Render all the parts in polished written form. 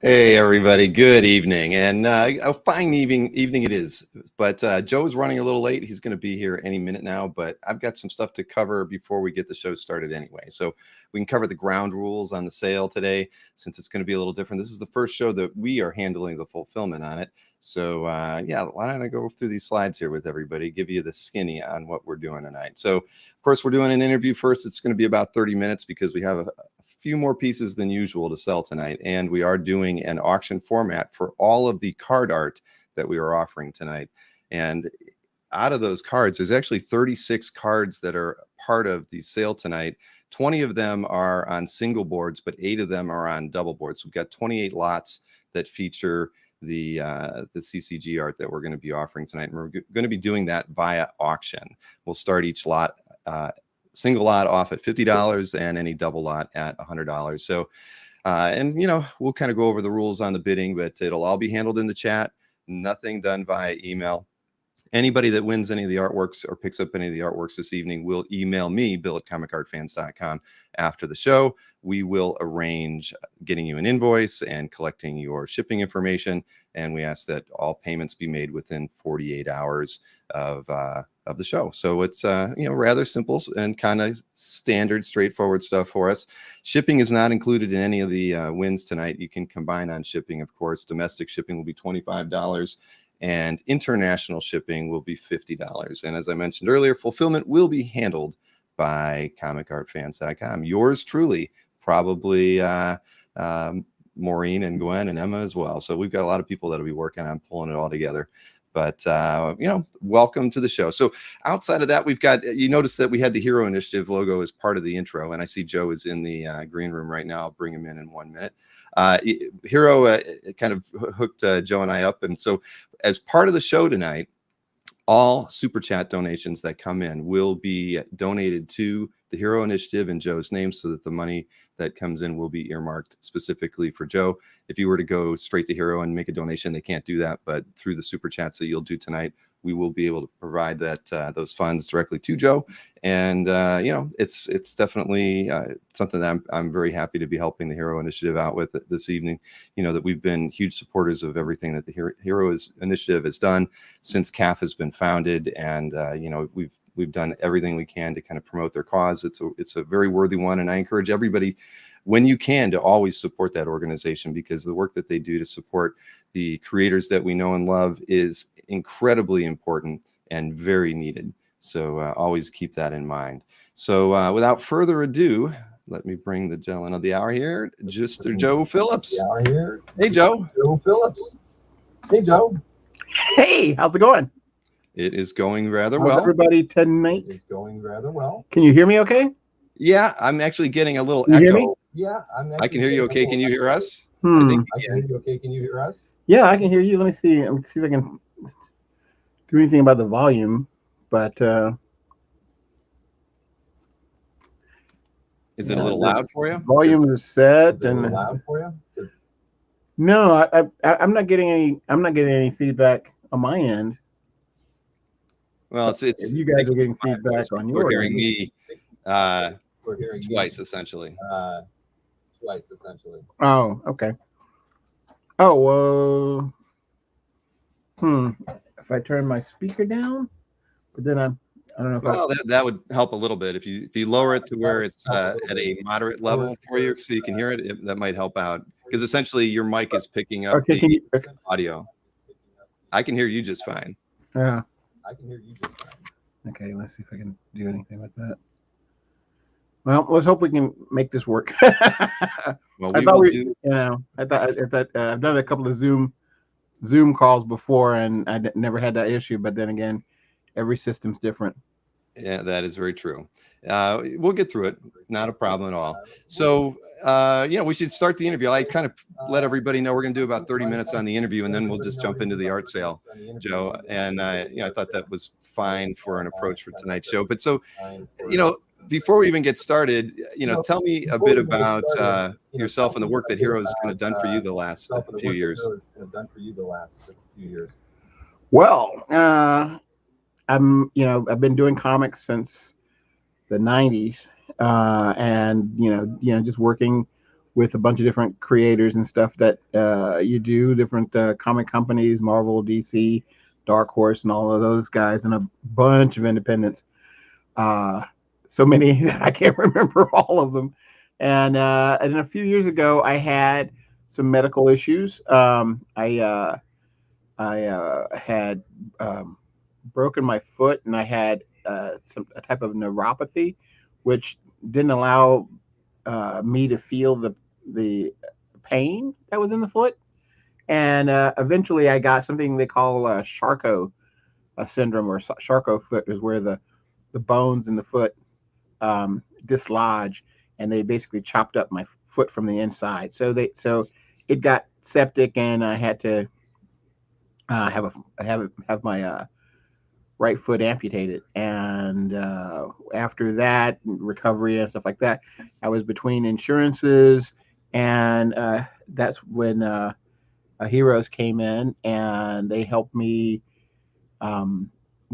Hey everybody, good evening, and a fine evening it is. But Joe's running a little late. He's going to be here any minute now, but I've got some stuff to cover before we get the show started anyway. So we can cover the ground rules on the sale today, since it's going to be a little different. This is the first show that we are handling the fulfillment on it. So yeah, why don't I go through these slides here with everybody, give you the skinny on what we're doing tonight. So of course we're doing an interview first. It's going to be about 30 minutes because we have a few more pieces than usual to sell tonight, and we are doing an auction format for all of the card art that we are offering tonight. And out of those cards, there's actually 36 cards that are part of the sale tonight. 20 of them are on single boards, but 8 of them are on double boards. So we've got 28 lots that feature the CCG art that we're going to be offering tonight, and we're going to be doing that via auction. We'll start each lot single lot off at $50 and any double lot at $100. So, and we'll kind of go over the rules on the bidding, but it'll all be handled in the chat. Nothing done via email. Anybody that wins any of the artworks or picks up any of the artworks this evening will email me, bill@comicartfans.com, after the show. We will arrange getting you an invoice and collecting your shipping information. And we ask that all payments be made within 48 hours of the show. So it's rather simple and kind of standard, straightforward stuff for us. Shipping is not included in any of the wins tonight. You can combine on shipping, of course. Domestic shipping will be $25. And international shipping will be $50. And as I mentioned earlier, fulfillment will be handled by comicartfans.com. Yours truly, probably Maureen and Gwen and Emma as well. So we've got a lot of people that'll be working on pulling it all together. But, welcome to the show. So outside of that, we've got, you notice that we had the Hero Initiative logo as part of the intro. And I see Joe is in the green room right now. I'll bring him in 1 minute. Hero kind of hooked Joe and I up. And so as part of the show tonight, all super chat donations that come in will be donated to the Hero Initiative in Joe's name, so that the money that comes in will be earmarked specifically for Joe. If you were to go straight to Hero and make a donation, they can't do that. But through the super chats that you'll do tonight, we will be able to provide that those funds directly to Joe. And it's definitely something that I'm very happy to be helping the Hero Initiative out with this evening. That we've been huge supporters of everything that the Hero Initiative has done since CAF has been founded, and we've done everything we can to kind of promote their cause. It's a very worthy one, and I encourage everybody, when you can, to always support that organization, because the work that they do to support the creators that we know and love is incredibly important and very needed. So always keep that in mind. So without further ado, let me bring the gentleman of the hour here, Mr. Joe Phillips. Hey, Joe. Joe Phillips. Hey, Joe. Hey, how's it going? It is going rather How's well. everybody tonight? It's going rather well. Can you hear me okay? Yeah, I'm actually getting a little Can you hear me? echo. Yeah, I can hear you okay. Can you hear us? I think I can hear you okay. Can you hear us? Yeah, I can hear you. Let me see. Let me see if I can do anything about the volume. But Is it a little loud for you? volume is set, Is it a and little loud for you? no, I'm not getting any. I'm not getting any feedback on my end. Well, it's If you guys are getting feedback on your we're hearing end. me We're hearing twice essentially. Oh, okay. Oh, well, if I turn my speaker down, but then I don't know if Well, that would help a little bit if you lower it to where it's at a moderate level for you, so you can hear it. That might help out, because essentially your mic is picking up okay. the audio. I can hear you just fine. Yeah. I can hear you just fine. Okay, let's see if I can do anything with that. Well, let's hope we can make this work. Well, I thought I've done a couple of Zoom calls before, and I never had that issue. But then again, every system's different. Yeah, that is very true. We'll get through it. Not a problem at all. So, we should start the interview. I kind of let everybody know we're going to do about 30 minutes on the interview, and then we'll just jump into the art sale, Joe. And, I thought that was fine for an approach for tonight's show. But so, before we even get started, tell me a bit about yourself and the work that Hero's kind of done for you the last few years. Well, I've been doing comics since the 90s, and just working with a bunch of different creators and stuff that you do, different comic companies, Marvel, DC, Dark Horse, and all of those guys, and a bunch of independents. So many that I can't remember all of them. And then a few years ago, I had some medical issues. I had broken my foot, and I had a type of neuropathy, which didn't allow me to feel the pain that was in the foot. And eventually, I got something they call Charcot syndrome, or Charcot foot, is where the bones in the foot dislodge, and they basically chopped up my foot from the inside. So it got septic, and I had to have my right foot amputated. And after that, recovery and stuff like that, I was between insurances, and that's when Heroes came in, and they helped me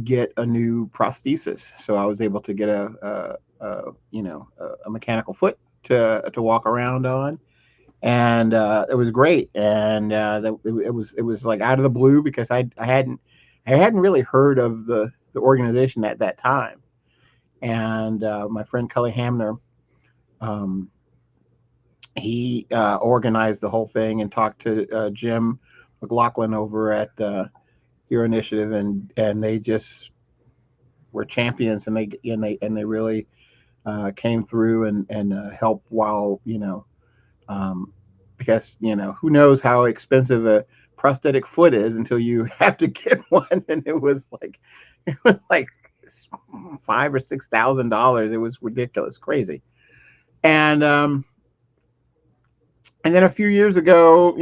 get a new prosthesis. So I was able to get a mechanical foot to walk around on, and it was great. And it was like out of the blue, because I hadn't really heard of the organization at that time. And my friend Cully Hamner, he organized the whole thing and talked to Jim McLaughlin over at Hero Initiative, and they just were champions, and they really came through and helped, while because who knows how expensive a prosthetic foot is until you have to get one. And it was like $5,000 or $6,000. It was ridiculous, crazy. And then a few years ago,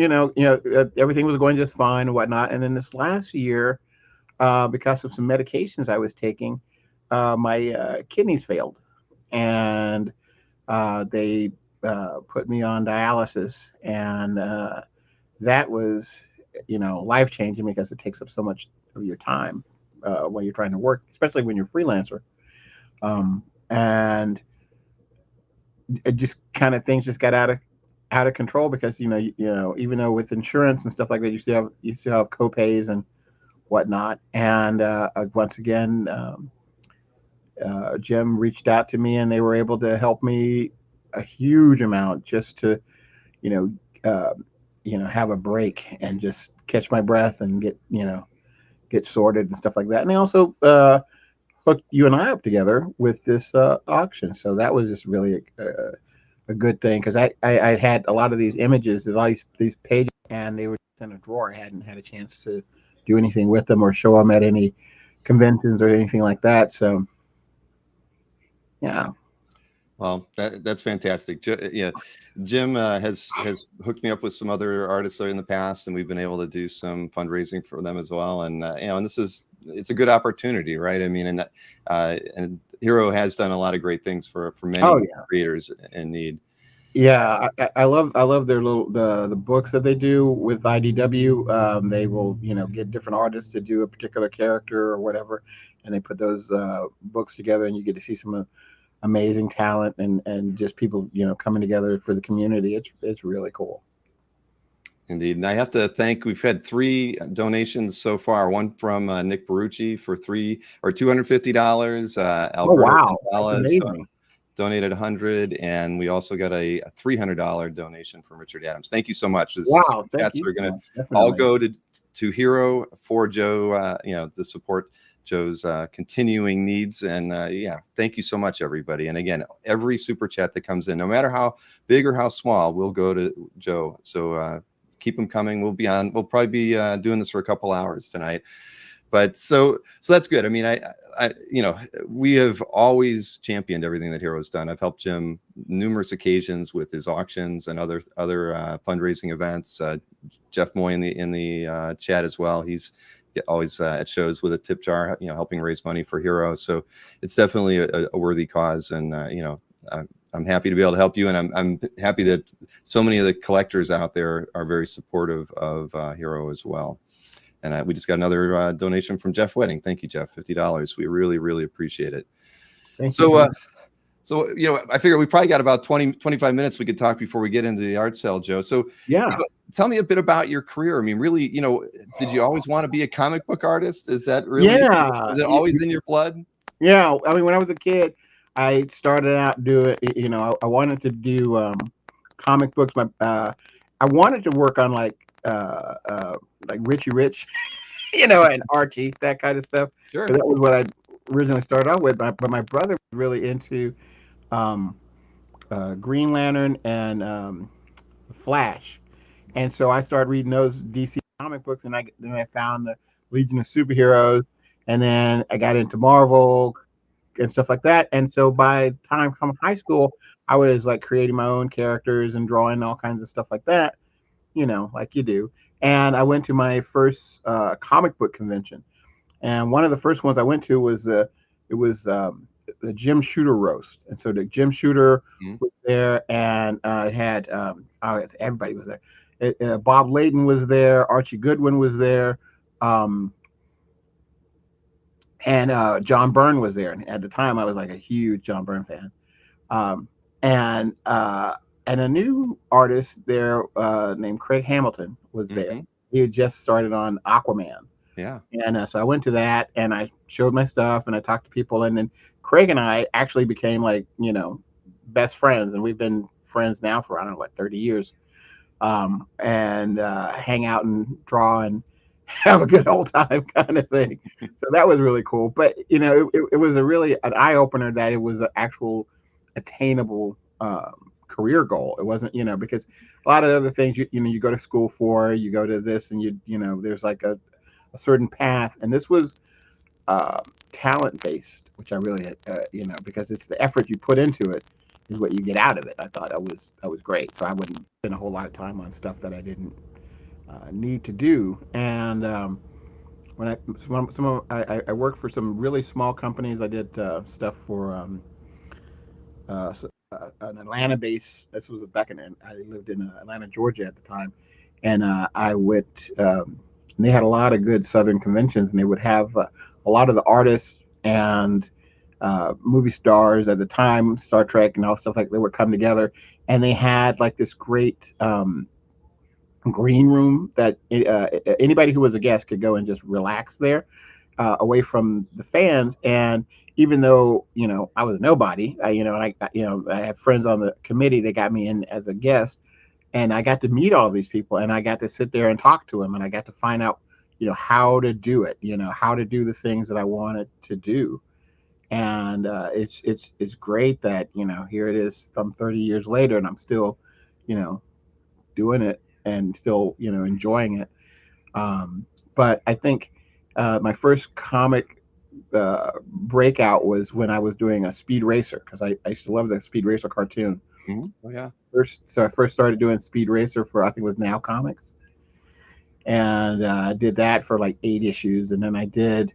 everything was going just fine and whatnot. And then this last year, because of some medications I was taking, my kidneys failed, and they put me on dialysis, and that was, life changing, because it takes up so much of your time while you're trying to work, especially when you're a freelancer. And it just kind of, things just got out of control, because even though with insurance and stuff like that, you still have co-pays and whatnot. And once again, Jim reached out to me, and they were able to help me a huge amount, just to have a break and just catch my breath and get sorted and stuff like that. And they also hooked you and I up together with this auction. So that was just really a good thing, because I had a lot of these images, of all these pages, and they were in a drawer. I hadn't had a chance to do anything with them or show them at any conventions or anything like that. So yeah. Well, that's fantastic. Jim has hooked me up with some other artists in the past, and we've been able to do some fundraising for them as well. And and it's a good opportunity, right? I mean, and Hero has done a lot of great things for many creators in need. Yeah, I love their the books that they do with IDW. They will get different artists to do a particular character or whatever, and they put those books together, and you get to see some amazing talent and just people coming together for the community. It's really cool. Indeed. And I have to thank, we've had 3 donations so far. One from Nick Barucci for $250. Alberto wow, Gonzalez, that's amazing. Donated $100, and we also got a $300 donation from Richard Adams. Thank you so much. Wow, thank you. Are going to all go to Hero for Joe, to support Joe's continuing needs. And thank you so much, everybody. And again, every super chat that comes in, no matter how big or how small, will go to Joe. So keep them coming. We'll probably be doing this for a couple hours tonight. But so that's good. I mean, I we have always championed everything that Hero's done. I've helped Jim numerous occasions with his auctions and other fundraising events. Jeff Moy in the chat as well. He's always at shows with a tip jar, helping raise money for Hero. So it's definitely a worthy cause, and I'm happy to be able to help you, and I'm happy that so many of the collectors out there are very supportive of Hero as well. And we just got another donation from Jeff Wedding. Thank you, Jeff. $50. We really, really appreciate it. Thank you. So, I figure we probably got about 20, 25 minutes we could talk before we get into the art sale, Joe. So, Yeah. tell me a bit about your career. I mean, really, did you always want to be a comic book artist? Is that really, Yeah. is it always in your blood? Yeah. I mean, when I was a kid, I started out doing, I wanted to do comic books. I wanted to work on like Richie Rich, and Archie, that kind of stuff. Sure. But that was what I originally started off with. But my brother was really into um, Green Lantern and Flash, and so I started reading those DC comic books, and then I found the Legion of Superheroes, and then I got into Marvel and stuff like that. And so by the time come high school, I was like creating my own characters and drawing all kinds of stuff like that, like you do. And I went to my first comic book convention, and one of the first ones I went to was it was the Jim Shooter roast, and so the Jim Shooter Mhm. was there, and it had everybody was there. Bob Layton was there, Archie Goodwin was there, um, and John Byrne was there. And at the time, I was like a huge John Byrne fan. Um, and a new artist there named Craig Hamilton was there. Mhm. He had just started on Aquaman. Yeah. And so I went to that, and I showed my stuff, and I talked to people, and then Craig and I actually became like best friends, and we've been friends now for I don't know what 30 years, and hang out and draw and have a good old time kind of thing. So that was really cool. But it was a really an eye opener that it was an actual attainable career goal. It wasn't because a lot of other things you go to school for, you go to this, and there's like a certain path, and this was talent based, which I really because it's the effort you put into it is what you get out of it. I thought that was great, so I wouldn't spend a whole lot of time on stuff that I didn't need to do. And when I worked for some really small companies. I did stuff for an Atlanta base. This was back I lived in Atlanta, Georgia at the time, and I went. They had a lot of good Southern conventions, and they would have a lot of the artists and movie stars at the time, Star Trek and all stuff like they would come together, and they had like this great green room that anybody who was a guest could go and just relax there, away from the fans. And even though I was nobody, I had friends on the committee that got me in as a guest, and I got to meet all these people, and I got to sit there and talk to them, and I got to find out how to do it, how to do the things that I wanted to do. And it's great that here it is some 30 years later, and I'm still you know doing it and still enjoying it. But I think my first comic breakout was when I was doing a Speed Racer, because I used to love the Speed Racer cartoon. Mhm. Oh yeah. So I first started doing Speed Racer for I think it was Now Comics, and I did that for like 8 issues, and then I did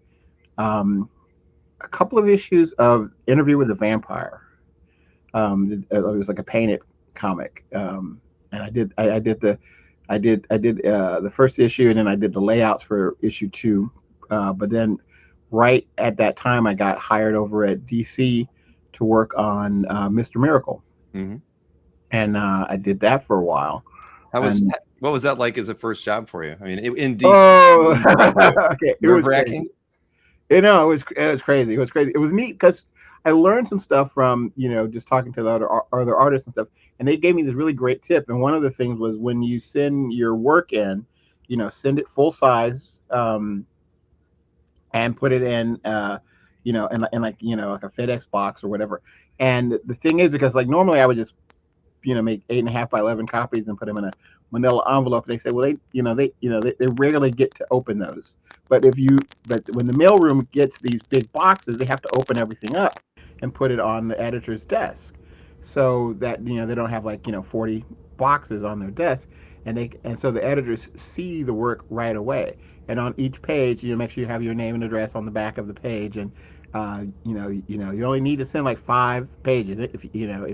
a couple of issues of Interview with the Vampire. It was like a painted comic, and I did the first issue, and then I did the layouts for issue 2. But then, right at that time, I got hired over at DC to work on Mr. Miracle, Mhm. and I did that for a while. And What was that like as a first job for you? I mean, in DC, oh, okay, it was crazy. nerve-wracking. It was crazy. It was crazy. It was neat because I learned some stuff from just talking to the other artists and stuff, and they gave me this really great tip. And one of the things was when you send your work in, send it full size, and put it in, in like like a FedEx box or whatever. And the thing is, because like normally I would just make 8.5 by 11 copies and put them in a manila envelope. They say, well, they rarely get to open those. But when the mailroom gets these big boxes, they have to open everything up and put it on the editor's desk, so that they don't have like 40 boxes on their desk, and so the editors see the work right away. And on each page, make sure you have your name and address on the back of the page. And you only need to send like 5 pages. If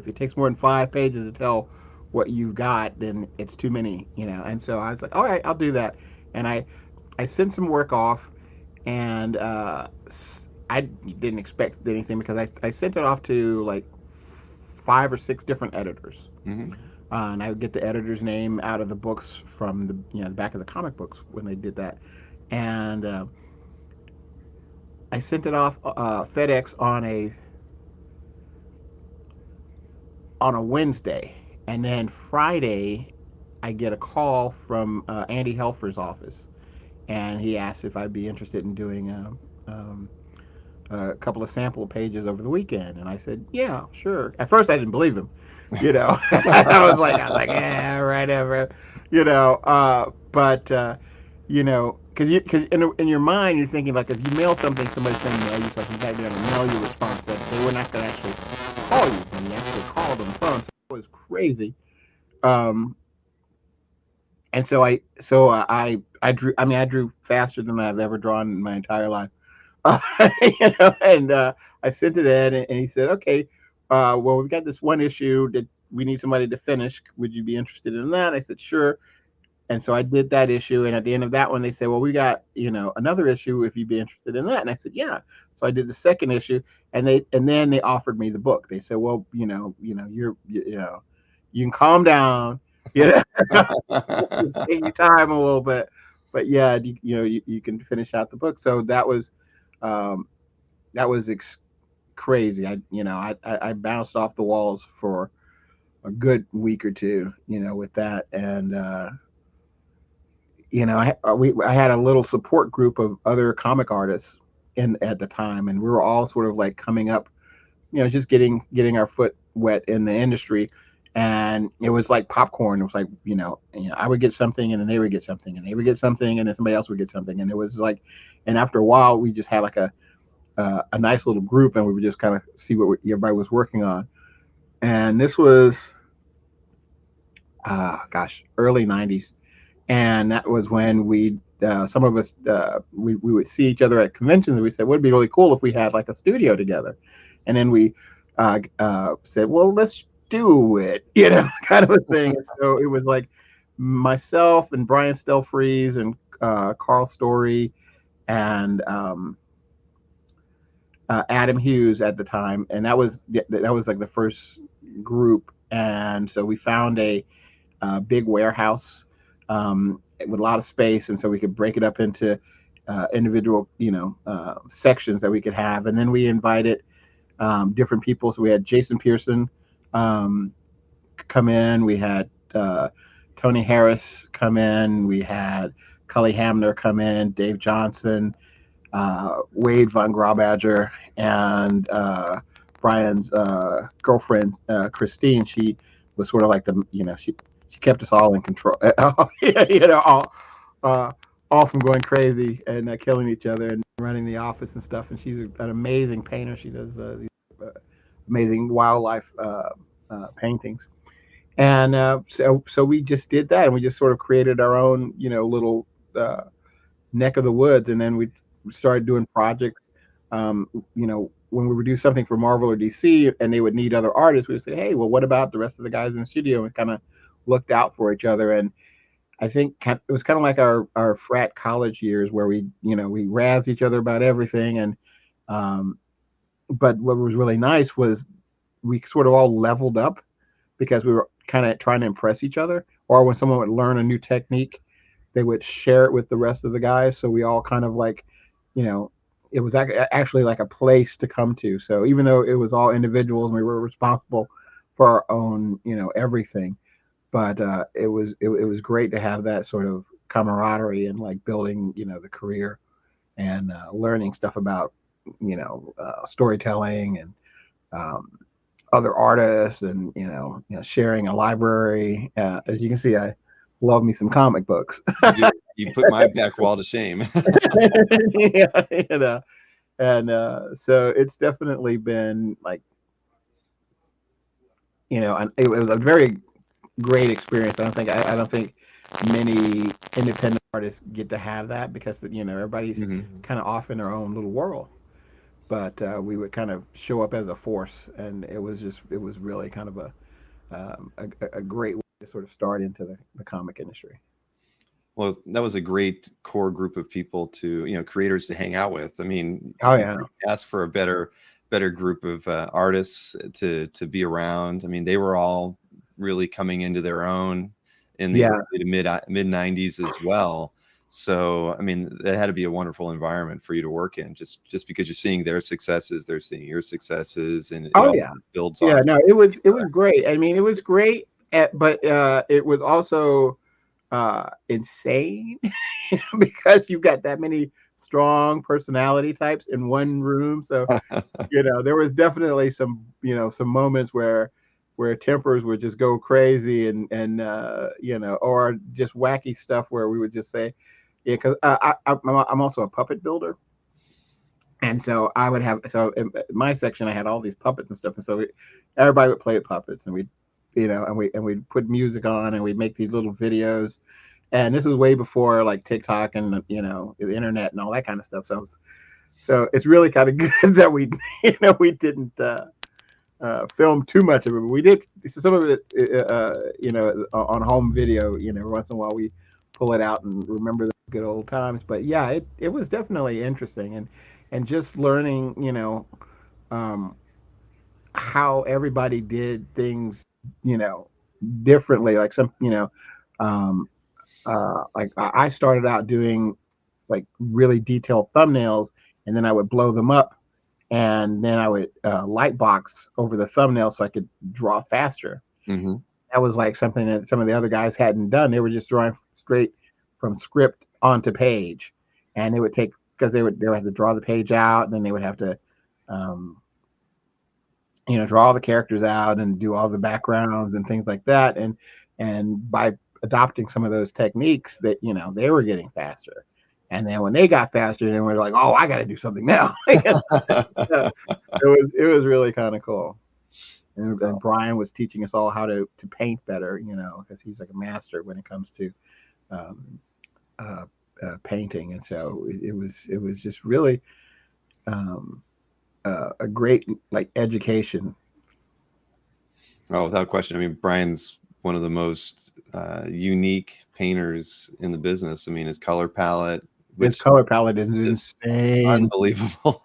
it takes more than 5 pages to tell what you've got, then it's too many. And so I was like, all right, I'll do that. And I sent some work off, and I didn't expect anything, because I sent it off to like 5 or 6 different editors. Mhm. And I would get the editor's name out of the books from the back of the comic books when they did that. And I sent it off FedEx on a Wednesday, and then Friday I get a call from Andy Helfer's office, and he asked if I'd be interested in doing a couple of sample pages over the weekend, and I said, yeah, sure. At first I didn't believe him, I was like, yeah, right, ever, because in your mind you're thinking, like, if you mail something, somebody's going to mail you something back, they're going to mail you a response that they were not going to actually call you, and you actually called on the phone. So it was crazy. And I drew. I mean, I drew faster than I've ever drawn in my entire life. And I sent it to Ed, and he said, okay, well, we've got this one issue that we need somebody to finish. Would you be interested in that? I said, sure. And so I did that issue. And at the end of that one, they said, well, we got, another issue if you'd be interested in that. And I said, yeah. So I did the second issue, and then they offered me the book. They said, well, you can calm down, take your time a little bit, but yeah, you can finish out the book. So that was crazy. I bounced off the walls for a good week or two, with that. And I had a little support group of other comic artists at the time, and we were all sort of like coming up, just getting our foot wet in the industry. And it was like popcorn. It was like, I would get something, and then they would get something, and they would get something, and then somebody else would get something. And it was like, and after a while, we just had like a nice little group, and we would just kind of see what everybody was working on. And this was, early 90s. And that was when some of us, we would see each other at conventions, and we said, would it be really cool if we had like a studio together? And then we said, well, let's do it, kind of a thing. And so it was like myself and Brian Stelfreeze and Carl Story and Adam Hughes at the time, and that was like the first group. And so we found a big warehouse with a lot of space, and so we could break it up into individual sections that we could have. And then we invited different people. So we had Jason Pearson come in, we had Tony Harris come in, we had Cully Hamner come in, Dave Johnson, Wade Von Graubadger, and Brian's girlfriend, Christine. She was sort of like she kept us all in control, all from going crazy and killing each other and running the office and stuff. And she's an amazing painter. She does these amazing wildlife paintings. And so we just did that, and we just sort of created our own, little neck of the woods. And then we started doing projects. When we would do something for Marvel or DC, and they would need other artists, we would say, hey, well, what about the rest of the guys in the studio? And kind of looked out for each other. And I think it was kind of like our frat college years, where we razzed each other about everything. And but what was really nice was we sort of all leveled up, because we were kind of trying to impress each other. Or when someone would learn a new technique, they would share it with the rest of the guys. So we all kind of like, it was actually like a place to come to. So even though it was all individuals and we were responsible for our own, everything, but it was great to have that sort of camaraderie and like building, the career and learning stuff about, storytelling and other artists, and sharing a library. As you can see, I love me some comic books. You put my back wall to shame. Yeah, and so it's definitely been like, it was a very great experience. I don't think many independent artists get to have that, because everybody's kind of off in their own little world. But we would kind of show up as a force, and it was really kind of a great way to sort of start into the comic industry. Well, that was a great core group of people to, creators to hang out with. I mean, oh yeah, ask for a better better group of artists to be around. I mean, they were all really coming into their own in the early to mid 90s as well. So I mean, that had to be a wonderful environment for you to work in, just because you're seeing their successes, they're seeing your successes, and it all builds on. Yeah, no, it was great. I mean, it was great, but it was also insane because you've got that many strong personality types in one room. So there was definitely some moments where tempers would just go crazy, and or just wacky stuff where we would just say, yeah, because I'm also a puppet builder. And so I would have, so in my section, I had all these puppets and stuff. And so everybody would play with puppets, and we'd put music on, and we'd make these little videos. And this was way before like TikTok and, the internet and all that kind of stuff. So it's really kind of good that we didn't film too much of it. But we did some of it, on home video, once in a while we pull it out and remember the good old times. But yeah, it was definitely interesting. And just learning, how everybody did things, differently. Like like I started out doing like really detailed thumbnails, and then I would blow them up, and then I would light box over the thumbnail so I could draw faster. Mm-hmm. That was like something that some of the other guys hadn't done. They were just drawing straight from script onto page, and it would take, because they would have to draw the page out, and then they would have to draw all the characters out and do all the backgrounds and things like that. And by adopting some of those techniques, that they were getting faster. And then when they got faster, then we're like, oh, I got to do something now. It was really kind of cool. And Brian was teaching us all how to paint better, because he's like a master when it comes to painting. And so it was just really a great like education. Oh, without question. I mean, Brian's one of the most unique painters in the business. I mean, his color palette is insane, unbelievable.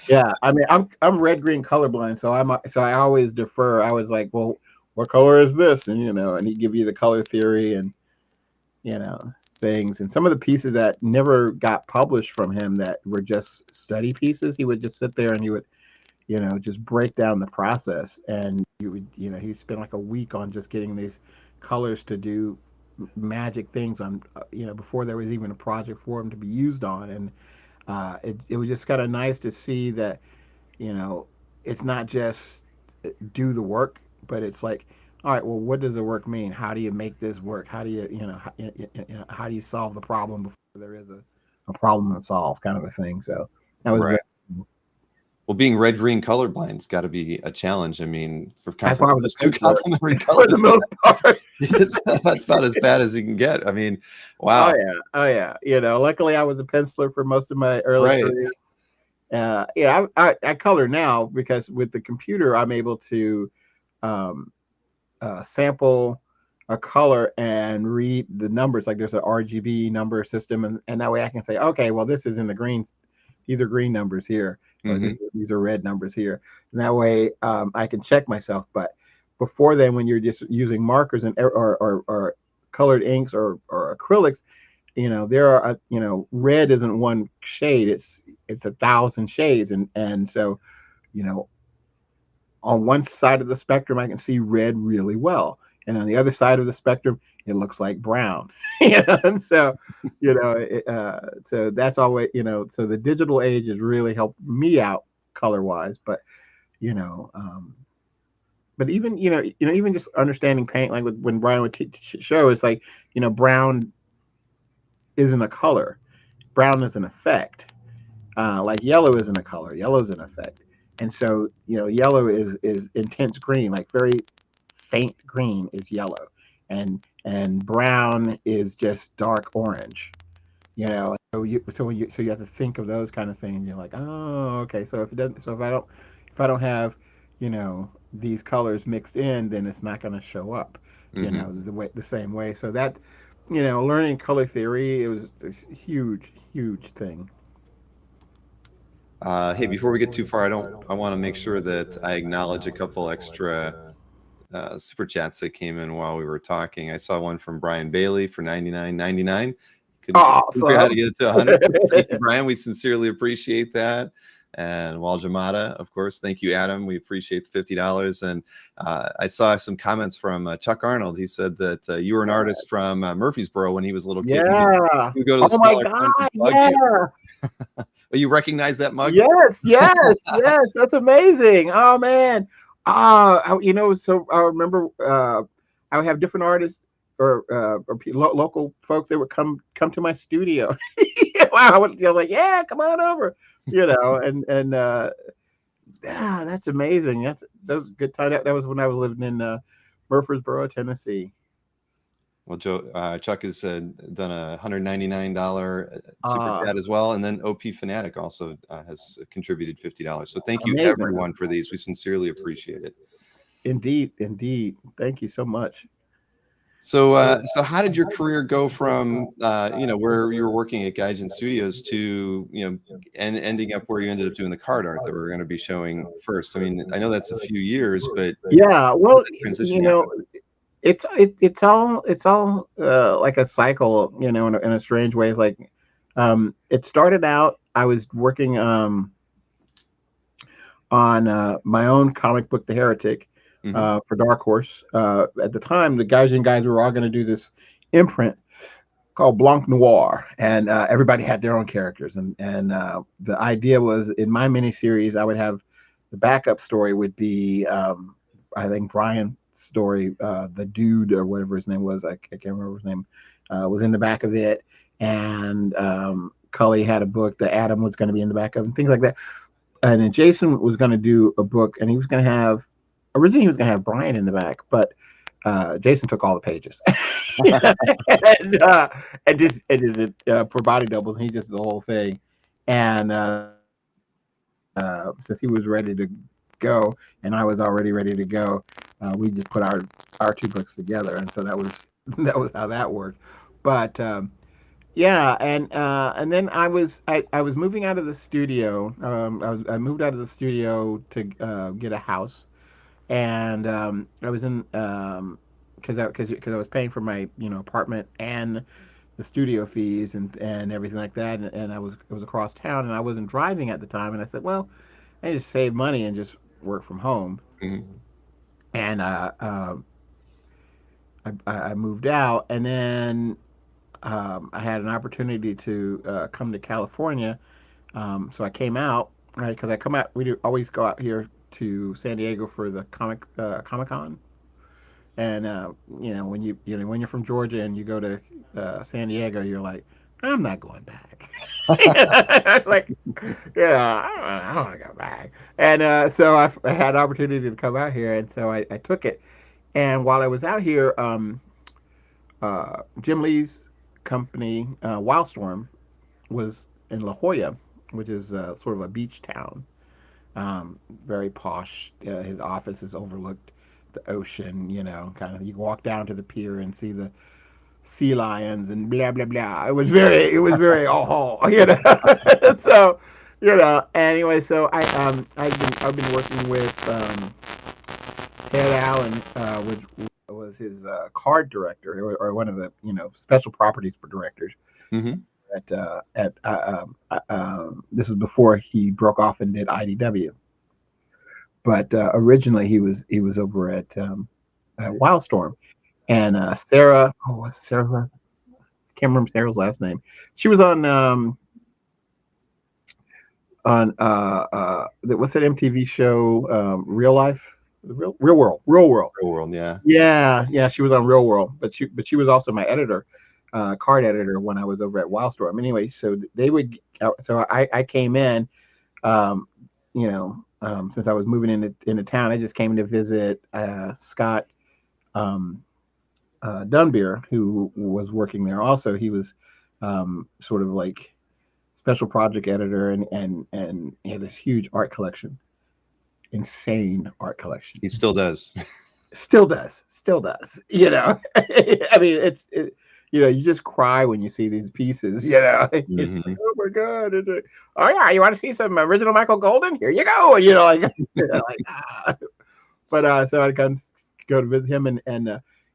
Yeah, I mean, I'm red green colorblind, so I always defer. I was like, well, what color is this? And and he'd give you the color theory and things. And some of the pieces that never got published from him that were just study pieces, he would just sit there and he would just break down the process, and you would he spent like a week on just getting these colors to do magic things on before there was even a project for him to be used on. And it was just kind of nice to see that it's not just do the work, but it's like, all right, well, what does the work mean? How do you make this work? How do how do you solve the problem before there is a problem to solve, kind of a thing. So that was right. Well, being red-green colorblind's got to be a challenge. I mean, for two complementary colors, for the most part. That's about as bad as you can get. I mean, wow. Oh yeah. Luckily I was a penciler for most of my early career. I color now because with the computer I'm able to sample a color and read the numbers. Like there's an RGB number system, and that way I can say, okay, well, this is in the green. These are green numbers here. Mm-hmm. These are red numbers here. And that way I can check myself. But before then, when you're just using markers and or colored inks or acrylics, there are red isn't one shade. It's 1,000 shades, and so on one side of the spectrum I can see red really well, and on the other side of the spectrum it looks like brown. And so so that's always so the digital age has really helped me out color wise. But but even even just understanding paint, like when Brian would show, it's like brown isn't a color, brown is an effect. Like yellow isn't a color, yellow is an effect. And so yellow is intense green, like very faint green is yellow, and brown is just dark orange. So you have to think of those kind of things. You're like, oh, okay. So if I don't have these colors mixed in, then it's not going to show up the same way. So that learning color theory, it was a huge thing. Hey, before we get too far, I want to make sure that I acknowledge a couple extra super chats that came in while we were talking. I saw one from Brian Bailey for $99.99. Couldn't figure out how to get it to 100. Thank you, Brian. We sincerely appreciate that. And Waljamada, of course. Thank you, Adam. We appreciate the $50. And I saw some comments from Chuck Arnold. He said that you were an artist from Murfreesboro when he was a little kid. Yeah. You go to the Oh my smaller towns and God. bug Yeah. you. Oh, you recognize that mug? Yes. That's amazing. Oh man. So I remember I would have different artists or local folks that would come to my studio. Wow, I would like, yeah, come on over, and yeah, that's amazing. That was a good time. That was when I was living in Murfreesboro, Tennessee. Well, Joe, Chuck has done a $199 super Ah, chat as well, and then OP Fanatic also has contributed $50. So thank you, amazing. everyone, for these. We sincerely appreciate it. Indeed. Thank you so much. So, so how did your career go from where you were working at Gaijin Studios to and ending up where you ended up doing the card art that we're going to be showing first? I mean, I know that's a few years, but Yeah, well, transition happened. it's all like a cycle, in a strange way. It's like it started out, I was working on my own comic book, The Heretic, for Dark Horse. At the time, the Gaijin guys were all going to do this imprint called Blanc Noir, and everybody had their own characters. And the idea was, in my miniseries, I would have the backup story would be, I think, Brian's story, the dude or whatever his name was, I can't remember his name, was in the back of it, and Cully had a book that Adam was going to be in the back of, and things like that. And then Jason was going to do a book, and he was going to have, originally he was going to have Brian in the back, but Jason took all the pages. and just for body doubles, and he just did the whole thing. And since he was ready to go, and I was already ready to go, we just put our two books together, and so that was how that worked. But yeah, and then I was moving out of the studio. I moved out of the studio to get a house, and I was in because I was paying for my apartment and the studio fees and everything like that, and it was across town, and I wasn't driving at the time, and I said, well, I just save money and just work from home. Mm-hmm. And I moved out, and then I had an opportunity to come to California. So I came out, right? Because I come out, we do always go out here to San Diego for the Comic Con. And when when you're from Georgia and you go to San Diego, you're like, I'm not going back. Like, yeah, I don't want to go back. And so I had an opportunity to come out here, and so I took it. And while I was out here, Jim Lee's company, Wildstorm, was in La Jolla, which is sort of a beach town, very posh. His office is overlooked the ocean, kind of. You walk down to the pier and see the sea lions and blah blah blah. It was very So, anyway, so I've been working with Ted Allen, which was his card director, or one of the special properties for directors. Mm-hmm. This is before he broke off and did IDW. But originally he was over at Wildstorm, and Sarah. Oh, what's Sarah's last? I can't remember Sarah's last name. She was on what's that MTV show? Real Life, Real World. Real World, yeah. Yeah. She was on Real World, but she was also my editor, card editor when I was over at Wildstorm. Anyway, so they would. So I came in, since I was moving into town, I just came to visit Scott Dunbeer, who was working there. Also, he was sort of like special project editor, and he had this huge art collection, insane art collection. He still does. Still does. I mean, you just cry when you see these pieces. It's like, Mhm. oh my god! Oh yeah, you want to see some original Michael Golden? Here you go. Like, like But so I'd go to visit him,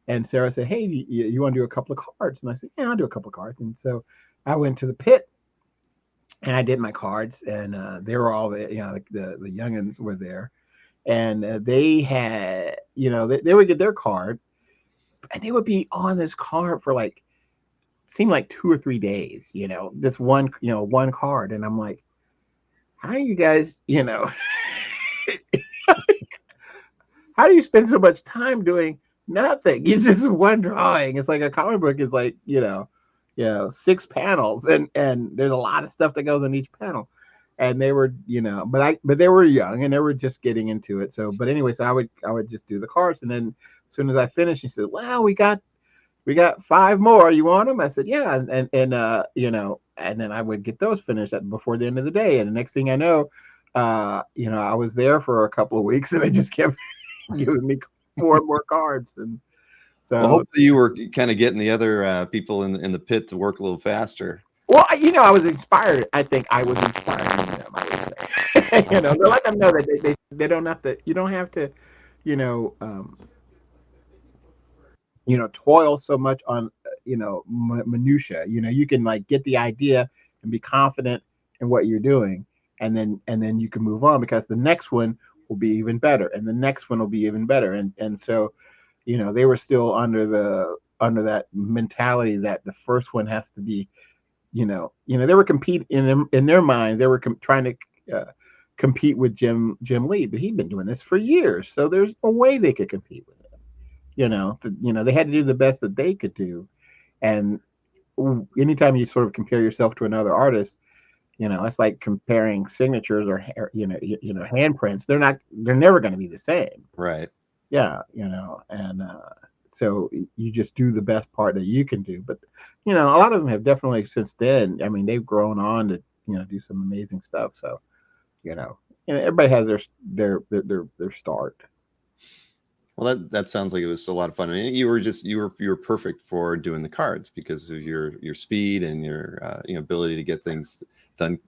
and Sarah said, "Hey, you want to do a couple of cards?" And I said, "Yeah, I'll do a couple of cards." And so I went to the pit and I did my cards, and they were all the the youngins were there, and they had they would get their card, and they would be on this card for like seemed like 2 or 3 days, this one card, and I'm like, how do you guys, how do you spend so much time doing nothing? You just one drawing. It's like a comic book is like, 6 panels, and there's a lot of stuff that goes in each panel. And they were, but they were young and they were just getting into it. So, but anyway, so I would just do the cards, and then as soon as I finished, he said, "Well, we got 5 more. You want them?" I said, "Yeah," and then I would get those finished before the end of the day. And the next thing I know, I was there for a couple of weeks, and I just kept giving me more and more cards. And Well, so, hopefully you were kind of getting the other people in the pit to work a little faster. well, I was inspired. I think I was inspiring them, I would say. To let them know that they don't have to, you don't have to, you know, um, toil so much on, minutia. You can like get the idea and be confident in what you're doing, and then you can move on because the next one will be even better, and the next one will be even better, and so they were still under that mentality that the first one has to be, they were competing in their minds. They were trying to compete with Jim Lee, but he'd been doing this for years, so there's no way they could compete with him. They had to do the best that they could do, and anytime you sort of compare yourself to another artist, it's like comparing signatures or handprints. They're never going to be the same. Right. Yeah, and so you just do the best part that you can do. But a lot of them have definitely since then. I mean, they've grown on to do some amazing stuff. So everybody has their start. Well, that sounds like it was a lot of fun. I mean, you were perfect for doing the cards because of your speed and your ability to get things done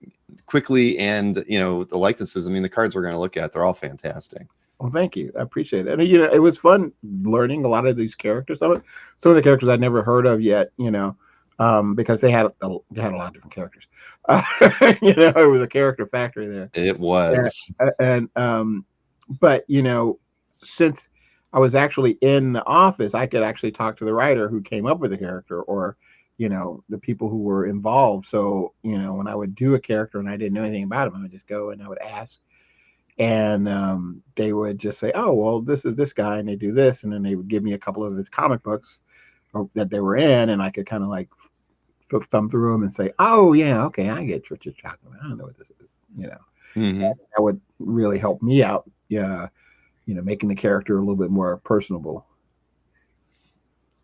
quickly, and the likenesses. I mean, the cards we're going to look at, they're all fantastic. Well, thank you. I appreciate it. And it was fun learning a lot of these characters. Some of the characters I'd never heard of yet. Because they had a lot of different characters. It was a character factory there. It was. And but since I was actually in the office, I could actually talk to the writer who came up with the character, or the people who were involved. So when I would do a character and I didn't know anything about him, I would just go and I would ask, and they would just say, "Oh, well, this is this guy," and they do this, and then they would give me a couple of his comic books that they were in, and I could kind of like thumb through them and say, "Oh yeah, okay, I get what you're talking about. I don't know what this is." Mm-hmm. That would really help me out. Yeah, making the character a little bit more personable.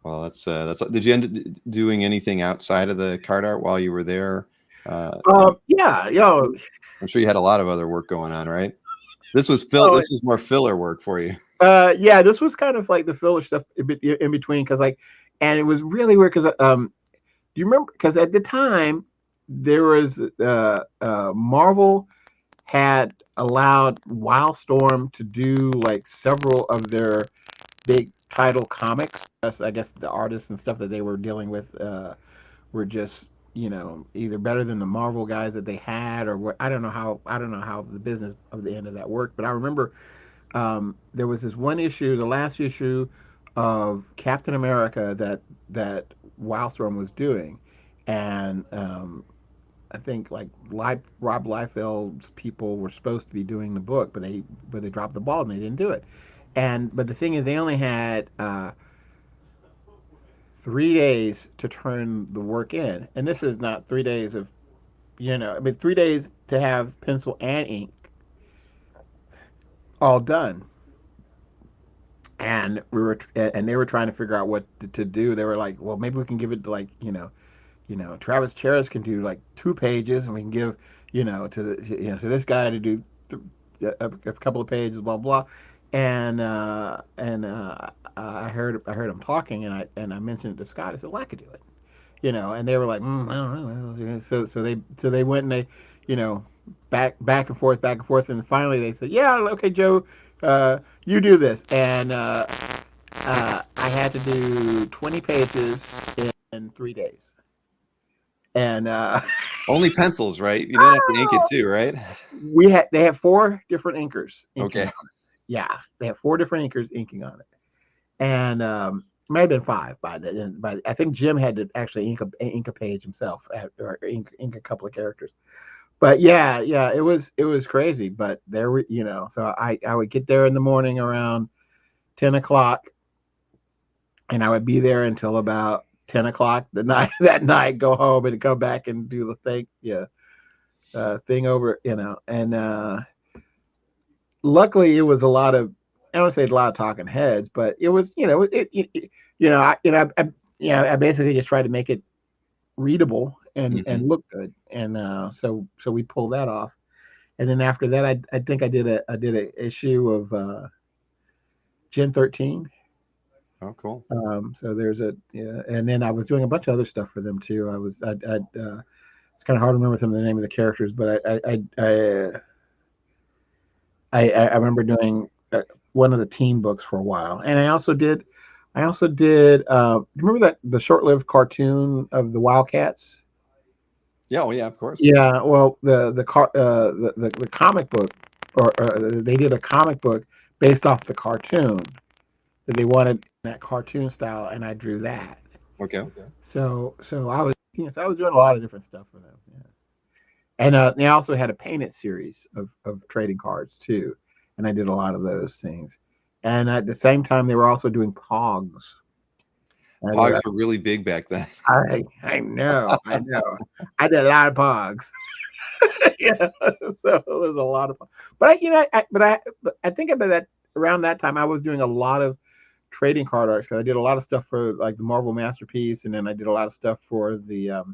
Well, that's. Did you end up doing anything outside of the card art while you were there? Yeah, I'm sure you had a lot of other work going on, right? This was Oh, This is more filler work for you. yeah, this was kind of like the filler stuff in between, because and it was really weird because do you remember? Because at the time there was Marvel had allowed Wildstorm to do like several of their big title comics. I guess the artists and stuff that they were dealing with were just either better than the Marvel guys that they had, or what. I don't know how the business of the end of that worked, but I remember there was this one issue, the last issue of Captain America that Wildstorm was doing, and I think like Rob Liefeld's people were supposed to be doing the book, but they dropped the ball and they didn't do it. But the thing is, they only had 3 days to turn the work in, and this is not 3 days of 3 days to have pencil and ink all done. And they were trying to figure out what to do. They were like, well, maybe we can give it to like Travis Charest can do like 2 pages, and we can give to this guy to do a couple of pages, blah blah. And I heard him talking, and I mentioned it to Scott. I said, well, I could do it, you know, and they were like, I don't know. So they went and they, you know, back and forth, and finally they said, yeah, okay, Joe, you do this, and I had to do 20 pages in 3 days, and Only pencils, right? You didn't have to ink it too, right? they had 4 different inkers inking Okay. on it. Yeah, they had 4 different inkers inking on it, and it might have been 5 by then. But I think Jim had to actually ink a page himself, or ink a couple of characters. But yeah, it was crazy. But there were, you know, so I would get there in the morning around 10 o'clock, and I would be there until about 10 o'clock the night that night. Go home and come back and do the thing, thing over, you know. And luckily, it was a lot of, I don't say a lot of talking heads, but it was, you know, I basically just tried to make it readable and look good, and so we pulled that off. And then after that, I think I did a issue of Gen 13. Oh, cool. So there's and then I was doing a bunch of other stuff for them too. It's kind of hard to remember some of the name of the characters, but I remember doing one of the team books for a while, and I also did. Remember that the short-lived cartoon of the Wildcats? Yeah, well, yeah, of course. Yeah, well, the comic book, or they did a comic book based off the cartoon that they wanted in that cartoon style, and I drew that. Okay. So I was doing a lot of different stuff for them. Yeah. And they also had a painted series of trading cards too, and I did a lot of those things. And at the same time, they were also doing Pogs. Pogs were really big back then. I know. I did a lot of Pogs. Yeah, so it was a lot of fun. But I think about that around that time I was doing a lot of trading card arts, because I did a lot of stuff for like the Marvel Masterpiece, and then I did a lot of stuff for the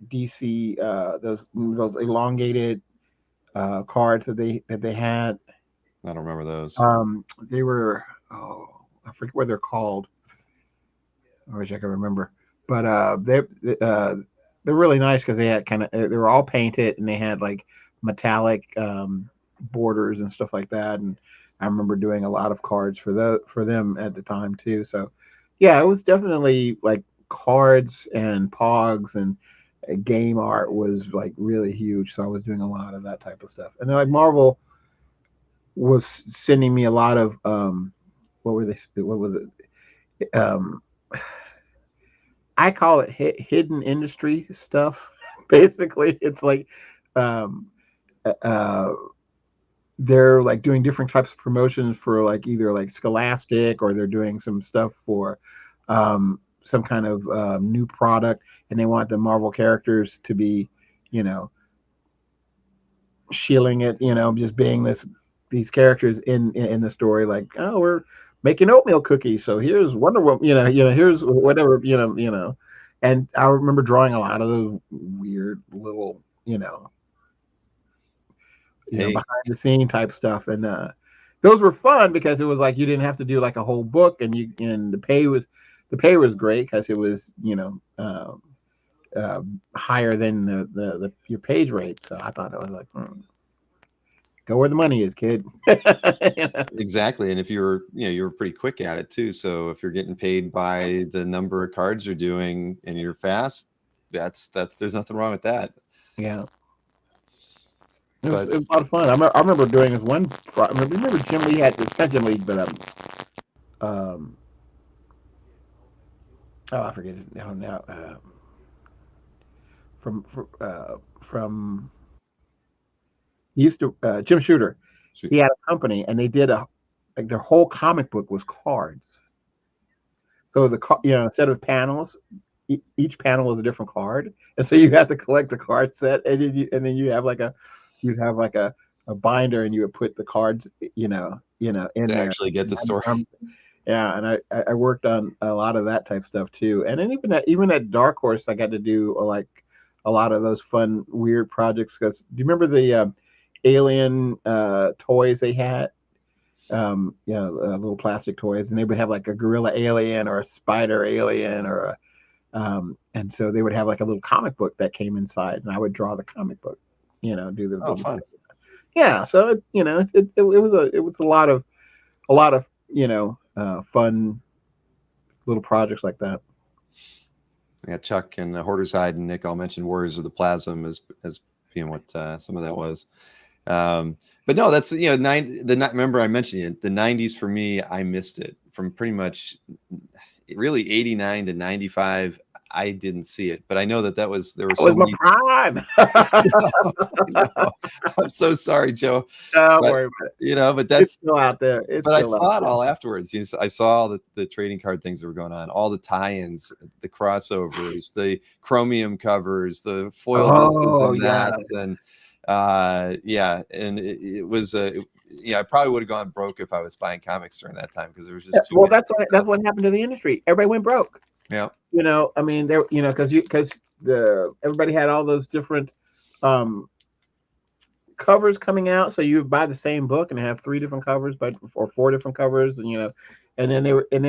DC, those elongated cards that they had. I don't remember those. They were, I forget what they're called. I wish I could remember, but they're really nice because they had they were all painted, and they had like metallic borders and stuff like that. And I remember doing a lot of cards for them at the time too. So yeah, it was definitely like cards and Pogs, and game art was like really huge. So I was doing a lot of that type of stuff. And then like Marvel was sending me a lot of what was it? I call it hidden industry stuff. Basically, it's like um, uh, they're like doing different types of promotions for like either like Scholastic, or they're doing some stuff for some kind of new product, and they want the Marvel characters to be, you know, shilling it, you know, just being these characters in the story. Like, oh, we're making oatmeal cookies, so here's Wonder Woman, here's whatever, And I remember drawing a lot of those weird little, Hey, behind the scene type stuff, and those were fun because it was like you didn't have to do like a whole book, and the pay was great because it was higher than your page rate. So I thought it was like, go where the money is, kid. exactly. And if you're pretty quick at it too. So if you're getting paid by the number of cards you're doing and you're fast, that's there's nothing wrong with that. Yeah. It was a lot of fun. I remember doing this one. Remember Jim Lee had this, not Jim Lee, but I forget his name now. From he used to Jim Shooter. He had a company, and they did their whole comic book was cards. So instead of panels, each panel was a different card, and so you have to collect the card set, and then you have like a binder, and you would put the cards, in to there. Actually get the story. Yeah, and I worked on a lot of that type stuff too. And then even at Dark Horse, I got to do like a lot of those fun, weird projects. Because do you remember the alien toys they had? little plastic toys, and they would have like a gorilla alien or a spider alien or a and so they would have like a little comic book that came inside, and I would draw the comic book, do the Oh, fun. yeah. So it was a lot of fun little projects like that. Yeah, Chuck and Hoarder's Hide and Nick all mentioned Warriors of the Plasm as being what some of that was. But no, that's remember I mentioned it, the 90s for me, I missed it from pretty much really 89 to 95. I didn't see it, but I know that was there were That so was my many. prime. No, I'm so sorry, Joe. Don't But worry about it. but It's that's still out there. It's but I still saw out it there. all afterwards. I saw all the trading card things that were going on, all the tie-ins, the crossovers, the chromium covers, the foil discs Oh and yeah. that, and and it was I probably would have gone broke if I was buying comics during that time because there was just too Well, many. that's what happened to the industry. Everybody went broke. Yeah, I mean, there, because everybody had all those different um covers coming out, so you would buy the same book and have 3 different covers, or 4 different covers, and then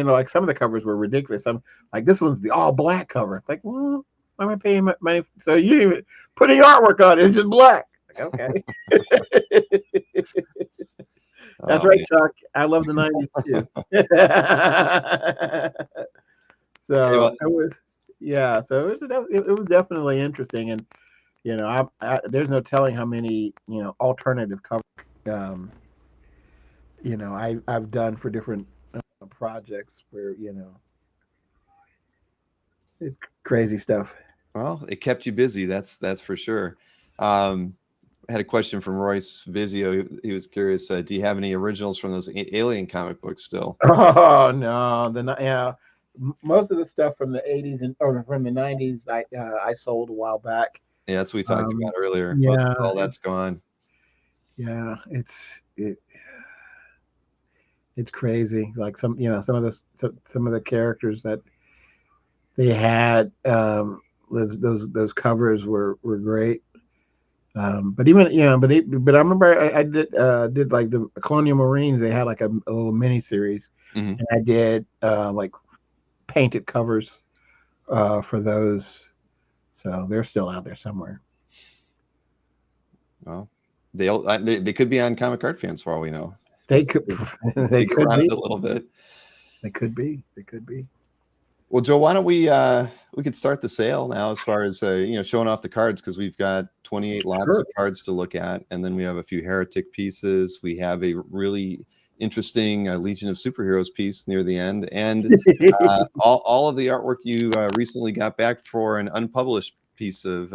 like some of the covers were ridiculous. Some like this one's the all black cover. Like, well, why am I paying money? So you didn't even put any artwork on it. It's just black. Like, okay. That's oh, right, man. Chuck. I love the 90s too. Hey, well, So it was, yeah. So it was definitely interesting, and there's no telling how many alternative cover um, I've done for different projects where it's crazy stuff. well, it kept you busy. That's for sure. I had a question from Royce Vizio. He was curious. Do you have any originals from those Alien comic books still? Oh no, most of the stuff from the 80s or from the 90s I sold a while back. Yeah, that's what we talked about earlier. Yeah, All that's gone. yeah, it's crazy. Like some of the characters that they had, those covers were great. But even but I remember I did like the Colonial Marines. They had like a little mini series, Mhm. and I did like painted covers for those. So they're still out there somewhere. Well, they could be on Comic Card Fans for all we know. They could they Dig could around be. a little bit. They could be. They could be. Well, Joe, why don't we could start the sale now as far as showing off the cards, because we've got 28 lots Sure. of cards to look at, and then we have a few Heretic pieces. We have a really interesting Legion of Superheroes piece near the end, and all of the artwork you recently got back for an unpublished piece of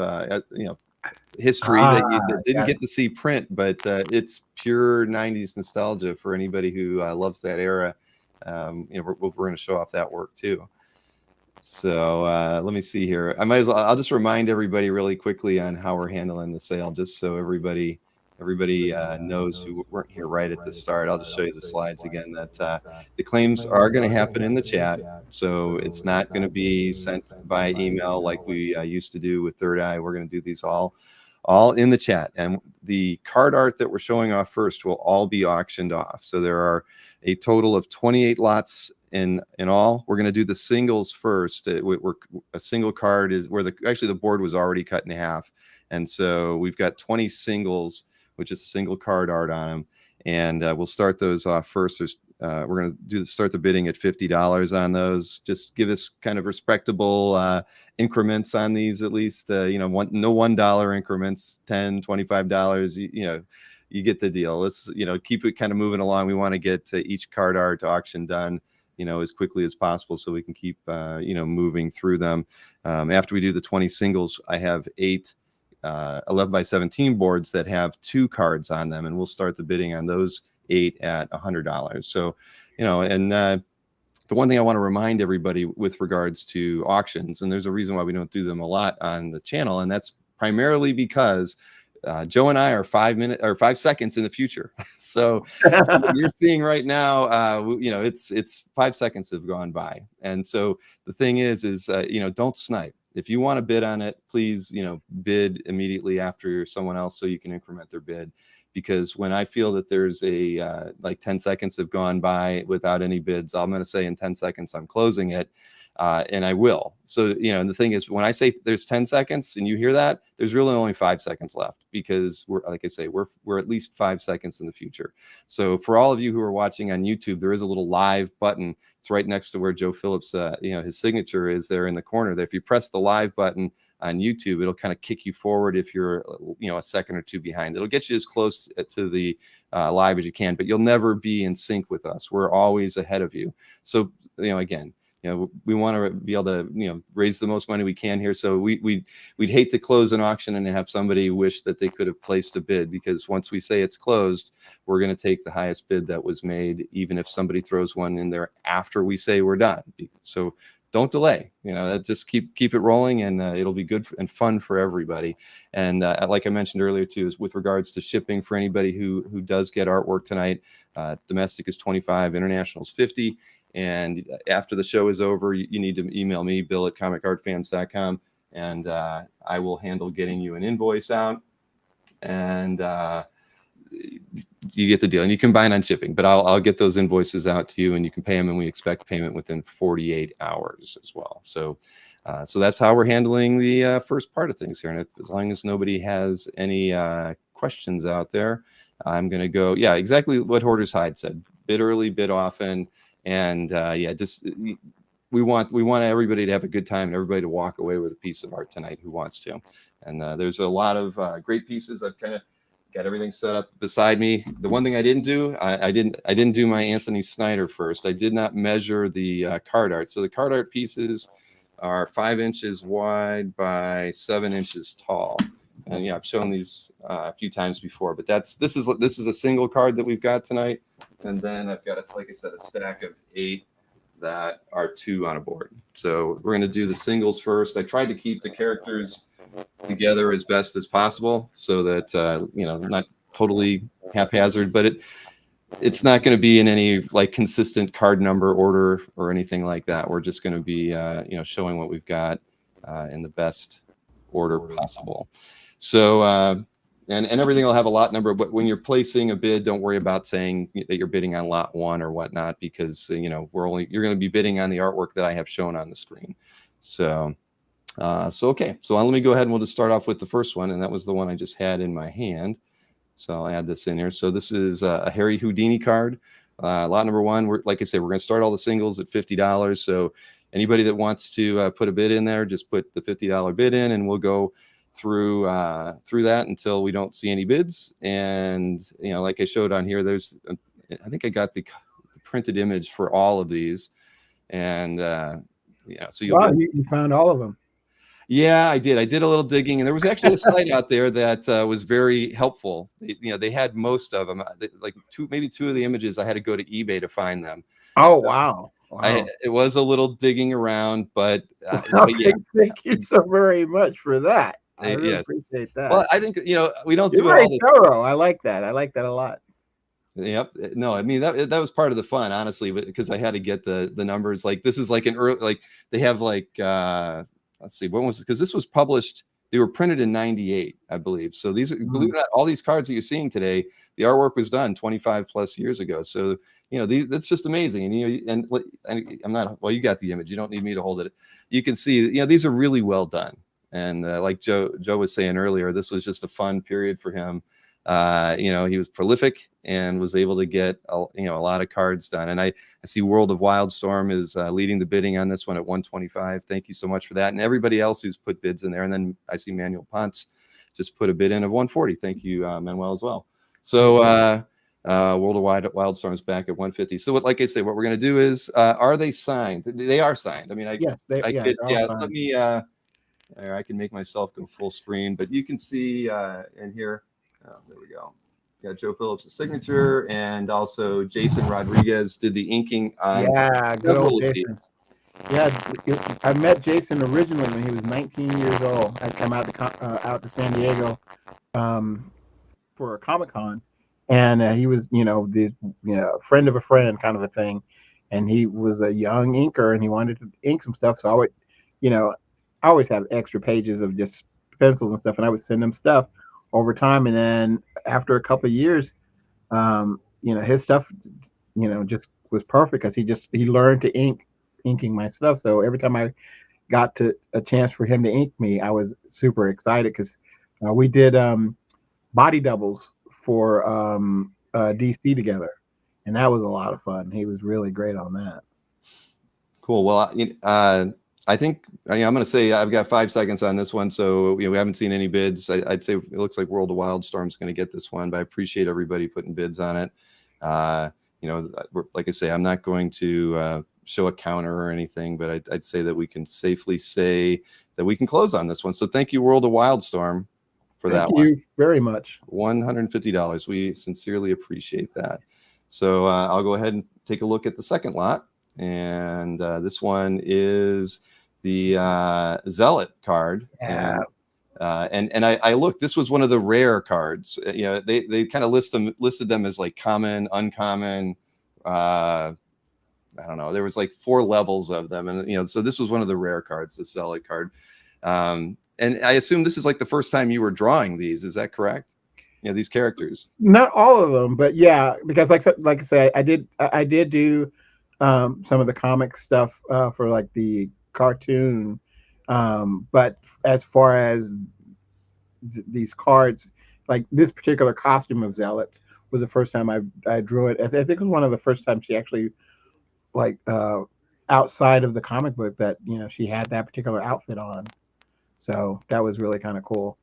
history that didn't get to see print, but it's pure 90s nostalgia for anybody who loves that era. We're going to show off that work too. So let me see here. I'll just remind everybody really quickly on how we're handling the sale, just so everybody knows who weren't here right at the start. I'll just show you the slides again. That the claims are going to happen in the chat, so it's not going to be sent by email like we used to do with Third Eye. We're going to do these all in the chat, and the card art that we're showing off first will all be auctioned off. So there are a total of 28 lots in all. We're going to do the singles first. A single card is where the board was already cut in half, and so we've got 20 singles, which is a single card art on them, and we'll start those off first. We're going to start the bidding at $50 on those. Just give us kind of respectable increments on these, at least. No $1 increments, $10, $25. You get the deal. Let's keep it kind of moving along. We want to get each card art auction done as quickly as possible, so we can keep moving through them. After we do the 20 singles, I have 8 11 by 17 boards that have 2 cards on them, and we'll start the bidding on those 8 at $100. So the one thing I want to remind everybody with regards to auctions, and there's a reason why we don't do them a lot on the channel, and that's primarily because Joe and I are 5 seconds in the future. So what you're seeing right now, it's 5 seconds have gone by. And so the thing is don't snipe. If you want to bid on it, please, bid immediately after someone else so you can increment their bid. because when I feel that there's like 10 seconds have gone by without any bids, I'm going to say in 10 seconds I'm closing it. And I will. So, and the thing is, when I say there's 10 seconds and you hear that, there's really only 5 seconds left, because like I say, we're at least 5 seconds in the future. So for all of you who are watching on YouTube, there is a little live button. It's right next to where Joe Phillips, his signature is there in the corner there. If you press the live button on YouTube, it'll kind of kick you forward if you're, a second or two behind. It'll get you as close to the live as you can, but you'll never be in sync with us. We're always ahead of you. So, again, we want to be able to, raise the most money we can here. So we'd hate to close an auction and have somebody wish that they could have placed a bid, because once we say it's closed, we're going to take the highest bid that was made, even if somebody throws one in there after we say we're done. So don't delay, just keep it rolling, and it'll be good and fun for everybody. And like I mentioned earlier too, is with regards to shipping, for anybody who does get artwork tonight, domestic is $25, international is $50. And after the show is over, you need to email me, bill@comicartfans.com, and I will handle getting you an invoice out, and you get the deal. And you can buy it on shipping, but I'll get those invoices out to you, and you can pay them, and we expect payment within 48 hours as well. So that's how we're handling the first part of things here. And as long as nobody has any questions out there, I'm going to go, exactly what Hoarder's Hide said: bid early, bid often. And just we want everybody to have a good time and everybody to walk away with a piece of art tonight who wants to. And there's a lot of great pieces. I've kind of got everything set up beside me. The one thing I didn't do, I didn't do my Anthony Snyder first. I did not measure the card art. So the card art pieces are 5 inches wide by 7 inches tall. And I've shown these a few times before, but this is a single card that we've got tonight. And then I've got, like I said, a stack of 8 that are 2 on a board. So we're going to do the singles first. I tried to keep the characters together as best as possible, so that not totally haphazard, but it's not going to be in any like consistent card number order or anything like that. We're just going to be showing what we've got in the best order possible. So and everything will have a lot number, but when you're placing a bid, don't worry about saying that you're bidding on lot 1 or whatnot, because you're going to be bidding on the artwork that I have shown on the screen. So okay, so let me go ahead and we'll just start off with the first one, and that was the one I just had in my hand. So I'll add this in here. So this is a Harry Houdini card, lot number 1. Like I said, we're going to start all the singles at $50. So anybody that wants to put a bid in there, just put the $50 bid in, and we'll go through that until we don't see any bids. And like I showed on here, I think I got the printed image for all of these, and so you found all of them. Yeah, I did a little digging, and there was actually a site out there that was very helpful. They had most of them, like maybe 2 of the images I had to go to eBay to find them. Oh, so, wow. It was a little digging around, but thank you so very much for that. I really appreciate that. Well, I think we don't do it all thorough. I like that a lot. Yep. No, I mean that was part of the fun, honestly, because I had to get the numbers. Like this is like an early, like they have like let's see, when was it? Because this was published. They were printed in '98, I believe. So these, believe it or not, all these cards that you're seeing today, the artwork was done 25 plus years ago. So that's just amazing. And and I'm not. Well, you got the image. You don't need me to hold it. You can see, these are really well done. And like Joe was saying earlier, this was just a fun period for him. He was prolific and was able to get a lot of cards done. And I see World of Wildstorm is leading the bidding on this one at 125. Thank you so much for that, and everybody else who's put bids in there. And then I see Manuel Ponce just put a bid in of 140. Thank you, Manuel, as well. So World of Wildstorm is back at 150. So like I say, what we're going to do is, are they signed? They are signed. I mean, let me. I can make myself go full screen, but you can see in here. Oh, there we go. Got Joe Phillips' signature, and also Jason Rodriguez did the inking on. Yeah, good old Jason. Yeah, I met Jason originally when he was 19 years old. I'd come out to San Diego for a Comic-Con, and he was, this friend of a friend kind of a thing, and he was a young inker, and he wanted to ink some stuff. So I would, I always have extra pages of just pencils and stuff, and I would send him stuff. over time. And then after a couple of years, his stuff, just was perfect because he learned to inking my stuff. So every time I got to a chance for him to ink me, I was super excited because we did body doubles for DC together, and that was a lot of fun. He was really great on that. Cool. Well, I think I'm going to say I've got 5 seconds on this one. So we haven't seen any bids. I'd say it looks like World of Wildstorm's going to get this one, but I appreciate everybody putting bids on it. Like I say, I'm not going to show a counter or anything, but I'd say that we can safely say that we can close on this one. So thank you, World of Wildstorm, for that one. Thank you very much. $150. We sincerely appreciate that. So I'll go ahead and take a look at the second lot. And this one is the Zealot card. Yeah. And I looked, this was one of the rare cards. They kind of listed them as like common, uncommon. I don't know. There was like 4 levels of them. And, so this was one of the rare cards, the Zealot card. And I assume this is like the first time you were drawing these. Is that correct? These characters. Not all of them, but yeah, because like I said, I did do some of the comic stuff for like the cartoon. But as far as these cards, like this particular costume of Zealots was the first time I drew it. I think it was one of the first times she actually, like, outside of the comic book, that she had that particular outfit on. So that was really kind of cool.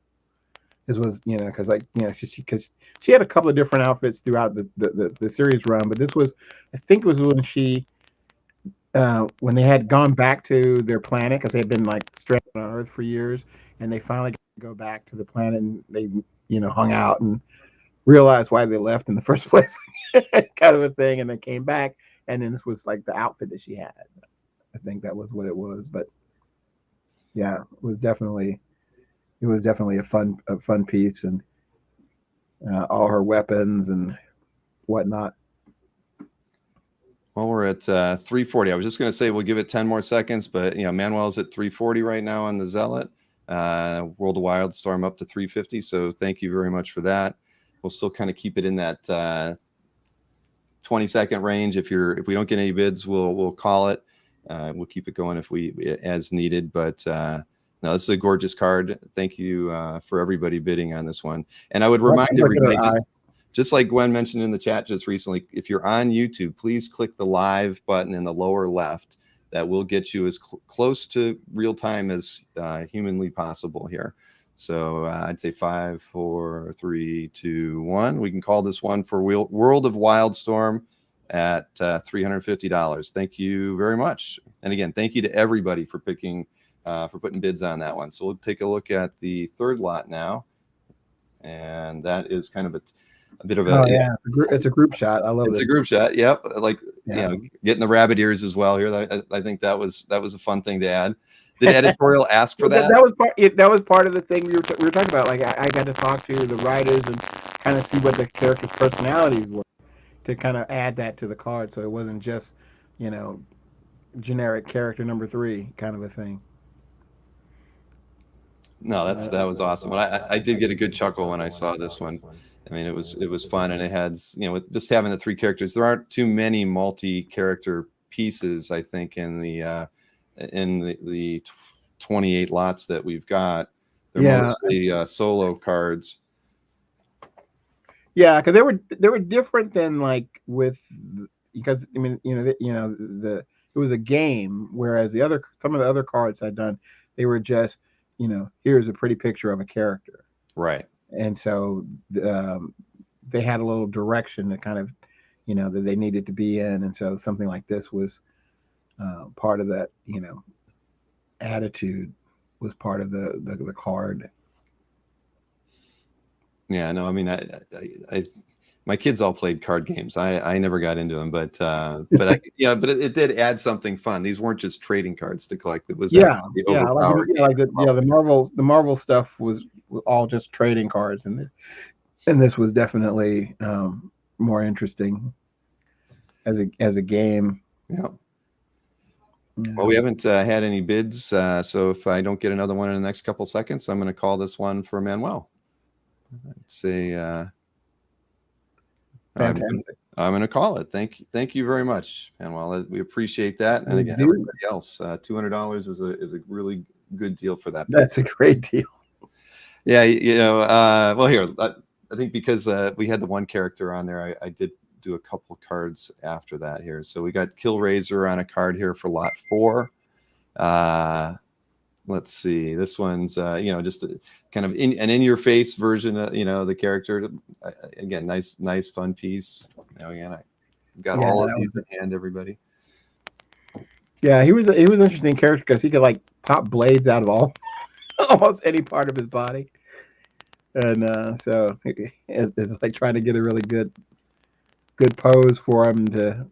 This was because she had a couple of different outfits throughout the series run, but this was, I think it was when she when they had gone back to their planet, because they had been like stranded on Earth for years, and they finally got to go back to the planet, and they hung out and realized why they left in the first place, kind of a thing, and they came back, and then this was like the outfit that she had. I think that was what it was, but yeah, it was definitely a fun piece, and all her weapons and whatnot. Well, we're at 340. I was just going to say we'll give it 10 more seconds, but Manuel's at 340 right now on the Zealot. World of Wildstorm up to 350. So thank you very much for that. We'll still kind of keep it in that 20-second range. If we don't get any bids, we'll call it. We'll keep it going as needed. But no, this is a gorgeous card. Thank you for everybody bidding on this one. And I would remind everybody, just like Gwen mentioned in the chat just recently, if you're on YouTube, please click the live button in the lower left. That will get you as close to real time as humanly possible here. So I'd say 5, 4, 3, 2, 1. We can call this one for World of Wildstorm at $350. Thank you very much. And again, thank you to everybody for putting bids on that one. So we'll take a look at the third lot now. And that is kind of a bit of a it's a group shot. I love it. It's a group shot. Yep. Getting the rabbit ears as well here. I think that was a fun thing to add. Did editorial ask for that? That was part of the thing we were talking about. Like I got to talk to the writers and kind of see what the characters' personalities were, to kind of add that to the card, so it wasn't just generic character number 3 kind of a thing. No, that was awesome. I did get a good chuckle when I saw this one. I mean, it was fun, and it had, with just having the 3 characters. There aren't too many multi-character pieces, I think, in the 28 lots that we've got. They're mostly solo cards. Yeah, because they were different than because I mean it was a game, whereas some of the other cards I'd done, they were just here's a pretty picture of a character, right? And so they had a little direction that kind of that they needed to be in, and so something like this was part of that attitude, was part of the card. Yeah, no, I mean, I my kids all played card games. I never got into them, but it did add something fun. These weren't just trading cards to collect. It was the Marvel stuff was all just trading cards, and this was definitely more interesting as a game. Yeah. Well, we haven't had any bids, so if I don't get another one in the next couple seconds, I'm going to call this one for Manuel. I'd say Fantastic. I'm gonna call it. Thank you very much, Manuel. We appreciate that. And We again, do. everybody else, $200 is a really good deal for that That's piece. a great deal. Yeah, well, here, I think because we had the one character on there, I did do a couple cards after that here. So we got Killraiser on a card here for lot 4. Let's see. This one's, just a kind of an in-your-face version of, the character. Again, nice, fun piece. Again, I got all of these in hand, everybody. Yeah, he was an interesting character because he could like pop blades out of almost any part of his body, and so it's like trying to get a really good pose for him to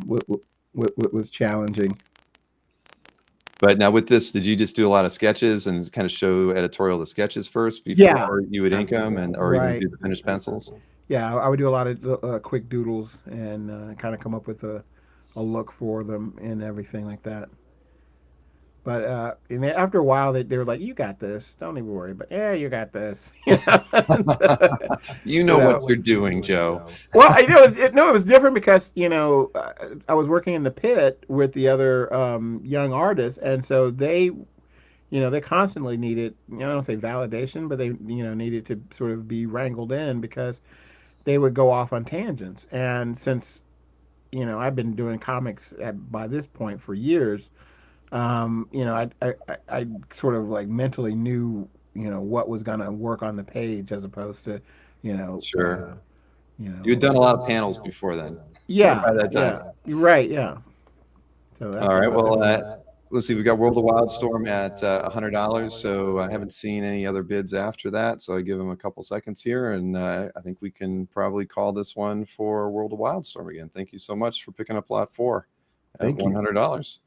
what was challenging. But now with this, did you just do a lot of sketches and kind of show editorial the sketches first before you would ink them, or even do the finished pencils? Yeah, I would do a lot of quick doodles and kind of come up with a look for them and everything like that. But and after a while, they were like, "You got this. Don't even worry." But yeah, you got this. You know what you're doing, Joe. Well, it was different because I was working in the pit with the other young artists, and so they constantly needed, I don't say validation, but they needed to sort of be wrangled in because they would go off on tangents. And since I've been doing comics by this point for years. I sort of like mentally knew, what was going to work on the page as opposed to, sure. You had done a lot of panels before then. Yeah. By that time. Yeah. You're right. Yeah. So that's all right. Well, let's see. We got World of Wildstorm at $100. So I haven't seen any other bids after that. So I give them a couple seconds here, and I think we can probably call this one for World of Wildstorm again. Thank you so much for picking up lot 4 at $100.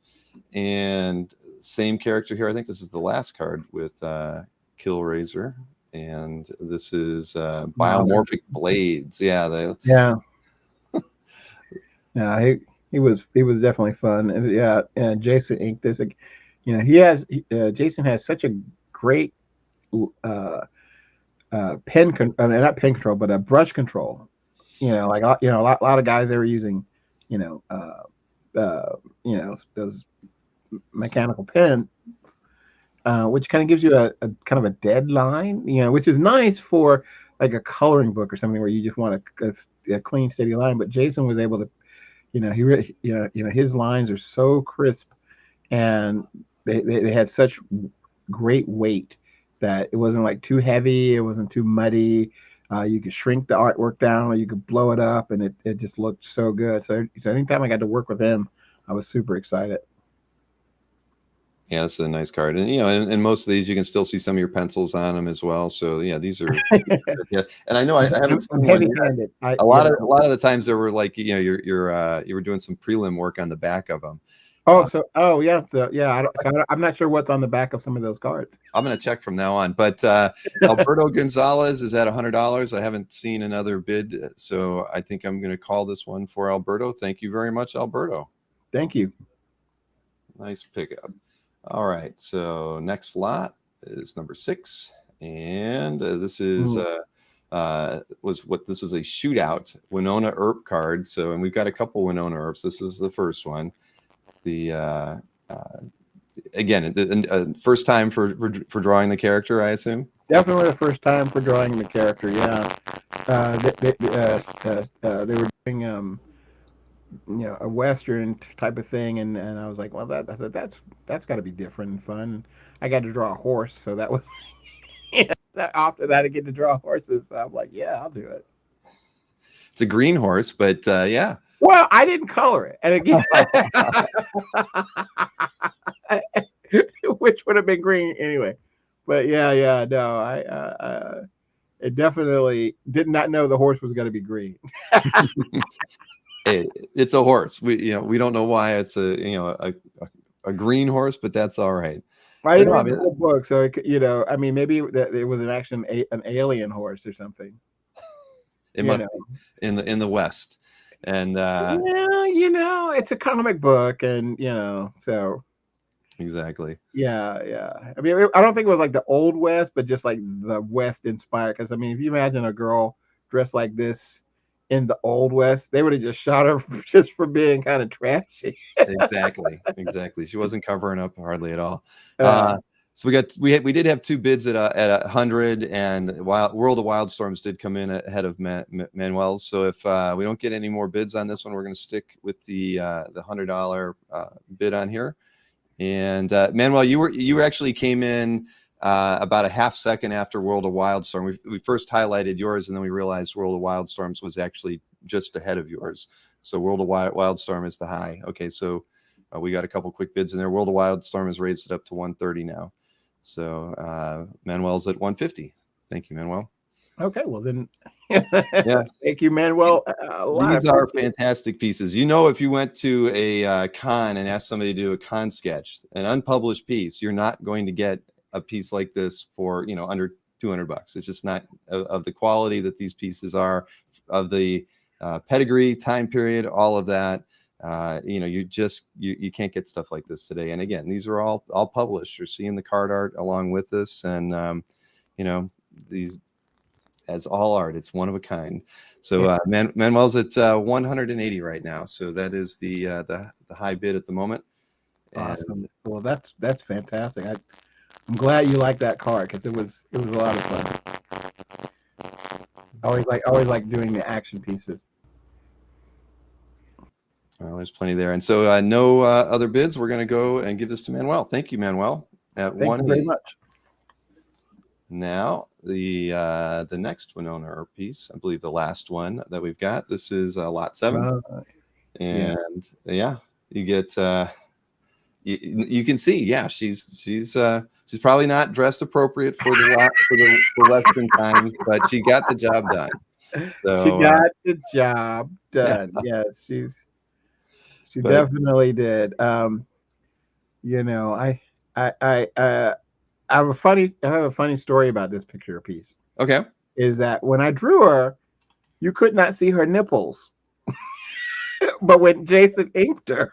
And same character here. I think this is the last card with Killraiser, and this is Biomorphic Blades. Yeah, yeah. He was definitely fun. And yeah, and Jason inked this. Jason has such a great not pen control, but a brush control. Like a lot of guys they were using, those mechanical pen, which kind of gives you a kind of a deadline, which is nice for like a coloring book or something where you just want a clean, steady line. But Jason was able to, he really, his lines are so crisp, and they had such great weight that it wasn't like too heavy, it wasn't too muddy. You could shrink the artwork down, or you could blow it up, and it just looked so good. So anytime I got to work with him, I was super excited. Yeah, that's a nice card, and and most of these you can still see some of your pencils on them as well. So yeah, these are yeah. And I know I haven't seen heavy-handed. A lot of the times there were like you were doing some prelim work on the back of them. I'm not sure what's on the back of some of those cards. I'm gonna check from now on. But Alberto Gonzalez is at $100. I haven't seen another bid, so I think I'm gonna call this one for Alberto. Thank you very much, Alberto. Thank you. Nice pickup. All right, so next lot is number 6, and this is this was a shootout Winona Earp card. So, and we've got a couple Winona Earps. This is the first one. The again, first time for drawing the character, I assume. Definitely the first time for drawing the character. Yeah, they were doing a Western type of thing, and I was like, well, that's got to be different and fun. I got to draw a horse, so that was after that I get to draw horses. So I'm like, yeah, I'll do it. It's a green horse, but yeah. Well, I didn't color it, and again, which would have been green anyway. But no, I definitely did not know the horse was going to be green. It's a horse. We don't know why it's a green horse, but that's all right. I didn't read the whole book, so maybe it was an alien horse or something. It must be in the West, and it's a comic book, and so Exactly. Yeah, yeah. I mean, I don't think it was like the old West, but just like the West inspired. Because I mean, if you imagine a girl dressed like this in the old West, they would have just shot her just for being kind of trashy. Exactly. She wasn't covering up hardly at all. Uh, So we did have two bids at 100, and World of Wildstorms did come in ahead of Manuel's. So if we don't get any more bids on this one, we're going to stick with the $100 bid on here. And Manuel, you actually came in about a half second after World of Wildstorm. We first highlighted yours, and then we realized World of Wildstorms was actually just ahead of yours. So World of Wildstorm is the high. Okay, so we got a couple quick bids in there. World of Wildstorm has raised it up to 130 now. So Manuel's at 150. Thank you, Manuel. okay, well then, Yeah. thank you, Manuel. These are fantastic pieces. You know, if you went to a con and asked somebody to do a con sketch, an unpublished piece, you're not going to get a piece like this for, you know, under $200. It's just not of the quality that these pieces are, of the pedigree, time period, all of that. You know, you can't get stuff like this today. And again, these are all published. You're seeing the card art along with this, and you know, these as all art. It's one of a kind. So Manuel's at 180 right now. So that is the high bid at the moment. Awesome. Well, that's fantastic. I'm glad you like that card because it was a lot of fun. I always like doing the action pieces. Well, there's plenty there. And so no other bids. We're going to go and give this to Manuel. Thank you, Manuel. At Thank you very much. Now the next Winona piece, I believe the last one that we've got. This is lot 7, and yeah, you get you can see, yeah, she's probably not dressed appropriate for the Western times, but she got the job done. So she got the job done. Yeah. Yes, she definitely did. You know, I have a funny story about this picture piece. Okay. Is that when I drew her, you could not see her nipples. But when Jason inked her,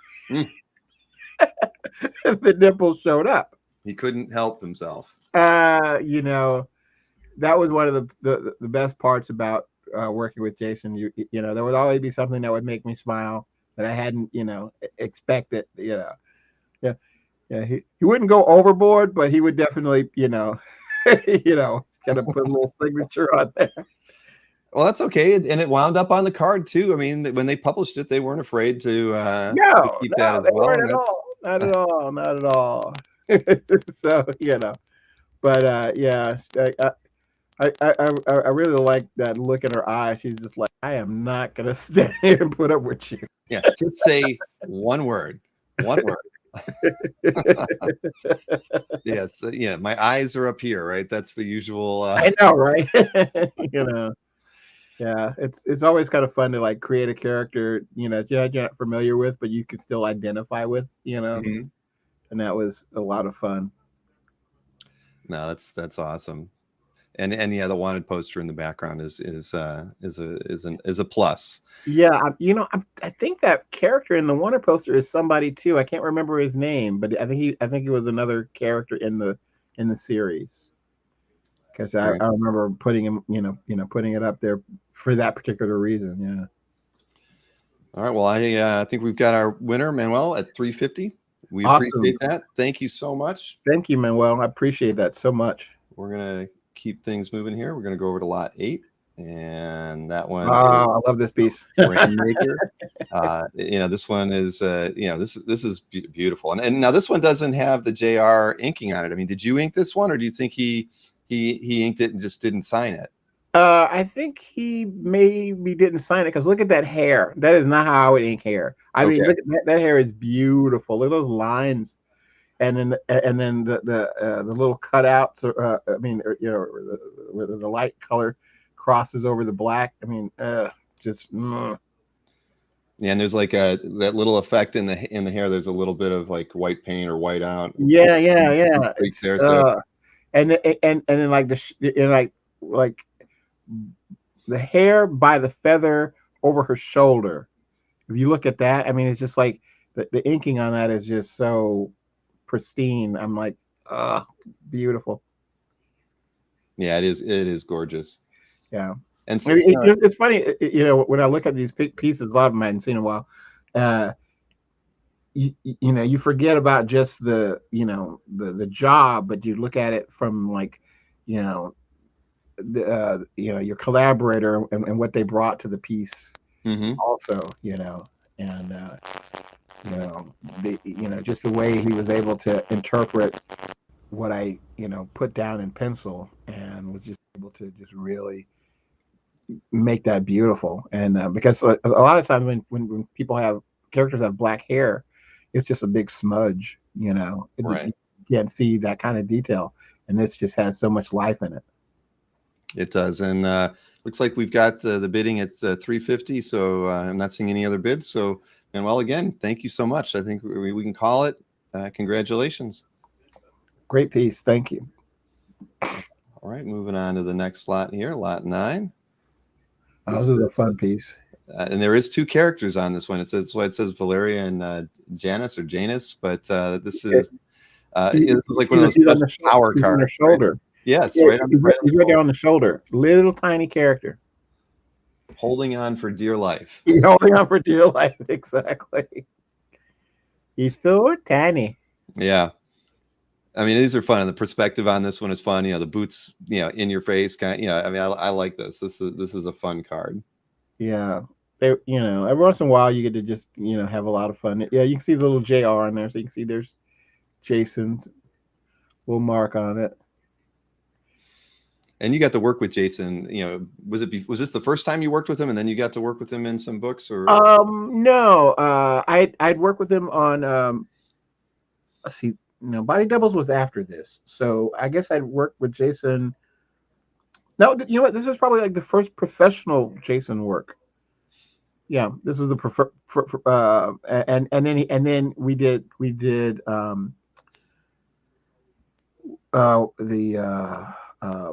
the nipples showed up. He couldn't help himself. You know, that was one of the best parts about working with Jason. You know, there would always be something that would make me smile that I hadn't, you know, expected. You know, yeah. He wouldn't go overboard, but he would definitely, you know, kind of put a little signature on there. Well, that's okay, and it wound up on the card too. I mean, when they published it, they weren't afraid to keep that as well. Not at all. So, you know, but yeah, I really like that look in her eyes. She's just like, I am not gonna stand here and put up with you. Yeah, just say one word. Yes, yeah, my eyes are up here, right? That's the usual. I know, right? You know. Yeah, it's always kind of fun to like create a character, you know, you're not familiar with, but you can still identify with, you know. Mm-hmm. And that was a lot of fun. No, that's awesome. And yeah, the wanted poster in the background is a plus. Yeah, you know, I think that character in the wanted poster is somebody too. I can't remember his name, but I think he was another character in the series. Because I remember putting him, putting it up there for that particular reason. Yeah. All right. Well, I think we've got our winner, Manuel, at 350. We appreciate that. Thank you so much. Thank you, Manuel. I appreciate that so much. We're gonna keep things moving here. We're gonna go over to lot 8, and that one. I love this piece. Rainmaker. You know, this one is this is beautiful, and now this one doesn't have the JR inking on it. I mean, did you ink this one, or do you think he inked it and just didn't sign it? I think he maybe didn't sign it because look at that hair. That is not how I would ink hair. I mean, look at that hair is beautiful. Look at those lines, and then the little cutouts. I mean, you know, where the light color crosses over the black. I mean, just. Yeah, and there's like that little effect in the hair. There's a little bit of like white paint or white out. Yeah. And then like like the hair by the feather over her shoulder. If you look at that, I mean, it's just like the inking on that is just so pristine. I'm like, beautiful. Yeah, it is. It is gorgeous. Yeah. And so, It's funny, when I look at these pieces, a lot of them I hadn't seen in a while. You forget about just the job, but you look at it from like, your collaborator and what they brought to the piece, also, and just the way he was able to interpret what I put down in pencil, and was just able to just really make that beautiful. And because a lot of times when people have characters have black hair, it's just a big smudge, Right. You can't see that kind of detail, and this just has so much life in it. It does. And looks like we've got the bidding at 350, so I'm not seeing any other bids. So, Manuel, again, thank you so much. I think we can call it. Congratulations. Great piece. Thank you. All right, moving on to the next lot here, lot 9. This is a fun piece. And there is 2 characters on this one. It says Valeria and Janice or Janus, but this is like one of those power cards. On the shoulder. Right? Yes, yeah, right on he's right there on the shoulder. Little tiny character. Holding on for dear life. He's holding on for dear life, exactly. He's so tiny. Yeah. I mean, these are fun, and the perspective on this one is fun. The boots, in your face, kind of, I mean, I like this. This is a fun card. Yeah, every once in a while you get to just have a lot of fun. Yeah, you can see the little JR in there, so you can see there's Jason's little mark on it. And you got to work with Jason. Was this the first time you worked with him, and then you got to work with him in some books, or? No, I'd worked with him on let's see. No, Body Doubles was after this, so I guess I'd worked with Jason. No, you know what? This was probably like the first professional Jason work. Yeah, this was the and then we did the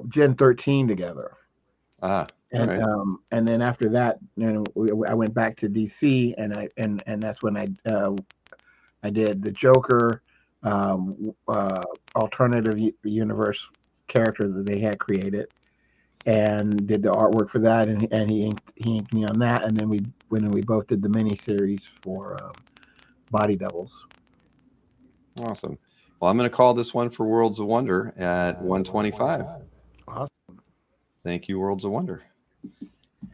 Gen 13 together. And right. And then after that, I went back to DC, and that's when I did the Joker alternative universe character that they had created, and did the artwork for that, and he inked me on that, and then we both did the miniseries for Body Doubles. Awesome. Well, I'm going to call this one for Worlds of Wonder at 125. Awesome. Thank you, Worlds of Wonder.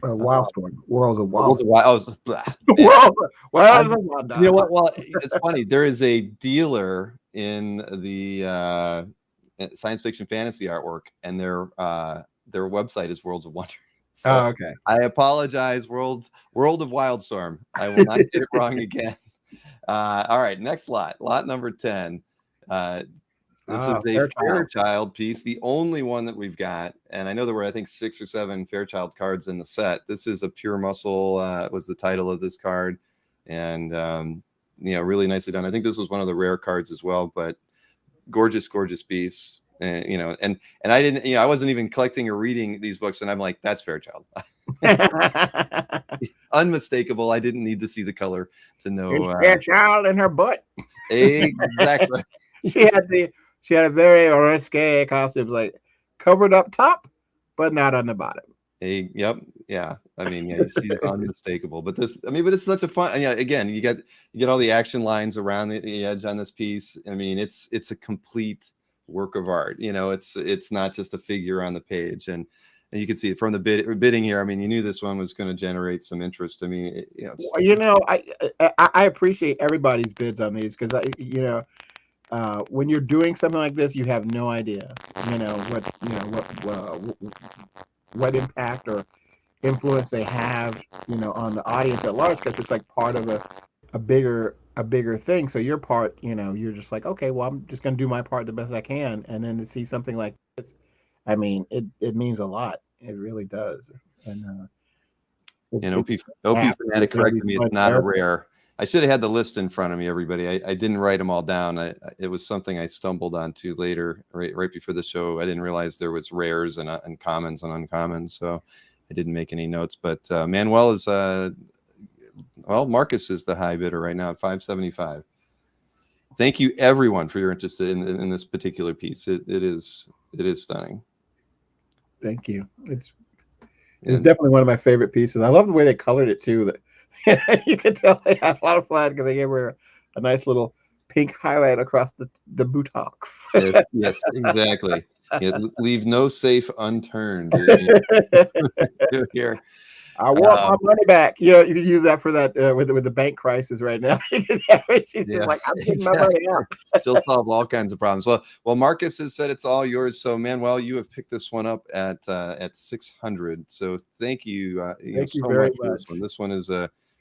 Wildstorm. Worlds of Wild. Worlds of Wonder. You know what? Well, it's funny. There is a dealer in the science fiction fantasy artwork, and their website is Worlds of Wonder. So okay. I apologize, World of Wildstorm. I will not get it wrong again. All right, next lot number 10. This is a Fairchild piece, the only one that we've got, and I know there were, I think, 6 or 7 Fairchild cards in the set. This is a Pure Muscle was the title of this card, and really nicely done. I think this was one of the rare cards as well, but gorgeous piece. And and I didn't, I wasn't even collecting or reading these books, and I'm like, that's Fairchild. Unmistakable. I didn't need to see the color to know. It's Fairchild in her butt. Exactly. She had a very risque costume, like covered up top, but not on the bottom. Yep. Yeah. I mean, yeah, she's unmistakable. But it's such a fun. Yeah. Again, you get all the action lines around the edge on this piece. I mean, it's a complete work of art. It's not just a figure on the page, and you can see it from the bidding here. I mean, you knew this one was going to generate some interest. I mean, I appreciate everybody's bids on these, because when you're doing something like this, you have no idea, what impact or influence they have, on the audience at large, because it's like part of a bigger thing. So your part, you're just like, okay, well, I'm just going to do my part the best I can. And then to see something like this, I mean, it means a lot. It really does. And OP Fanatic corrected me. It's not a rare. I should have had the list in front of me, everybody. I didn't write them all down. It was something I stumbled onto later, right before the show. I didn't realize there was rares and commons and uncommons, so I didn't make any notes. But Manuel is, Marcus is the high bidder right now at 575. thank you everyone for your interest in this particular piece. It is stunning. Thank you. It's And definitely one of my favorite pieces. I love the way they colored it too. That you can tell they had a lot of fun because they gave her a nice little pink highlight across the buttocks. yes, exactly. Yeah, leave no safe unturned. Here. I want my money back. You know, you can use that for that with the bank crisis right now. She's Yeah, just like, I'm getting my money out. She'll solve all kinds of problems. Well, Marcus has said it's all yours. So, Manuel, you have picked this one up at 600. So, thank you. Thank you so very much for much. this one. This one is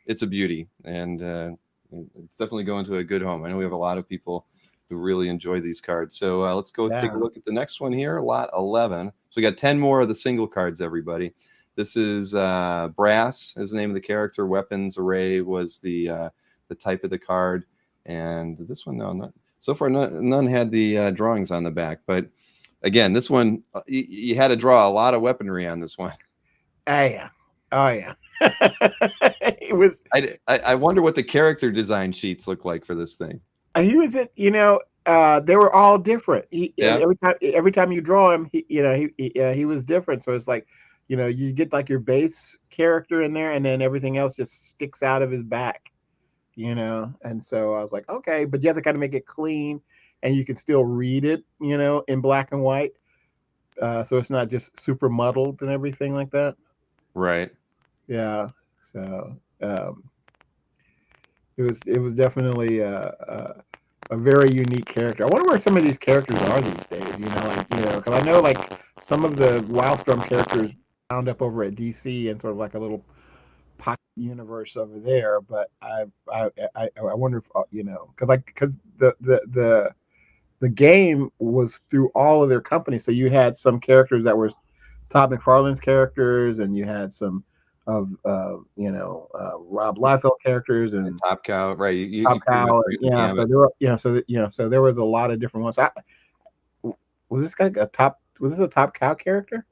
it's a beauty, and it's definitely going to a good home. I know we have a lot of people who really enjoy these cards. So let's go take a look at the next one here, lot 11. So we got 10 more of the single cards, everybody. This is Brass is the name of the character. Weapons Array was the type of the card. And this one, no, not so far. None had the drawings on the back. But again, this one, you had to draw a lot of weaponry on this one. Oh yeah. It was. I wonder what the character design sheets look like for this thing. He was it. You know, they were all different. Every time you draw him, he was different. So it's like, you know, you get like your base character in there, and then everything else just sticks out of his back. You know, and so I was like, okay, but you have to kind of make it clean, and you can still read it, you know, in black and white. So it's not just super muddled and everything like that. Right. Yeah. So it was definitely a very unique character. I wonder where some of these characters are these days. You know, like, you know, because I know like some of the Wildstorm characters wound up over at DC and sort of like a little pocket universe over there. But I wonder if you know, because the game was through all of their companies. So you had some characters that were Todd McFarlane's characters, and you had some of Rob Liefeld characters and Top Cow, right? Top Cow, so there was a lot of different ones. Was this guy a top? Was this a Top Cow character?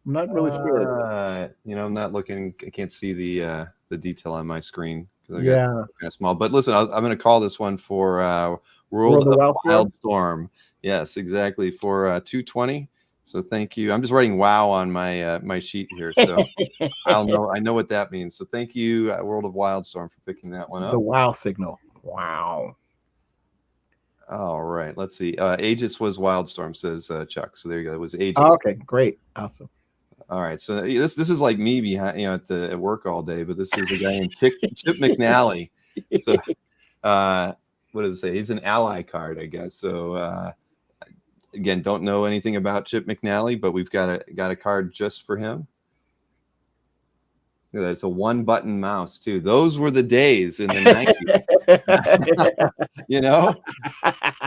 I'm not really sure. You know, I'm not looking. I can't see the detail on my screen because I Yeah. got kind of small. But listen, I'm going to call this one for World of Wildstorm. Yes, exactly, for 220. So thank you. I'm just writing "wow" on my my sheet here, so I know what that means. So thank you, World of Wildstorm, for picking that one up. The wow signal. Wow. All right, let's see. Aegis was Wildstorm, says Chuck. So there you go. It was Aegis. Oh, okay, great, awesome. All right, so this is like me behind, you know, at work all day, but this is a guy named Chip McNally. So what does it say? He's an ally card, I guess. So again, don't know anything about Chip McNally, but we've got a card just for him. Look at that, it's a 1-button mouse too. Those were the days in the 90s. You know,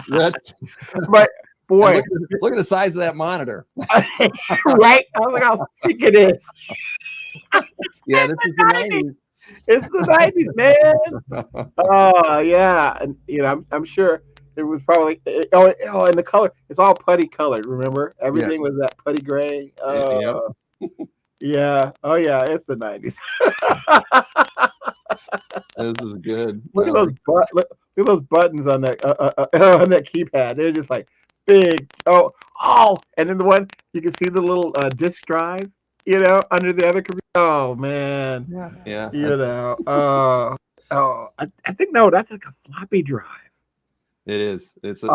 that's but boy, look at the size of that monitor. Right? I was like, how thick it is. Yeah, this is the 90s. It's the 90s, man. Oh yeah, and you know, I'm sure it was probably and the color, it's all putty colored. Remember, everything was that putty gray. Yeah. Oh yeah, it's the 90s. This is good. Look at those buttons on that on that keypad. They're just like big. And then the one you can see the little disk drive, you know, under the other computer. Oh man. Yeah. You know. I think no, that's like a floppy drive. It is. It's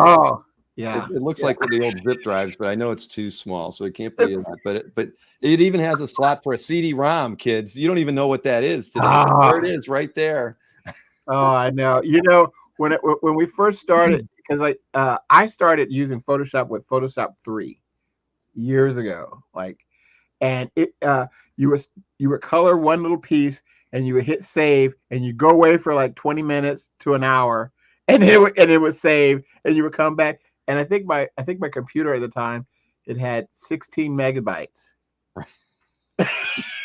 yeah. It looks like one of the old zip drives, but I know it's too small, so it can't be. But it even has a slot for a CD-ROM. Kids, you don't even know what that is today. There it is, right there. Oh, I know. You know, when we first started, because I started using Photoshop with Photoshop 3 years ago, and it you would color one little piece and you would hit save and you go away for like 20 minutes to an hour, and it would save and you would come back. And I think my computer at the time, it had 16 megabytes.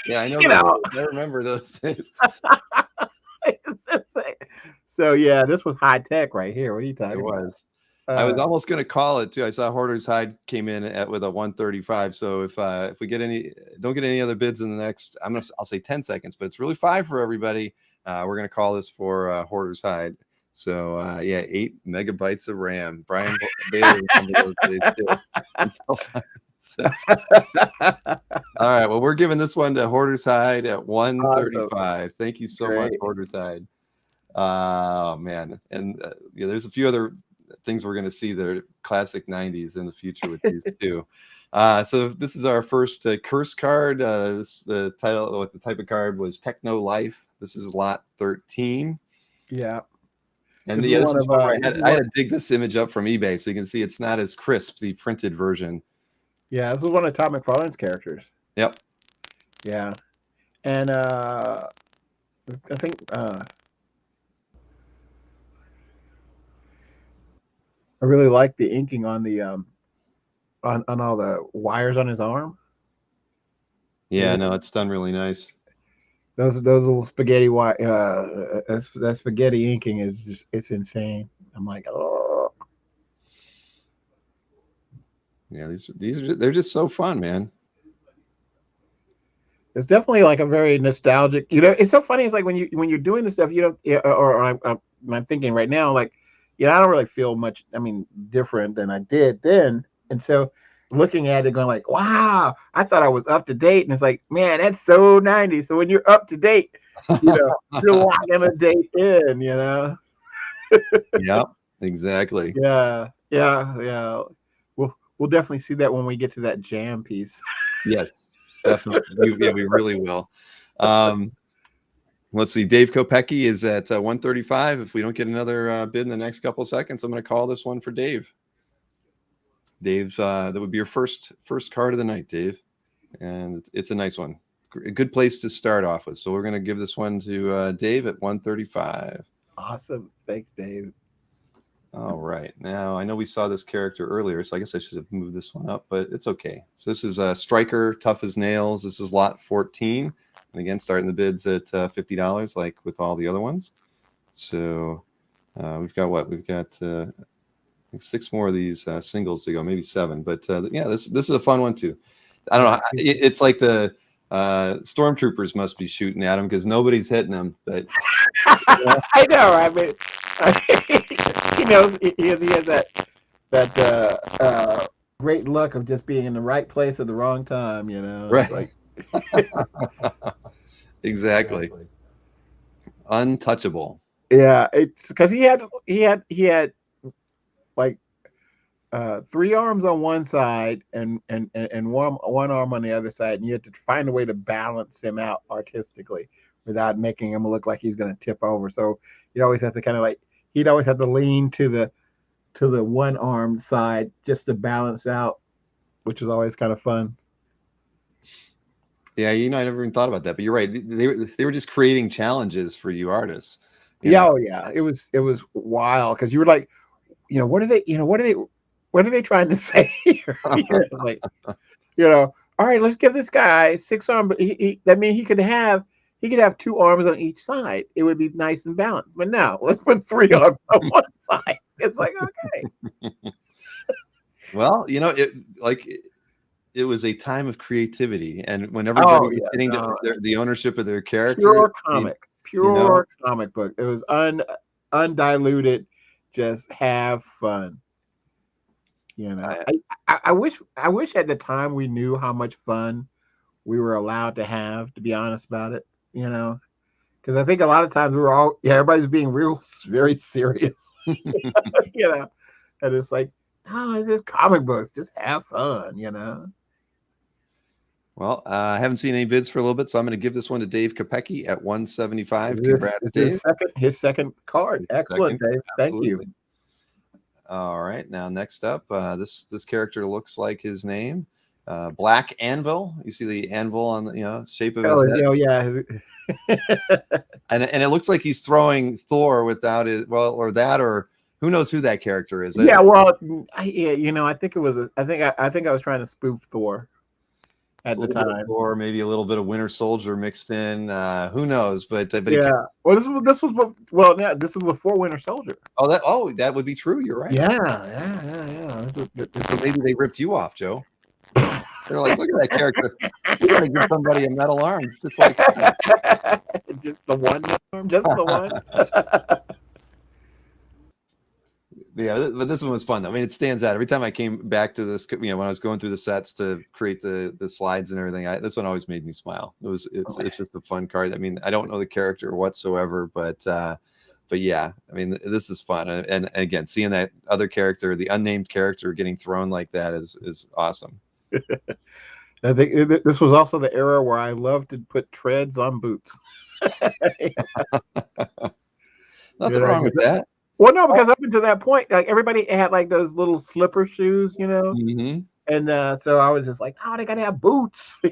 Yeah, I know. You know. I remember those things. So yeah, this was high tech right here. What are you talking about? It was. I was almost going to call it too. I saw Hoarder's Hide came in with a 135. So if we don't get any other bids in the next, I'll say 10 seconds, but it's really 5 for everybody. We're going to call this for Hoarder's Hide. So yeah, 8 megabytes of RAM. Brian Bailey remember those days too. So, all right. Well, we're giving this one to Hoarder's Hide at 135. Thank you so much, Great. Hoarder's Hide. Oh man, and yeah, there's a few other things we're going to see that are classic 90s in the future with these too. So this is our first curse card. The title, what the type of card was Techno Life. This is lot 13. Yeah. And This is one of, I had to dig this image up from eBay so you can see it's not as crisp, the printed version. Yeah, this was one of Todd McFarlane's characters. Yep. Yeah. And I think I really like the inking on the on all the wires on his arm. Yeah, no, it's done really nice. Those little spaghetti that spaghetti inking is just, it's insane. I'm like, oh. Yeah, they're just so fun, man. It's definitely like a very nostalgic. You know, it's so funny. It's like when you're doing this stuff, you don't. Or I'm thinking right now, like, I don't really feel much. I mean, different than I did then. And so, looking at it, going like, wow, I thought I was up to date. And it's like, man, that's so 90s. So when you're up to date, you're locking a date in. Yep, exactly. Yeah. We'll definitely see that when we get to that jam piece. Yes, definitely. We really will. Let's see. Dave Kopecki is at 135. If we don't get another bid in the next couple of seconds, I'm going to call this one for Dave. Dave, that would be your first card of the night, Dave, and it's a nice one. A good place to start off with. So we're going to give this one to Dave at 135. Awesome. Thanks, Dave. All right. Now, I know we saw this character earlier, so I guess I should have moved this one up, but it's okay. So this is Striker, Tough as Nails. This is lot 14. And again, starting the bids at $50, like with all the other ones. So we've got what? We've got 6 more of these singles to go, maybe 7. But yeah, this is a fun one too. I don't know. It's like the stormtroopers must be shooting at him because nobody's hitting them. But I know. I mean, he has that great luck of just being in the right place at the wrong time. Right. Like... Exactly. Untouchable. Yeah, it's because he had like 3 arms on one side and one arm on the other side, and you had to find a way to balance him out artistically without making him look like he's going to tip over. So you always have to kind of like, he'd always have to lean to the one arm side just to balance out, which is always kind of fun. Yeah, I never even thought about that, but you're right. They were just creating challenges for you artists. Yeah, oh yeah, it was wild because you were like, what are they trying to say here? Like, all right, let's give this guy 6 arms. That means he could have 2 arms on each side. It would be nice and balanced. But now let's put 3 arms on one side. It's like, okay. Well, it was a time of creativity, and when everybody was getting the ownership of their characters, pure comic book. It was undiluted, just have fun. I wish at the time we knew how much fun we were allowed to have. To be honest about it, because I think a lot of times we were everybody's being very serious, and it's like, oh, it's just comic books, just have fun, Well, I haven't seen any bids for a little bit, so I'm going to give this one to Dave Kopecki at 175. Congrats, Dave. His second card. Excellent, Dave. Thank you. All right. Now, next up, this character looks like his name, Black Anvil. You see the anvil on the shape of his head. Oh yeah. and it looks like he's throwing Thor without it. Well, or who knows who that character is? Yeah. Well, I think it was. I think I was trying to spoof Thor at the time, or maybe a little bit of Winter Soldier mixed in. Who knows? But yeah. Well, this was before Winter Soldier. Oh, that would be true. You're right. Yeah. So maybe they ripped you off, Joe. They're like, look at that character. You're gonna give somebody a metal arm, just like just the one arm, just the one. Yeah, but this one was fun. I mean, it stands out every time I came back to this. When I was going through the sets to create the slides and everything, this one always made me smile. It's just a fun card. I mean, I don't know the character whatsoever, but yeah, I mean, this is fun. And again, seeing that other character, the unnamed character, getting thrown like that is awesome. I think this was also the era where I loved to put treads on boots. Nothing wrong with that. Well, no, because up until that point, like everybody had like those little slipper shoes, Mm-hmm. and so I was just like, oh, they gotta have boots. So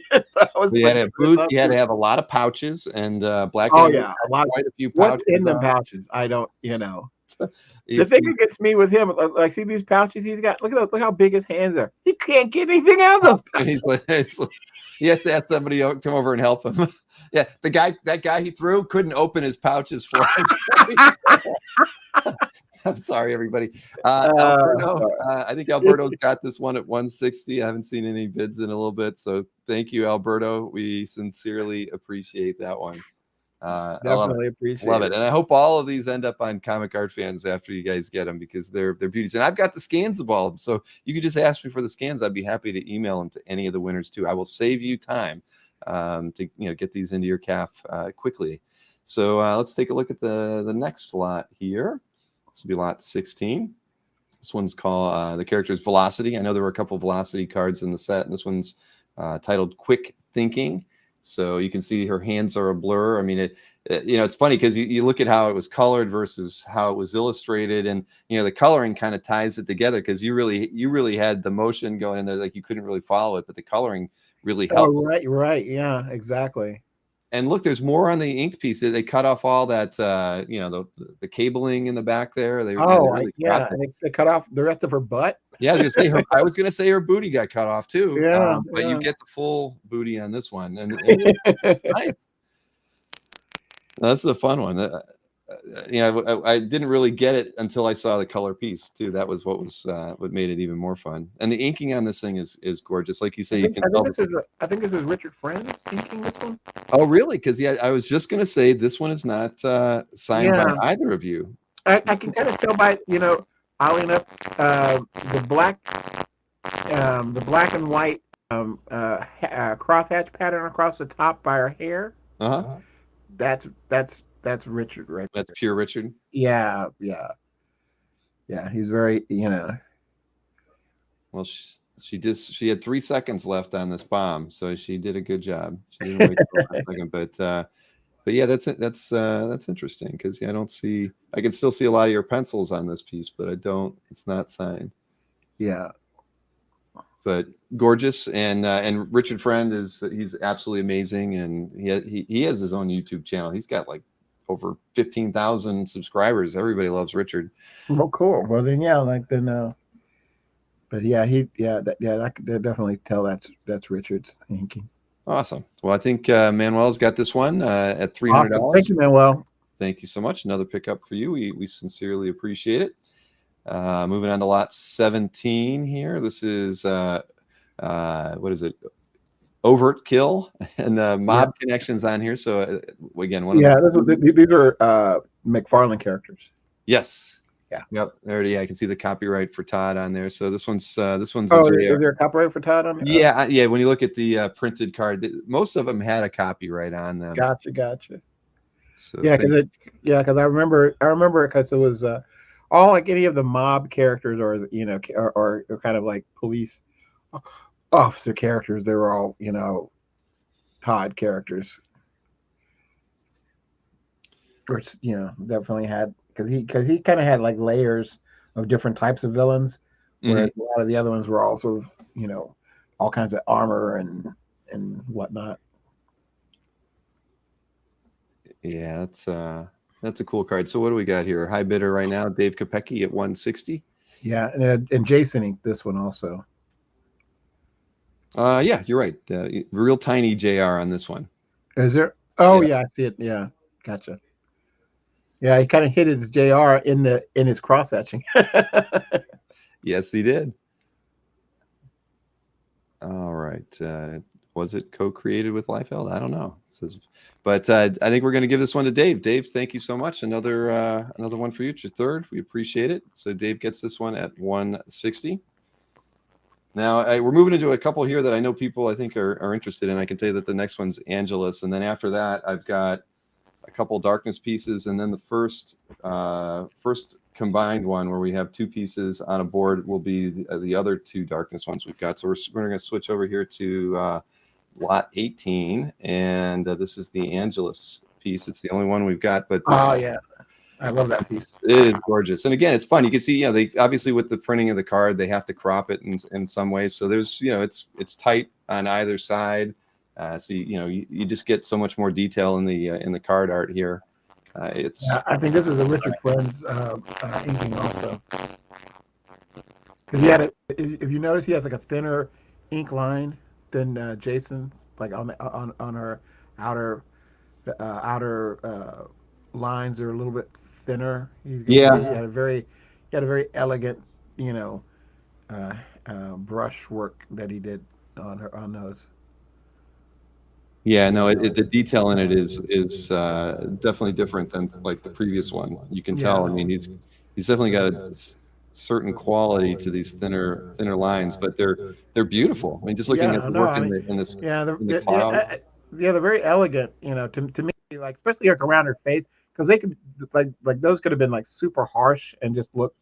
you had to have boots. You had to have a lot of pouches and black. Oh yeah, quite a few pouches. What's in the pouches? I don't, The thing that gets me with him, like, see these pouches he's got. Look at those. Look how big his hands are. He can't get anything out of those pouches. He has to ask somebody to come over and help him. Yeah, that guy he threw couldn't open his pouches for him. I'm sorry, everybody. Alberto, I think Alberto's got this one at 160. I haven't seen any bids in a little bit, so thank you, Alberto. We sincerely appreciate that one. Definitely appreciate it. And I hope all of these end up on Comic Art Fans after you guys get them, because they're beauties. And I've got the scans of all of them, so you can just ask me for the scans. I'd be happy to email them to any of the winners too. I will save you time to get these into your calf quickly. So let's take a look at the next lot here. This will be lot 16. This one's called the character's Velocity. I know there were a couple of Velocity cards in the set, and this one's titled Quick Thinking. So you can see her hands are a blur. I mean, it's funny because you look at how it was colored versus how it was illustrated, and the coloring kind of ties it together, because you really had the motion going in there, like you couldn't really follow it, but the coloring really helped. Oh, right, yeah, exactly. And look, there's more on the ink piece. They cut off all that, the cabling in the back there. They cut off the rest of her butt. Yeah, I was gonna say her booty got cut off too. Yeah, but you get the full booty on this one, and nice. Now, this is a fun one. I didn't really get it until I saw the color piece too. That was what made it even more fun. And the inking on this thing is gorgeous. Like you say, I think this is Richard Friends inking this one. Oh, really? Because I was just gonna say this one is not signed by either of you. I can kind of tell by oddly enough, the black and white crosshatch pattern across the top by her hair. That's Richard, right? That's pure Richard. Yeah. He's very, Well, she had 3 seconds left on this bomb, so she did a good job. She didn't wait for a second, but yeah, that's interesting, because I can still see a lot of your pencils on this piece, but it's not signed. Yeah. But gorgeous, and Richard Friend he's absolutely amazing, and he has his own YouTube channel. He's got like over 15,000 subscribers. Everybody loves Richard. Oh, cool. Well, then but yeah, I could definitely tell that's Richard's inking. Awesome. Well, I think Manuel's got this one at $300. Awesome. Thank you, Manuel. Thank you so much. Another pickup for you. We sincerely appreciate it. Moving on to lot 17 here. This is what is it? Overt Kill, and the mob connections on here. So again, these are McFarlane characters. Yes. Yeah. Yep. There. Yeah, I can see the copyright for Todd on there. So this one's. Oh, is there a copyright for Todd on there? Yeah. When you look at the printed card, most of them had a copyright on them. Gotcha. So because I remember because it was all like any of the mob characters or kind of like police officer characters. They were all Todd characters, which definitely had, because he kind of had like layers of different types of villains, whereas a lot of the other ones were all sort of all kinds of armor and whatnot. Yeah, that's a cool card. So what do we got here? High bidder right now, Dave Kopecki at 160. Yeah, and Jason inked this one also. Yeah, you're right. Real tiny JR on this one. Is there? Oh yeah, I see it. Yeah, gotcha. Yeah, he kind of hit his JR in his cross hatching. Yes, he did. All right. was it co-created with Liefeld? I don't know. But I think we're going to give this one to Dave. Dave, thank you so much. Another one for you. It's your third. We appreciate it. So Dave gets this one at 160. Now we're moving into a couple here that I know people I think are interested in. I can tell you that the next one's Angelus, and then after that I've got a couple darkness pieces, and then the first combined one where we have two pieces on a board will be the other two darkness ones we've got. So we're going to switch over here to lot 18, and this is the Angelus piece. It's the only one we've got, but yeah, I love that piece. It is gorgeous, and again, it's fun. You can see, they obviously with the printing of the card, they have to crop it in some ways. So there's, it's tight on either side. So you just get so much more detail in the card art here. I think this is a Richard Friend's inking also, because if you notice, he has like a thinner ink line than Jason's, like on her outer lines are a little bit thinner. He had a very elegant, brush work that he did on those. Yeah, no, the detail in it is definitely different than like the previous one. You can tell. I mean, he's definitely got a certain quality to these thinner lines, but they're beautiful. I mean, just looking at the work in the cloud. They're very elegant. To me, like especially like around her face, because they could like those could have been like super harsh and just look,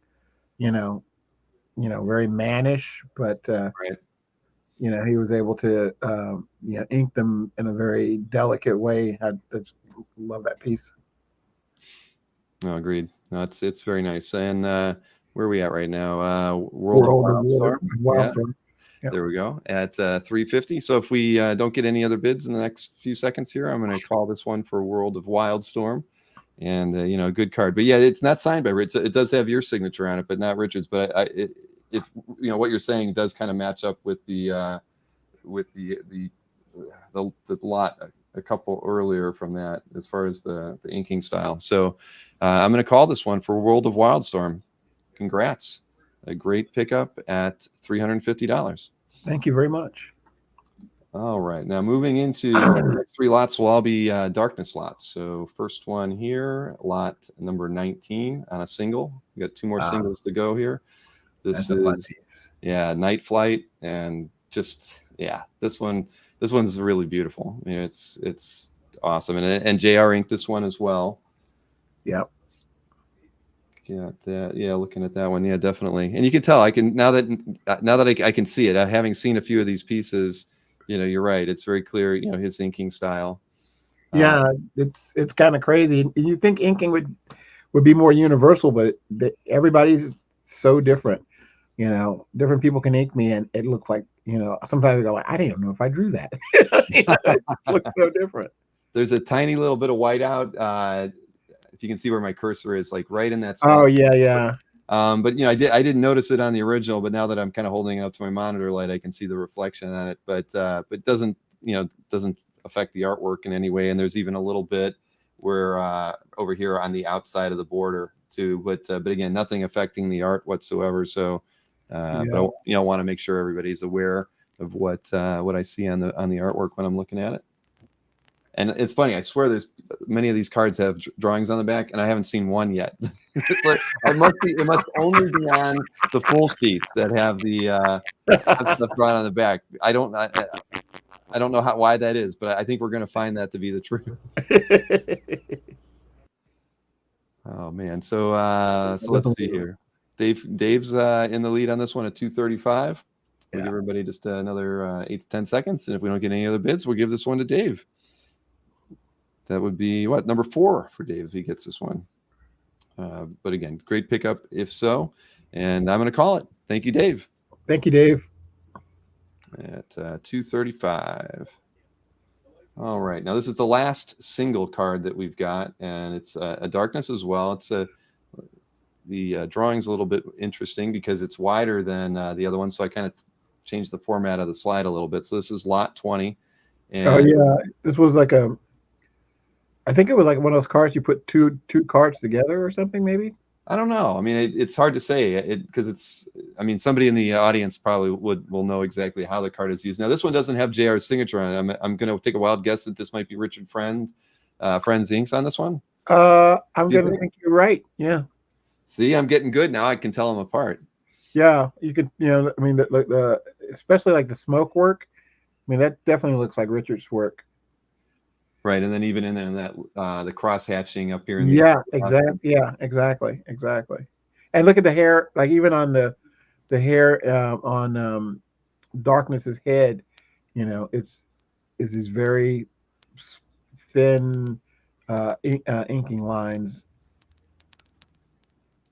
very mannish, but right. He was able to ink them in a very delicate way. I just love that piece. No, agreed. No, it's very nice. And where are we at right now? World of Wildstorm. Yep. There we go at 350. So if we don't get any other bids in the next few seconds here, I'm going to call this one for World of Wildstorm. And a good card. But yeah, it's not signed by Rich. It does have your signature on it, but not Richard's. But if what you're saying does kind of match up with the lot a couple earlier from that as far as the inking style. So I'm going to call this one for World of Wildstorm. Congrats. A great pickup at $350. Thank you very much. All right. Now moving into the next three lots will all be darkness lots. So first one here, lot number 19 on a single. We got two more singles to go here. This is Night Flight, and just this one's really beautiful. I mean, it's awesome, and JR inked this one as well. Yep. Got that. Yeah, looking at that one, yeah, definitely. And you can tell I can now that I can see it. Having seen a few of these pieces, you're right. It's very clear. His inking style. Yeah, it's kind of crazy. You think inking would be more universal, but everybody's so different. Different people can ink me, and it looks like sometimes they go like, I didn't even know if I drew that. It looks so different. There's a tiny little bit of whiteout. If you can see where my cursor is, like right in that spot. Oh yeah. But I didn't notice it on the original, but now that I'm kind of holding it up to my monitor light, I can see the reflection on it. But doesn't affect the artwork in any way. And there's even a little bit where over here on the outside of the border too. But again, nothing affecting the art whatsoever. So, but I want to make sure everybody's aware of what I see on the artwork when I'm looking at it. And it's funny, I swear there's many of these cards have drawings on the back, and I haven't seen one yet. It's like it must only be on the full sheets that have the stuff drawn on the back. I don't know why that is, but I think we're going to find that to be the truth. Oh man, so let's see here. Dave's in the lead on this one at 235. We'll give everybody just another 8 to 10 seconds, and if we don't get any other bids, we'll give this one to Dave. That would be number 4 for Dave if he gets this one. But again, great pickup if so. And I'm going to call it. Thank you, Dave. Thank you, Dave. At 235. All right. Now this is the last single card that we've got, and it's a darkness as well. It's the drawing's a little bit interesting because it's wider than the other one. So I kind of changed the format of the slide a little bit. So this is lot 20. And this was like I think it was like one of those cards you put two cards together or something, maybe. I don't know. I mean, it's hard to say because it's. I mean, somebody in the audience probably will know exactly how the card is used. Now, this one doesn't have JR's signature on it. I'm going to take a wild guess that this might be Richard Friend's inks on this one. I'm going to think you're right. Yeah. See, I'm getting good now. I can tell them apart. Yeah, you could. I mean, the especially like the smoke work. I mean, that definitely looks like Richard's work. Right, and then even in there, that the cross hatching up here in exactly. Yeah, exactly. And look at the hair, like even on the hair on Darkness's head, it's these very thin inking lines.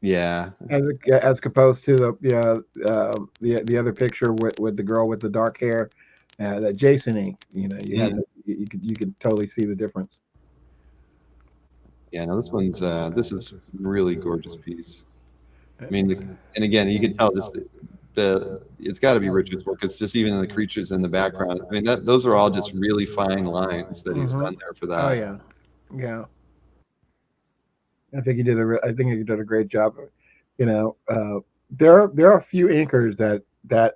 Yeah, as opposed to the other picture with the girl with the dark hair, that Jason inked. You can totally see the difference. Yeah, no, this is really gorgeous piece. I mean, and again, you can tell just it's got to be Richard's work. It's just even the creatures in the background. I mean, those are all just really fine lines that he's done there for that. Oh yeah. I think he did a great job. There are a few inkers that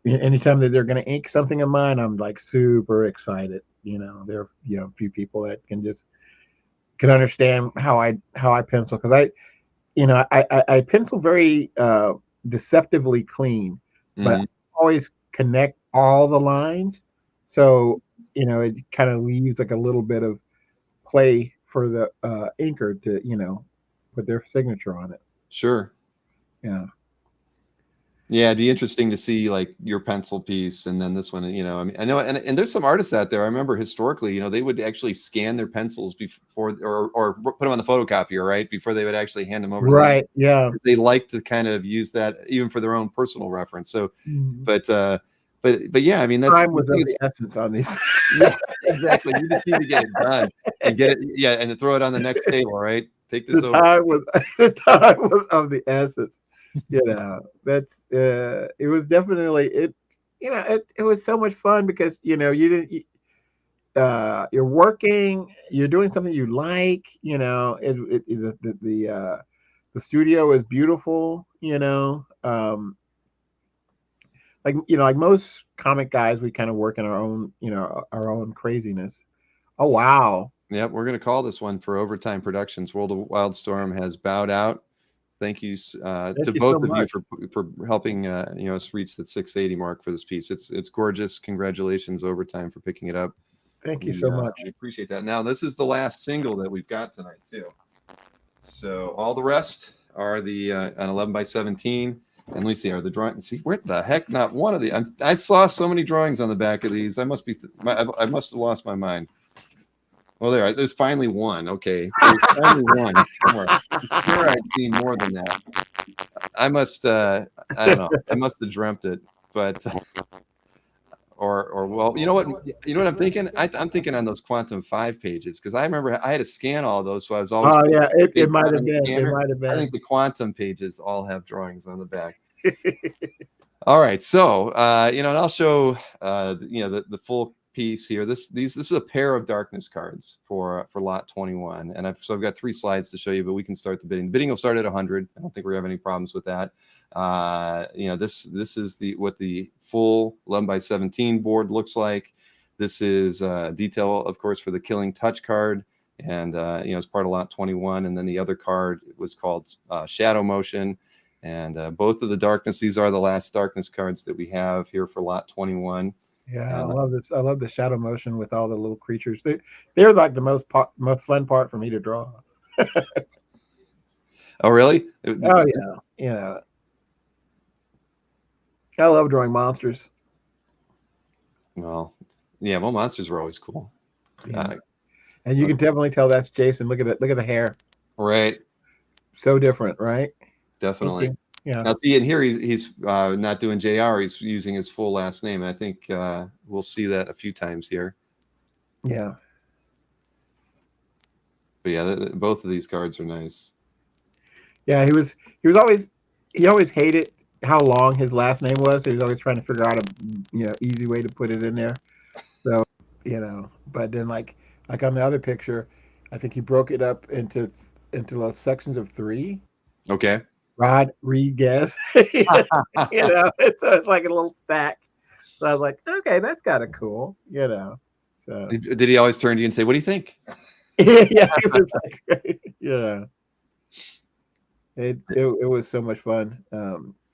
anytime that they're going to ink something of mine, I'm like super excited. There are a few people that can understand how I pencil, because I pencil very deceptively clean, but I always connect all the lines, so it kind of leaves like a little bit of play for the inker to put their signature on it. Sure. Yeah, it'd be interesting to see like your pencil piece and then this one. I mean, I know, and there's some artists out there. I remember historically, they would actually scan their pencils before or put them on the photocopier, right, before they would actually hand them over. Right. Yeah. They like to kind of use that even for their own personal reference. So, but yeah, I mean, time was of the essence on these. Yeah, exactly. You just need to get it done and get it. Yeah, and throw it on the next table, right? Take this over. The time was of the essence. That's it was definitely it. It was so much fun because you didn't. You're working. You're doing something you like. The studio is beautiful. Like most comic guys, we kind of work in our own craziness. Oh wow. Yep, we're going to call this one for Overtime Productions. World of Wildstorm has bowed out. Thank you to both of you for helping us reach the 680 mark for this piece. It's gorgeous. Congratulations, Overtime, for picking it up. Thank you so much. We appreciate that. Now, this is the last single that we've got tonight too. So all the rest are the an 11x17. And let me see, are the drawings? See, where the heck? Not one of the. I saw so many drawings on the back of these. I must have lost my mind. Well, there's finally one. Okay, there's finally one somewhere. I swear I'd seen more than that. I don't know. I must have dreamt it, but or well, you know what I'm thinking? I'm thinking on those Quantum 5 pages, because I remember I had to scan all those, so I was always. Oh yeah, it might have been. It might have been. I think the Quantum pages all have drawings on the back. All right, so and I'll show the full piece here. This is a pair of Darkness cards for lot 21, and I've got 3 slides to show you, but we can start the bidding. The bidding will start at 100. I don't think we have any problems with that. This is what the full 11x17 board looks like. This is detail, of course, for the Killing Touch card, and it's part of lot 21. And then the other card was called Shadow Motion. And both of the Darkness, these are the last Darkness cards that we have here for lot 21. Yeah, I love this. I love the Shadow Motion with all the little creatures. They're like the most fun part for me to draw. Oh, really? Oh yeah. I love drawing monsters. Well, yeah. Well, monsters were always cool. Yeah. And you can definitely tell that's Jason. Look at it. Look at the hair. Right. So different, right? Definitely. Okay. Yeah. Now, see, and here he's not doing JR. He's using his full last name. And I think we'll see that a few times here. Yeah. But yeah, both of these cards are nice. Yeah, he always hated how long his last name was. So he was always trying to figure out a easy way to put it in there. So but then like on the other picture, I think he broke it up into into those sections of 3. Okay. Rodriguez. You know, it's like a little stack. So I was like, okay, that's kind of cool, you know. So Did he always turn to you and say, "What do you think?" yeah, it was like, yeah, it was so much fun.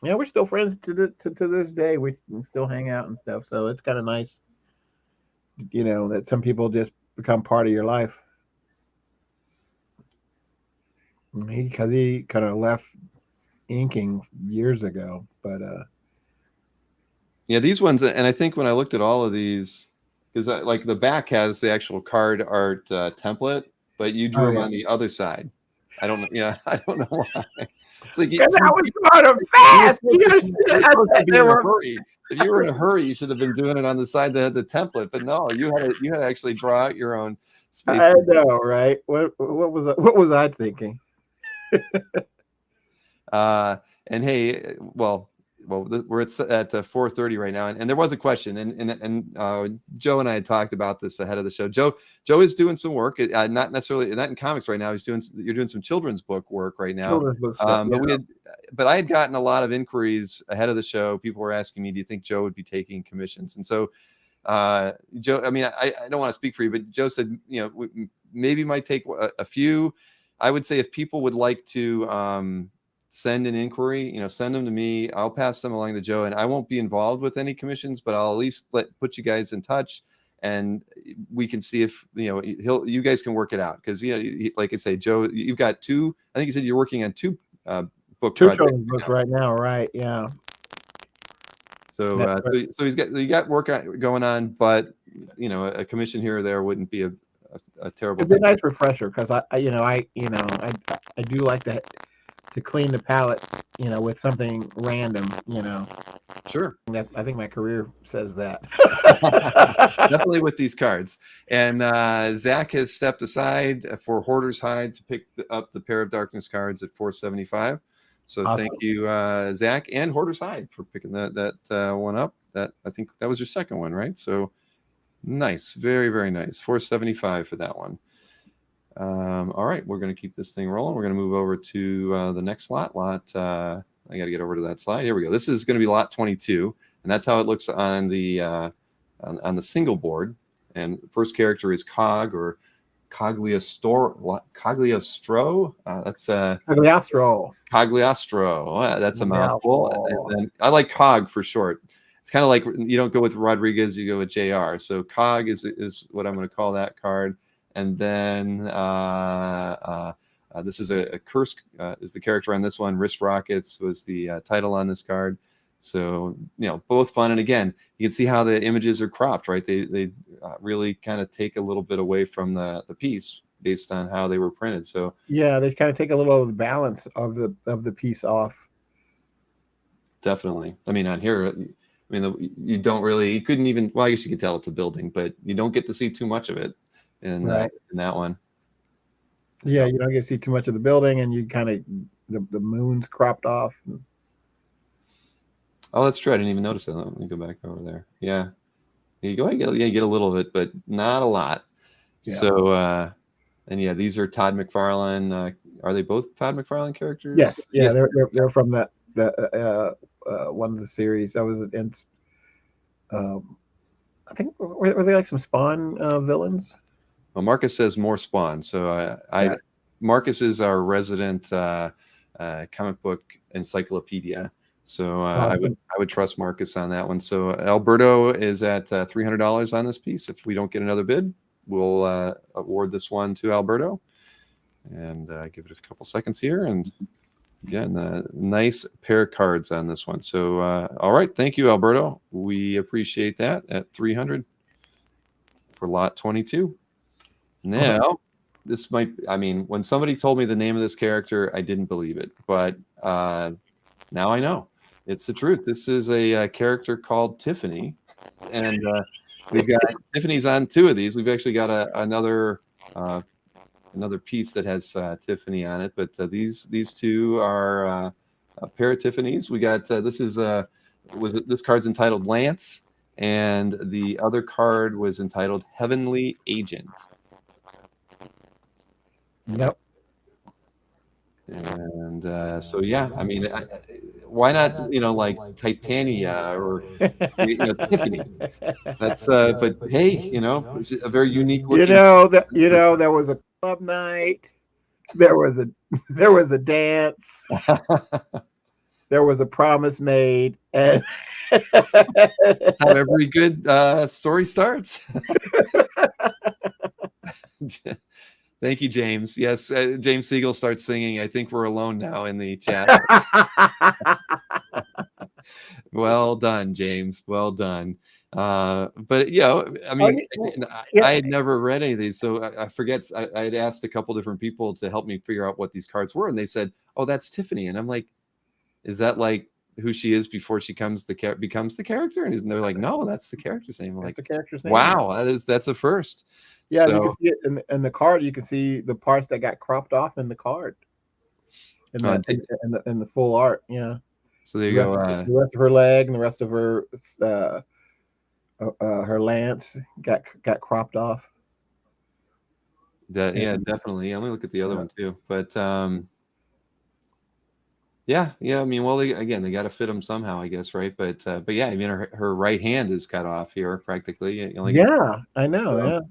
Yeah, we're still friends to this day. We still hang out and stuff. So it's kind of nice, you know, that some people just become part of your life. Because he kind of left inking years ago, but Yeah, these ones, and I think when I looked at all of these, because like the back has the actual card art template, but you drew oh them yeah, on the other side. I don't know. Yeah, I don't know why. It's like because I was you going them were fast. supposed You to know, be they in a were. hurry. If you were in a hurry, you should have been doing it on the side that had the template. But no, you had to actually draw out your own space. I know, right? What was I thinking? Uh, and hey, we're at 4:30 right now, and there was a question, and Joe and I had talked about this ahead of the show. Joe is doing some work, not necessarily not in comics right now. You're doing some children's book work right now. Children's book stuff. Yeah. But I had gotten a lot of inquiries ahead of the show. People were asking me, "Do you think Joe would be taking commissions?" And so, Joe, I mean, I don't want to speak for you, but Joe said, you know, maybe might take a few. I would say if people would like to send an inquiry, you know, send them to me. I'll pass them along to Joe, and I won't be involved with any commissions, but I'll at least put you guys in touch, and we can see if, you know, you guys can work it out. Because, you know, like I say, Joe, you've got 2. I think you said you're working on 2 book 2 projects children's books right now, right? Yeah. So, That's right. so you got work going on, but, you know, a commission here or there wouldn't be a terrible It'd be a thing. nice refresher because I do like to clean the palette, you know, with something random, you know. Sure. I think my career says that. Definitely with these cards. And Zach has stepped aside for Hoarder's Hide to pick up the Pair of Darkness cards at $4.75. So Awesome. thank you, Zach and Hoarder's Hide, for picking that one up. That, I think that was your second one, right? So nice, very, very nice. $4.75 for that one. All right, we're going to keep this thing rolling. We're going to move over to the next lot. I got to get over to that slide. Here we go. This is going to be lot 22, and that's how it looks on the on the single board. And first character is Cog, or Cogliostro. That's Cagliostro. Cogliostro. That's a mouthful. And I like Cog for short. It's kind of like, you don't go with Rodriguez, you go with JR. So Cog is what I'm going to call that card. And then this is a curse, is the character on this one. Wrist Rockets was the title on this card. So, you know, both fun. And again, you can see how the images are cropped, right? They really kind of take a little bit away from the piece based on how they were printed. So yeah, they kind of take a little of the balance of the piece off. Definitely. I mean, on here, I mean, you couldn't even, well, I guess you could tell it's a building, but you don't get to see too much of it in that one. Yeah, you don't get to see too much of the building, and you kind of, the moon's cropped off. Oh, that's true. I didn't even notice that. Let me go back over there. Yeah. You go, you get a little of it, but not a lot. Yeah. So, and yeah, these are Todd McFarlane. Are they both Todd McFarlane characters? Yes. Yeah, yes. They're from the one of the series. That was in. I think were they like some Spawn villains? Well, Marcus says more Spawn. So Marcus is our resident comic book encyclopedia. So I would trust Marcus on that one. So Alberto is at $300 on this piece. If we don't get another bid, we'll award this one to Alberto. And give it a couple seconds here. And again, nice pair of cards on this one. So all right, thank you, Alberto. We appreciate that at $300 for lot 22. Now, this might, I mean, when somebody told me the name of this character, I didn't believe it, but now I know. It's the truth. This is a character called Tiffany, and we've got Tiffany's on 2 of these. We've actually got another piece that has Tiffany on it, but these 2 are a pair of Tiffany's. We got this card's entitled Lance, and the other card was entitled Heavenly Agent. Yep. And so yeah, I mean, why not, you know, like Titania or Tiffany? That's but hey, you know, it's a very unique looking. There was a club night, there was a there was a dance, there was a promise made, and That's how every good story starts. Thank you, James. Yes, James Siegel starts singing. I think we're alone now in the chat. Well done, James. Well done. But I mean, I had never read any of these, so I forget. I had asked a couple different people to help me figure out what these cards were, and they said, "Oh, that's Tiffany," and I'm like, "Is that like who she is before she becomes the character?" And they're like, "No, that's the character's name." I'm like, the character's name. "Wow, that's a first." Yeah, so, you can see it in the card. You can see the parts that got cropped off in the card, in the full art. Yeah. So there you go. The rest of her leg and the rest of her lance got cropped off. Yeah, definitely. Let me look at the other one too. But yeah. I mean, well, they got to fit them somehow, I guess, right? But yeah, I mean, her right hand is cut off here practically. Yeah, I know.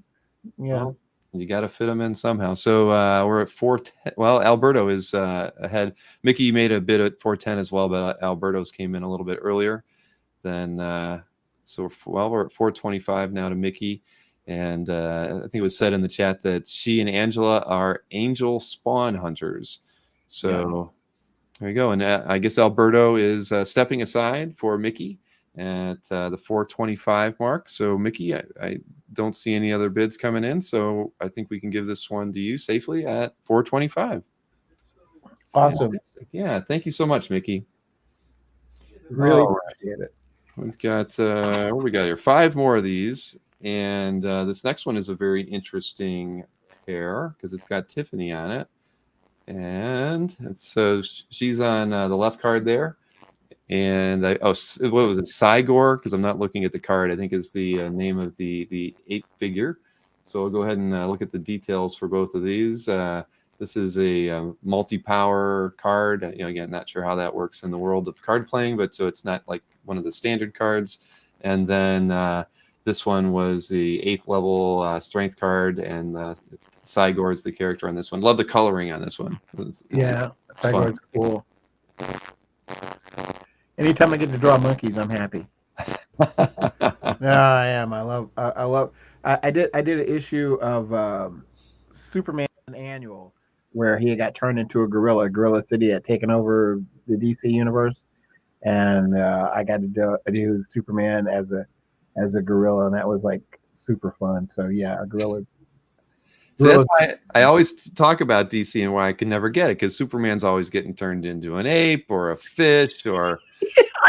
Yeah. Well, you got to fit them in somehow. So we're at 410. Well, Alberto is ahead. Mickey, you made a bid at 410 as well, but Alberto's came in a little bit earlier than. So we're at 425 now to Mickey. And I think it was said in the chat that she and Angela are angel spawn hunters. So there you go. And I guess Alberto is stepping aside for Mickey at the 425 mark. So Mickey, I don't see any other bids coming in. So I think we can give this one to you safely at 425. Awesome. Fantastic. Yeah. Thank you so much, Mickey. Really appreciate it. We've got, what we got here? 5 more of these. And this next one is a very interesting pair because it's got Tiffany on it. And so she's on the left card there. And what was it? Sigor, because I'm not looking at the card. I think is the name of the ape figure. So I'll go ahead and look at the details for both of these. This is a multi-power card. Again, not sure how that works in the world of card playing, but so it's not like one of the standard cards. And then this one was the 8th level strength card, and Sigor is the character on this one. Love the coloring on this one. Sigor's cool. Anytime I get to draw monkeys, I'm happy. I am. I love. I did an issue of Superman Annual where he got turned into a gorilla. Gorilla City had taken over the DC universe, and I got to do Superman as a gorilla, and that was like super fun. So yeah, a gorilla. So that's why I always talk about DC and why I can never get it, because Superman's always getting turned into an ape or a fish or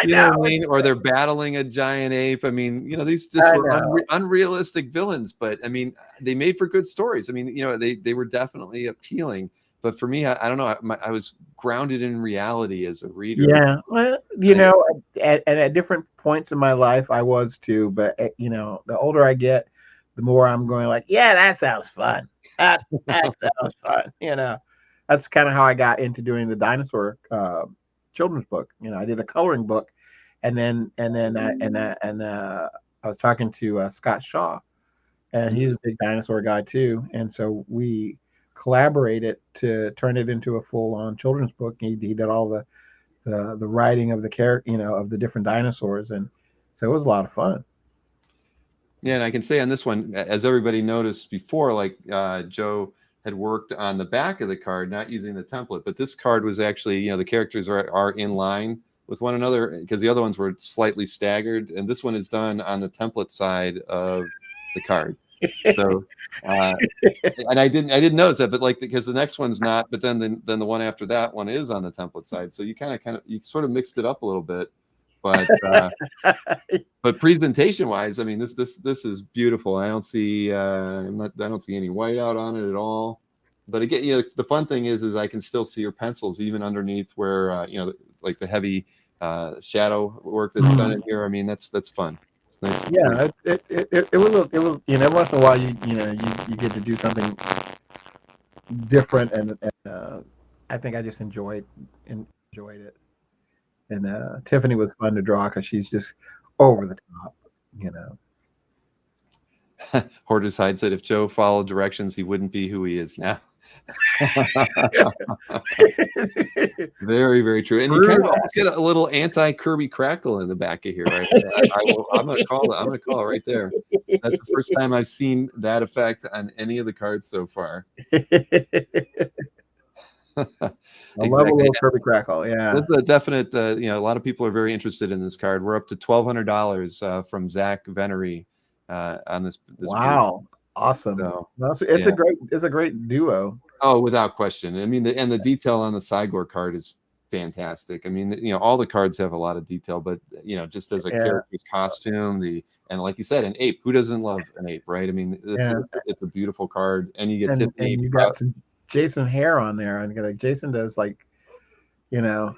you know what I mean? Or they're battling a giant ape. I mean, these just were unrealistic villains, but I mean, they made for good stories. I mean, they were definitely appealing. But for me, I don't know. I was grounded in reality as a reader. Yeah, well, at different points in my life, I was too. But the older I get, the more I'm going like, yeah, that sounds fun. That sounds fun. That's kind of how I got into doing the dinosaur children's book. I did a coloring book, and then I was talking to Scott Shaw, and he's a big dinosaur guy too. And so we collaborated to turn it into a full-on children's book. He did all the writing of the character, of the different dinosaurs, and so it was a lot of fun. Yeah, and I can say on this one, as everybody noticed before, like Joe had worked on the back of the card, not using the template, but this card was actually, the characters are in line with one another, because the other ones were slightly staggered, and this one is done on the template side of the card. So, and I didn't notice that, but because the next one's not, but then the one after that one is on the template side, so you kind of you sort of mixed it up a little bit. But but presentation wise, I mean, this is beautiful. I don't see I don't see any whiteout on it at all. But again, the fun thing is I can still see your pencils even underneath where like the heavy shadow work that's done in here. I mean, that's fun. It's nice. Yeah, it was every once in a while you get to do something different and I think I just enjoyed it. And Tiffany was fun to draw because she's just over the top, you know. Hoarder's Hide said if Joe followed directions, he wouldn't be who he is now. Very, very true. And you kind of almost get a little anti-Kirby crackle in the back of here, right there. I'm going to call it. I'm going to call it right there. That's the first time I've seen that effect on any of the cards so far. I love a little Kirby crackle. Yeah, that's a definite. A lot of people are very interested in this card. We're up to $1,200 from Zach Venery on this. Wow, piece. Awesome. So, it's a great duo. Oh, without question. I mean, the detail on the Sigor card is fantastic. I mean, all the cards have a lot of detail, but just as a character's costume, and like you said, an ape. Who doesn't love an ape, right? I mean, it's a beautiful card, and you get Tiffany. And you got some Jason hair on there, and like Jason does, I think I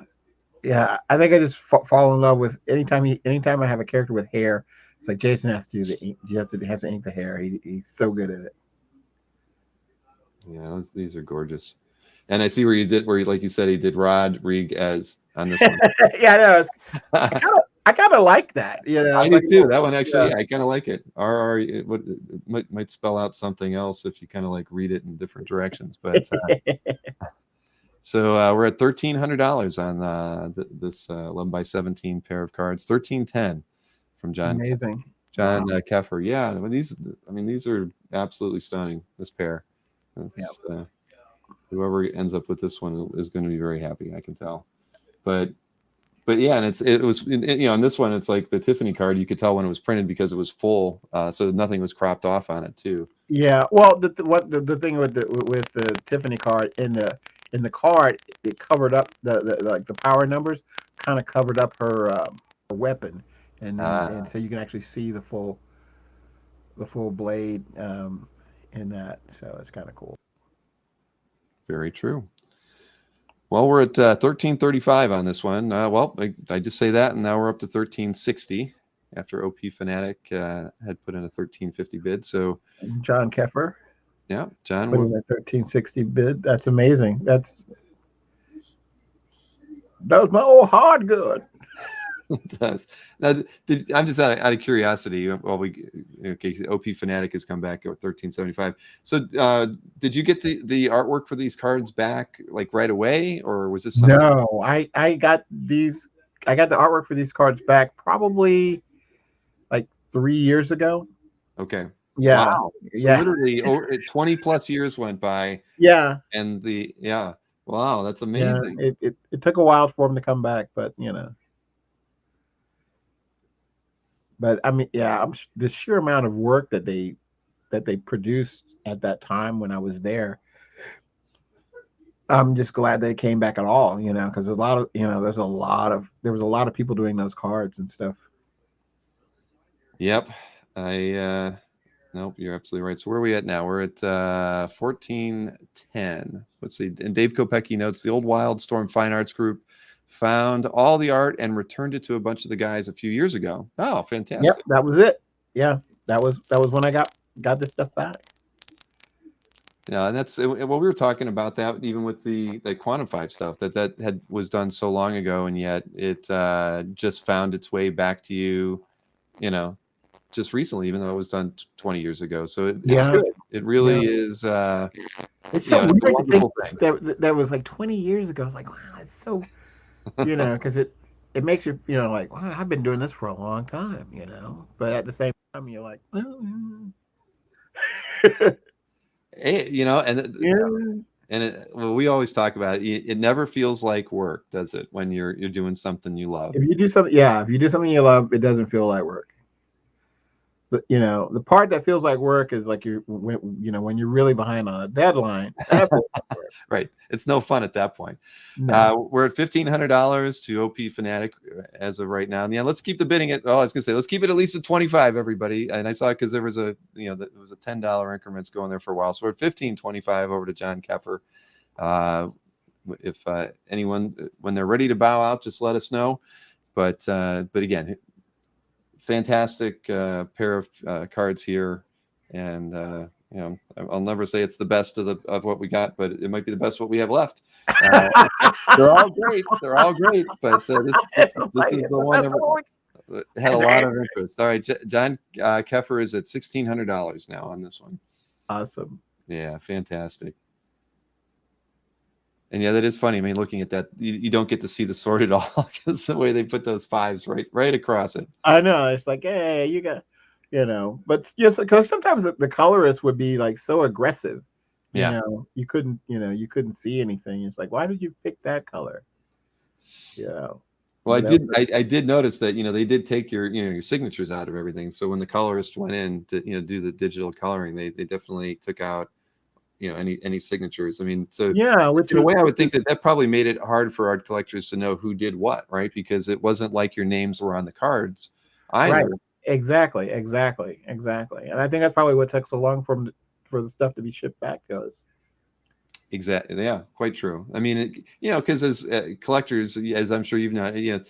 just fall in love with anytime I have a character with hair. It's like Jason has to do the ink. He has to ink the hair. He's so good at it. Yeah, these are gorgeous. And I see like you said, he did Rodriguez on this one. Yeah, no, I kind of like that. I do too. That one actually, I kind of like it. It might spell out something else if you kind of like read it in different directions. But so we're at $1,300 on this 11x17 pair of cards. $1,310 from John. Amazing. John Keffer. Yeah, these are absolutely stunning. This pair. Whoever ends up with this one is going to be very happy. I can tell. But yeah, and it was on this one, it's like the Tiffany card. You could tell when it was printed because it was full, so nothing was cropped off on it too. Yeah, well, the thing with the Tiffany card in the card, it covered up the power numbers, kind of covered up her weapon, and so you can actually see the full blade in that. So it's kind of cool. Very true. Well, we're at $1,335 on this one. I just say that, and now we're up to $1,360 after OP Fanatic had put in a $1,350 bid. So John Keffer, yeah, John put in a $1,360 bid. That's amazing. That was my old hard good. It does. Now, I'm just out of curiosity. Well, OP Fanatic has come back at $1,375. So, did you get the artwork for these cards back like right away, or was this something? No, I got the artwork for these cards back probably like 3 years ago. Okay. Yeah. Wow. So literally 20 plus years went by. Yeah. And wow, that's amazing. Yeah, it took a while for them to come back, but But I mean, the sheer amount of work that they produced at that time when I was there, I'm just glad they came back at all, because there was a lot of people doing those cards and stuff. Yep. Nope, you're absolutely right. So where are we at now? We're at 1410. Let's see. And Dave Kopecki notes the old Wildstorm Fine Arts Group found all the art and returned it to a bunch of the guys a few years ago. Oh, fantastic. Yep, that was it. Yeah, that was when I got this stuff back. Yeah, and that's we were talking about that even with the Quantum 5 stuff that was done so long ago, and yet it just found its way back to you, just recently, even though it was done 20 years ago. So it's good. It really is. It's so weird to think that was like 20 years ago. It's like, wow, it's so. Because it makes you, like, wow, I've been doing this for a long time, but at the same time, you're like, we always talk about it. It never feels like work, does it? When you're doing something you love. If you do something you love, it doesn't feel like work. But the part that feels like work is like when you're really behind on a deadline. Right, it's no fun at that point. No. We're at $1,500 to OP Fanatic as of right now. And let's keep the bidding at. Oh, I was gonna say let's keep it at least at 25, everybody. And I saw it because there was a there was a $10 increments going there for a while. So we're at $1,525 over to John Keffer. If anyone, when they're ready to bow out, just let us know. But again. Fantastic pair of cards here, and you know, I'll never say it's the best of what we got, but it might be the best what we have left. They're all great. They're all great, but this is the one that had a lot of interest. All right, John Keffer is at $1,600 now on this one. Awesome. Yeah, fantastic. And yeah, that is funny. I mean, looking at that, you don't get to see the sword at all because the way they put those fives right across it. I know. It's like, hey, you got, you know, but yes, because sometimes the colorist would be like so aggressive. Yeah. You know, you couldn't see anything. It's like, why did you pick that color? You know. Well, I did notice that, you know, they did take your signatures out of everything. So when the colorist went in to, you know, do the digital coloring, they definitely took out, you know, any signatures. I mean, so yeah, in a way, I would think that probably made it hard for art collectors to know who did what, right? Because it wasn't like your names were on the cards either. Right. Exactly. And I think that's probably what took so long for the stuff to be shipped back to us. Exactly. Yeah, quite true. I mean, you know, because as collectors, as I'm sure you've known, you know,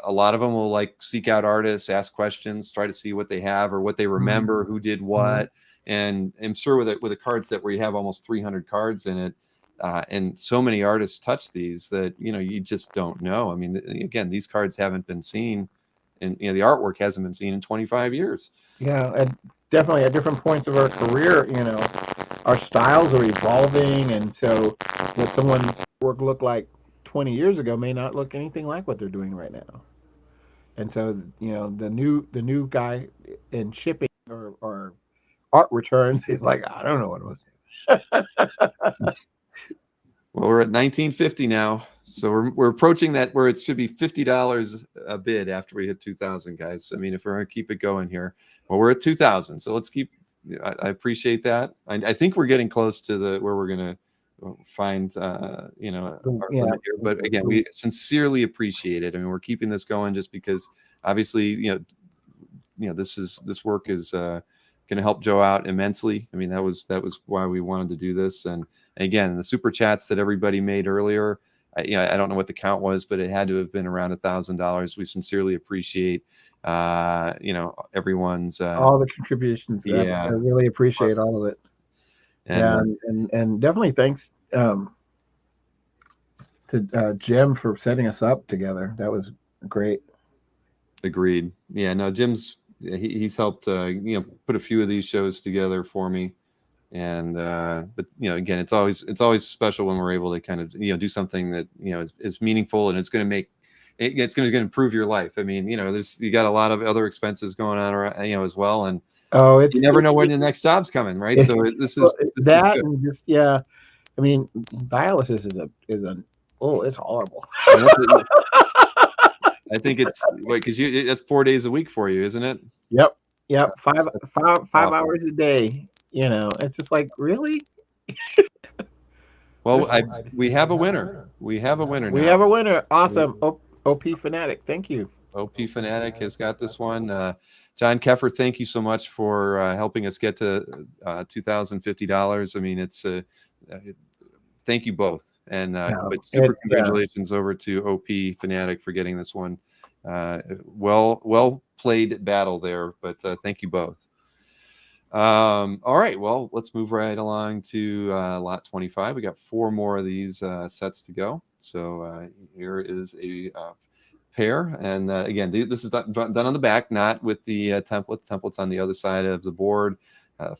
a lot of them will like seek out artists, ask questions, try to see what they have or what they remember, who did what. And I'm sure with a card set where you have almost 300 cards in it, and so many artists touch these that, you know, you just don't know. I mean, again, these cards haven't been seen, and, you know, the artwork hasn't been seen in 25 years. Yeah, and definitely at different points of our career, you know, our styles are evolving, and so what someone's work looked like 20 years ago may not look anything like what they're doing right now. And so, you know, the new guy in shipping or art returns is like, I don't know what it was. Well, we're at 1950 now, so we're approaching that where it should be $50 a bid after we hit 2,000, guys. I mean, if we're gonna keep it going here, well, we're at 2,000, so let's keep. I appreciate that. I think we're getting close to where we're gonna find you know, our limit here. But again, we sincerely appreciate it. I mean, we're keeping this going just because obviously, you know, this work is going to help Joe out immensely. I mean, that was why we wanted to do this. And again, the super chats that everybody made earlier, you know, I don't know what the count was, but it had to have been around $1,000. We sincerely appreciate you know, everyone's all the contributions. Yeah, I really appreciate all of it. And definitely thanks to Jim for setting us up together. That was great. Agreed. Yeah, no, Jim's he's helped you know, put a few of these shows together for me. And but, you know, again, it's always special when we're able to kind of, you know, do something that, you know, is meaningful, and it's going to make it's going to improve your life. I mean, you know, you got a lot of other expenses going on around, you know, as well, and you never know when the next job's coming, right? So this is and just, yeah. I mean, dialysis is it's horrible. I think it's because that's 4 days a week for you, isn't it? Yep. 5 hours a day. You know, it's just like, really? Well, we have a winner. We have a winner now. We have a winner. Awesome. OP Fanatic. Thank you. OP Fanatic has got this one. John Keffer, thank you so much for helping us get to $2,050. I mean, it's thank you both. And but super congratulations over to OP Fanatic for getting this one. Well played battle there, but thank you both. All right, well, let's move right along to lot 25. We got 4 more of these sets to go. So here is a pair, and again, this is done on the back, not with the template. Template's on the other side of the board.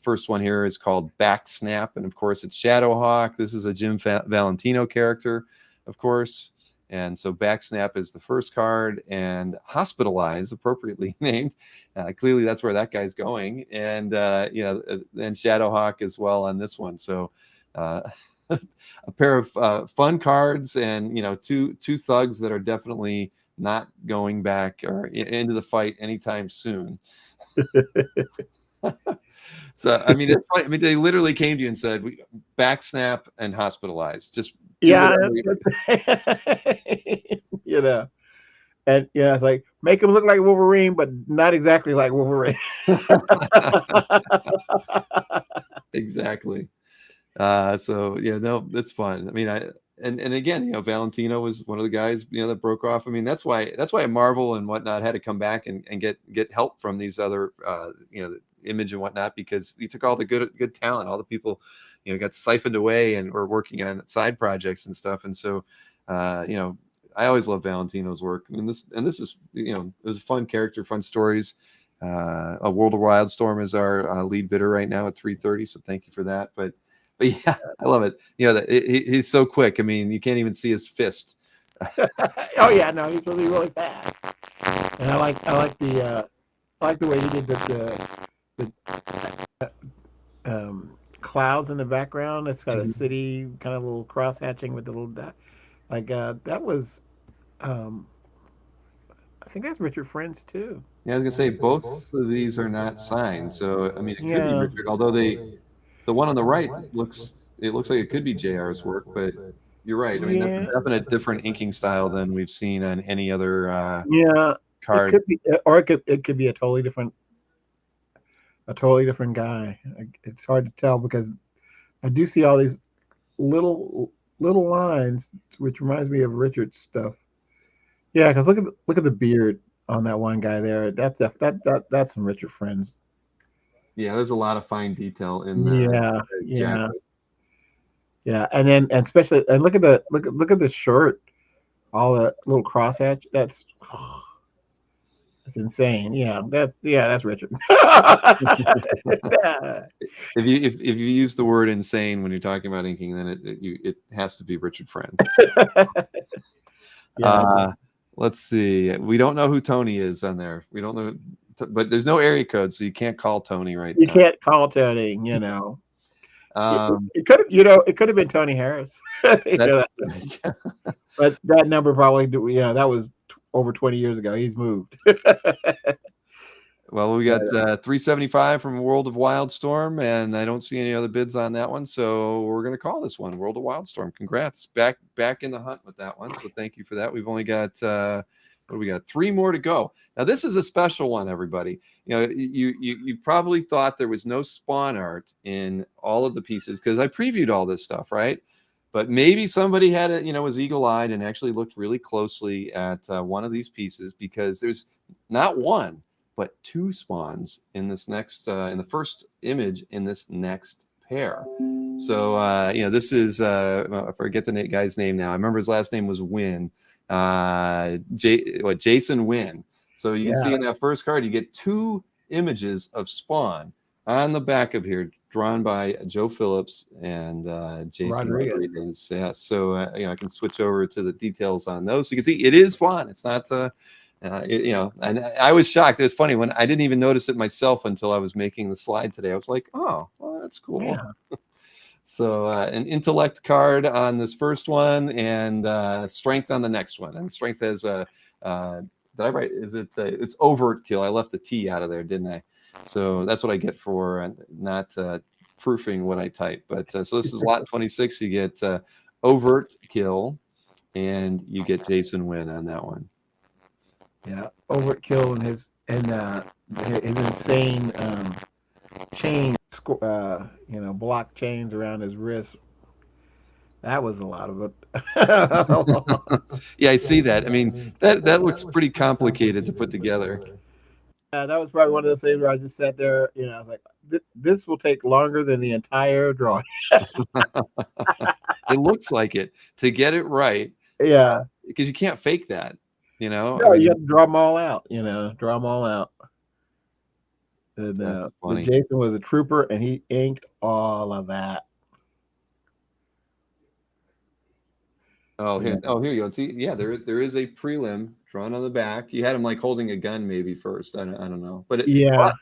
First one here is called Back Snap, and of course it's Shadowhawk. This is a Jim Valentino character, of course. And so Back Snap is the first card, and Hospitalized, appropriately named. Clearly that's where that guy's going. And, you know, and Shadowhawk as well on this one. So a pair of fun cards, and, you know, two thugs that are definitely not going back or into the fight anytime soon. So, I mean, it's funny. I mean, they literally came to you and said, Back Snap and Hospitalized. Just yeah, you know, and yeah, it's like, make him look like Wolverine, but not exactly like Wolverine. Exactly. So yeah, no, that's fun. I mean, and again, you know, Valentino was one of the guys, you know, that broke off. I mean, that's why Marvel and whatnot had to come back and get help from these other, you know, Image and whatnot, because he took all the good talent, all the people, you know, got siphoned away and were working on side projects and stuff. And so, you know, I always love Valentino's work. And this is, you know, it was a fun character, fun stories. A World of Wildstorm is our lead bidder right now at 330. So thank you for that. But yeah, I love it. You know, he's so quick. I mean, you can't even see his fist. Oh yeah, no, he's really fast. And I like the way he did the clouds in the background. It's got a city kind of little cross hatching with the little dot. Like that was, I think that's Richard Friends too. Yeah, I was gonna say both of these are not signed. So I mean, it could be Yeah. Richard, although the one on the right looks like it could be JR's work, but you're right. I mean, that's a Yeah. definite different inking style than we've seen on any other Yeah, card. it could be, or it could be a totally different guy. It's hard to tell because I do see all these little lines, which reminds me of Richard's stuff. Yeah, because look at the beard on that one guy there. That's some Richard Friends. Yeah, there's a lot of fine detail in that. Yeah, jacket. yeah, and especially look at the shirt, all the little crosshatch. That's insane. Yeah, that's Richard. If you use the word insane when you're talking about inking, then it has to be Richard Friend. Yeah. Let's see. We don't know who Tony is on there. We don't know, but there's no area code, so you can't call Tony right now. You can't call Tony, you know. It could have been Tony Harris. But that number probably, that was over 20 years ago. He's moved. Well, we got 375 from World of Wildstorm, and I don't see any other bids on that one, so we're going to call this one World of Wildstorm. Congrats, back in the hunt with that one. So thank you for that. We've only got what do we got? 3 more to go. Now this is a special one, everybody. You know, you probably thought there was no spawn art in all of the pieces because I previewed all this stuff, right? But maybe somebody had it, was eagle-eyed and actually looked really closely at one of these pieces, because there's not one, but 2 spawns in this next, in the first image in this next pair. So, this is, I forget the guy's name now. I remember his last name was Wynn. Jason Wynn. So you can see in that first card, you get 2 images of spawn on the back of here, drawn by Joe Phillips and Jason Rodriguez. Yeah, so I can switch over to the details on those. So you can see it is spawn. It's not, and I was shocked. It was funny when I didn't even notice it myself until I was making the slide today. I was like, oh, well, that's cool. Yeah. So an intellect card on this first one, and strength on the next one. And strength has did I write? Is it? It's overt kill. I left the T out of there, didn't I? So that's what I get for not proofing what I type. But so this is lot 26. You get overt kill, and you get Jason Wynn on that one. Yeah, overt kill and his insane chain, block chains around his wrist. That was a lot of it. Yeah, I see that. I mean, that looks pretty complicated to put together. Yeah, that was probably one of those things where I just sat there, I was like, this will take longer than the entire drawing. It looks like it to get it right. Yeah. Because you can't fake that, No, you have to draw them all out, draw them all out. And Jason was a trooper, and he inked all of that. Oh, here you go. See, yeah, there is a prelim drawn on the back. You had him like holding a gun maybe first. I don't know, but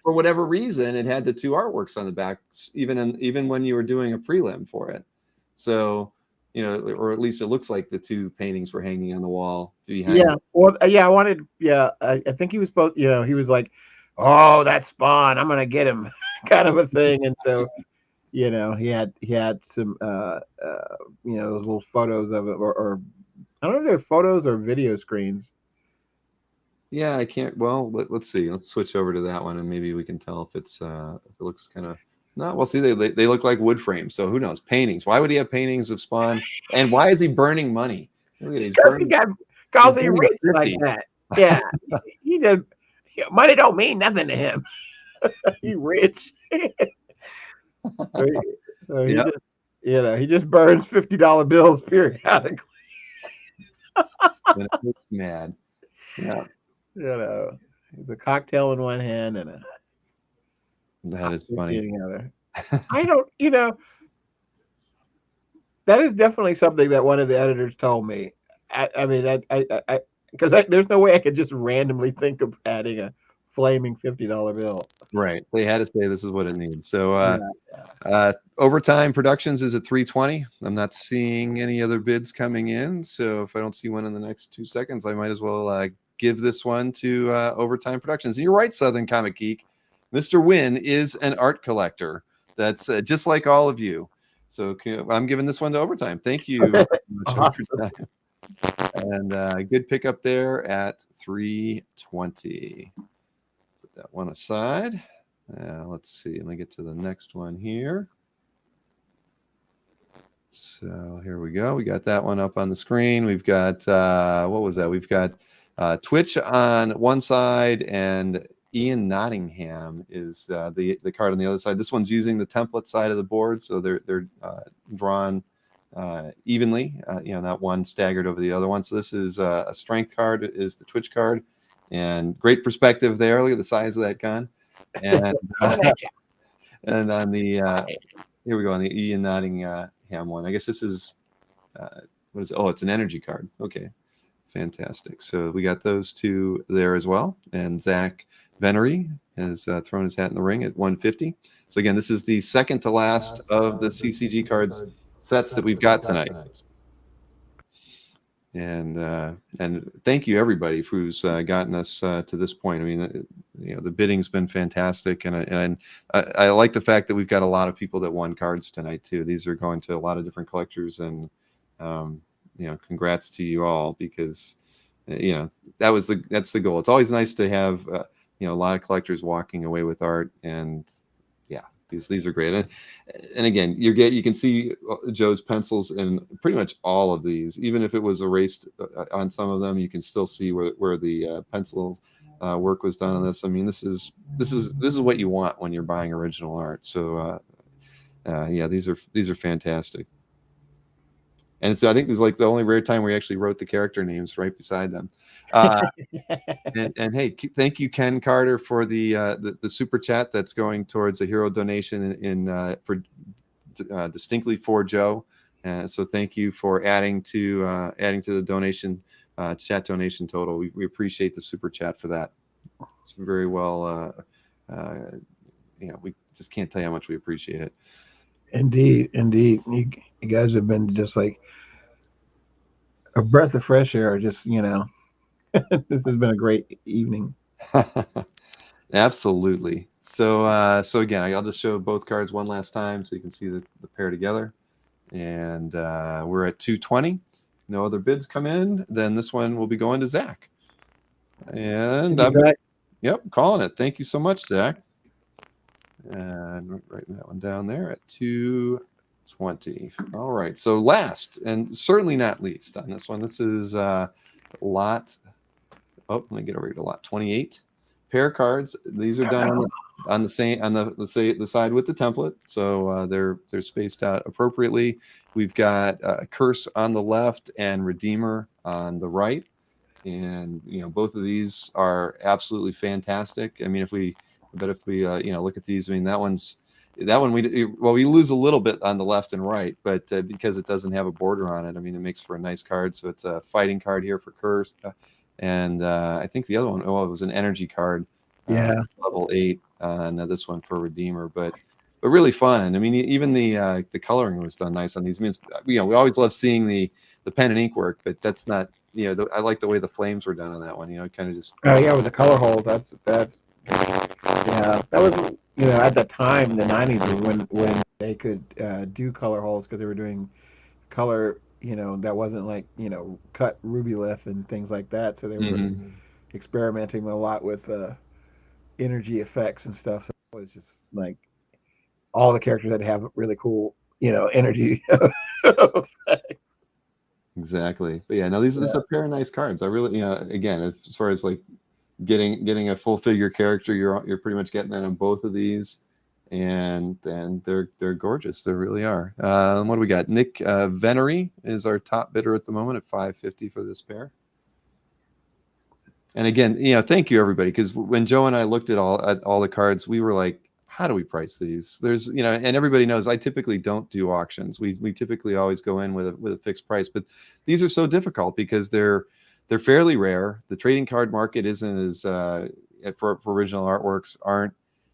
for whatever reason, it had the 2 artworks on the back, even when you were doing a prelim for it. So, or at least it looks like the 2 paintings were hanging on the wall behind. Yeah, well, I wanted. Yeah, I think he was both. He was like, "Oh, that spawn, I'm gonna get him," kind of a thing, and so. He had some those little photos of it, or I don't know if they're photos or video screens. Yeah, I can't. Well, let's see. Let's switch over to that one, and maybe we can tell if it's if it looks kind of No, well, see, they look like wood frames, so who knows? Paintings. Why would he have paintings of Spawn? And why is he burning money? Look at it, Because he burning rich like 50. that. Yeah, he just money don't mean nothing to him. He rich. So he Yep. just he just burns $50 bills periodically. And it looks mad. Yeah, He's a cocktail in one hand and a that is whiskey funny. in the other. I don't, that is definitely something that one of the editors told me. I mean, because there's no way I could just randomly think of adding a flaming $50 bill. Right. They had to say this is what it needs. So Yeah. Overtime Productions is at 320. I'm not seeing any other bids coming in. So if I don't see one in the next 2 seconds, I might as well give this one to Overtime Productions. And you're right, Southern Comic Geek. Mr. Wynn is an art collector. That's just like all of you. So I'm giving this one to Overtime. Thank you very much, Awesome. Overtime. And good pickup there at 320. Put that one aside. Let's see. Let me get to the next one here. So here we go. We got that one up on the screen. We've got what was that? We've got Twitch on one side, and Ian Nottingham is the card on the other side. This one's using the template side of the board, so they're drawn evenly. Not one staggered over the other one. So this is a strength card. Is the Twitch card, and great perspective there. Look at the size of that gun. And and on the here we go on the Ian Nottingham one. I guess this is what is it? Oh, it's an energy card. Okay, fantastic. So we got those two there as well. And Zach Venery has thrown his hat in the ring at 150. So again, this is the second to last of the CCG cards sets that we've got tonight. And thank you everybody who's gotten us to this point. I mean, the bidding's been fantastic, and I like the fact that we've got a lot of people that won cards tonight too. These are going to a lot of different collectors, and congrats to you all, because that's the goal. It's always nice to have a lot of collectors walking away with art, and these are great. And again, you can see Joe's pencils in pretty much all of these. Even if it was erased on some of them, you can still see where the pencil work was done on this. I mean, this is what you want when you're buying original art. So these are fantastic. And I think there's like the only rare time we actually wrote the character names right beside them. And hey, thank you, Ken Carter, for the super chat that's going towards a hero donation for distinctly for Joe. So thank you for adding to the donation chat donation total. We appreciate the super chat for that. It's very well. We just can't tell you how much we appreciate it. Indeed. You guys have been just like a breath of fresh air. Just this has been a great evening. Absolutely. So again, I'll just show both cards one last time so you can see the pair together. And we're at 220. No other bids come in. Then this one will be going to Zach. And yep, calling it. Thank you so much, Zach. And writing that one down there at 220. All right. So last and certainly not least on this one, this is lot. Oh, let me get over here to lot 28. Pair cards. These are done on the side with the template, so they're spaced out appropriately. We've got Curse on the left and Redeemer on the right, and both of these are absolutely fantastic. I mean, if we look at these, I mean that one we lose a little bit on the left and right, but because it doesn't have a border on it, I mean it makes for a nice card. So it's a fighting card here for Curse. And I think the other one, it was an energy card. Level 8 on this one for Redeemer, but really fun. And I mean, even the coloring was done nice on these. I mean, we always love seeing the pen and ink work, but that's not. I like the way the flames were done on that one. Kind of just. Oh yeah, with the color hole. That's that was at the time in the 90s when they could do color holes, because they were doing color. That wasn't like cut rubylith and things like that. So they were experimenting a lot with energy effects and stuff. So it was just like all the characters that have really cool, energy. Exactly. But yeah, no, these are a pair of nice cards. I really, again, as far as like getting a full figure character, you're pretty much getting that on both of these, and they're gorgeous. They really are. What do we got? Nick Venery is our top bidder at the moment at $550 for this pair. And again, thank you everybody, because when Joe and I looked at all the cards, we were like, how do we price these? There's, and everybody knows I typically don't do auctions. We typically always go in with a fixed price, but these are so difficult because they're fairly rare. The trading card market isn't as for original artworks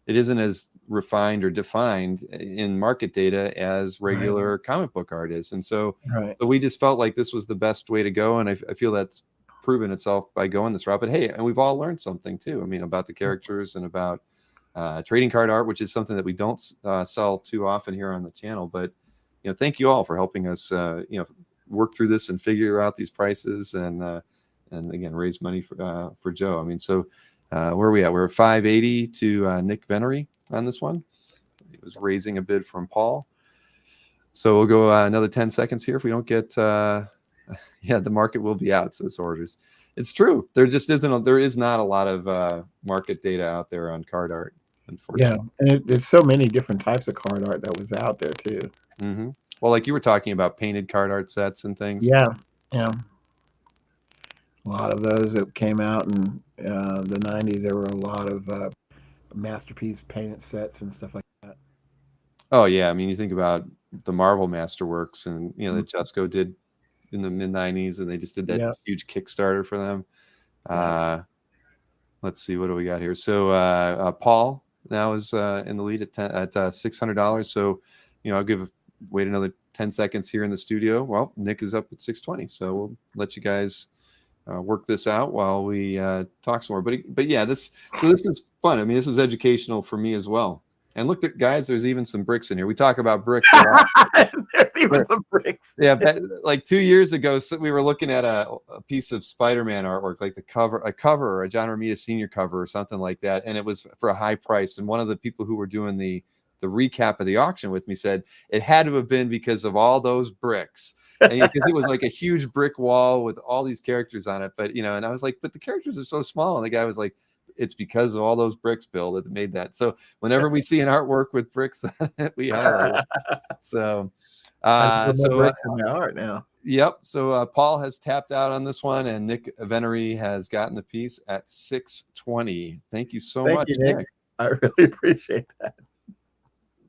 isn't as refined or defined in market data as regular comic book art is. And so we just felt like this was the best way to go, and I feel that's proven itself by going this route. But hey, and we've all learned something too. I mean, about the characters and about trading card art, which is something that we don't sell too often here on the channel. But thank you all for helping us work through this and figure out these prices and again raise money for Joe. I mean, so where are we at? We're at $580 to Nick Venery on this one. He was raising a bid from Paul. So we'll go another 10 seconds here. If we don't get the market will be out, says Orders. It's true. There just is not a lot of market data out there on card art, unfortunately. Yeah, and there's so many different types of card art that was out there too. Mm-hmm. Well, like you were talking about painted card art sets and things. Yeah. A lot of those that came out in the 90s. There were a lot of masterpiece painted sets and stuff like that. Oh yeah, I mean, you think about the Marvel Masterworks, and that Jusco did in the mid 90s, and they just did that huge Kickstarter for them. Let's see, what do we got here? So Paul now is in the lead at $600. So I'll wait another 10 seconds here in the studio. Well, Nick is up at $620, so we'll let you guys work this out while we talk some more. But yeah, this is fun. I mean, this was educational for me as well. And look, guys, there's even some bricks in here. We talk about bricks a lot. There's even some bricks. Yeah, like 2 years ago, we were looking at a piece of Spider-Man artwork, like a cover, or a John Romita Sr. cover or something like that, and it was for a high price. And one of the people who were doing the recap of the auction with me said it had to have been because of all those bricks, because it was like a huge brick wall with all these characters on it. But and I was like, but the characters are so small, and the guy was like, it's because of all those bricks, Bill, that made that. So whenever we see an artwork with bricks on it, we highlight it. So bricks in my art now. Yep. So Paul has tapped out on this one, and Nick Venery has gotten the piece at $620. Thank you so much, Nick. I really appreciate that.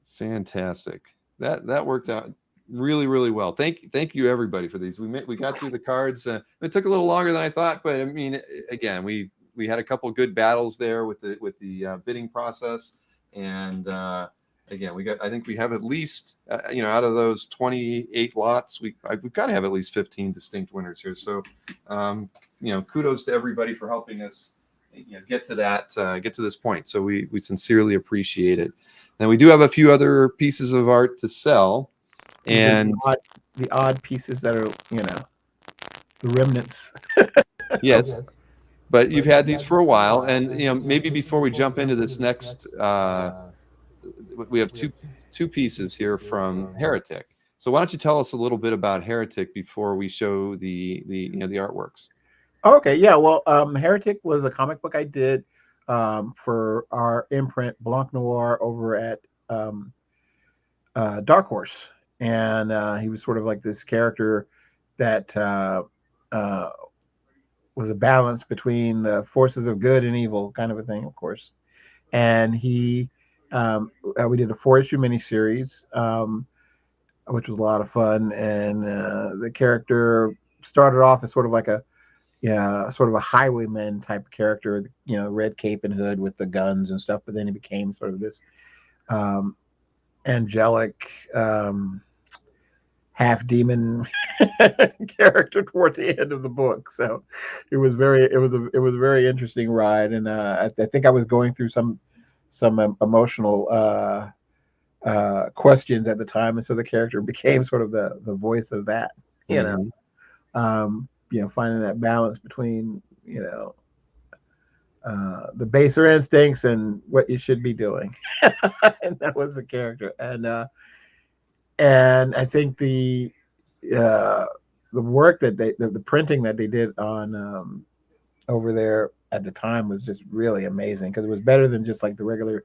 Fantastic. That worked out really, really well. Thank you everybody for these. We got through the cards. It took a little longer than I thought, but I mean, again, we had a couple of good battles there with the bidding process, and again, I think we have at least out of those 28 lots, we've got to have at least 15 distinct winners here. So kudos to everybody for helping us get to this point. So we sincerely appreciate it. Now we do have a few other pieces of art to sell, and the odd pieces that are the remnants. Yes. But you've had these for a while, and maybe before we jump into this next, we have two pieces here from Heretic. So why don't you tell us a little bit about Heretic before we show the artworks? Okay, yeah. Well, Heretic was a comic book I did for our imprint Blanc Noir over at Dark Horse, and he was sort of like this character that was a balance between the forces of good and evil, kind of a thing, of course. And we did a 4-issue miniseries, which was a lot of fun. And the character started off as sort of like a highwayman type of character, red cape and hood with the guns and stuff. But then he became sort of this angelic, half demon character toward the end of the book. So it was a very interesting ride, and I think I was going through some emotional questions at the time, and so the character became sort of the voice of that. Finding that balance between the baser instincts and what you should be doing. And that was the character. And I think the work that the printing that they did on over there at the time was just really amazing, because it was better than just like the regular,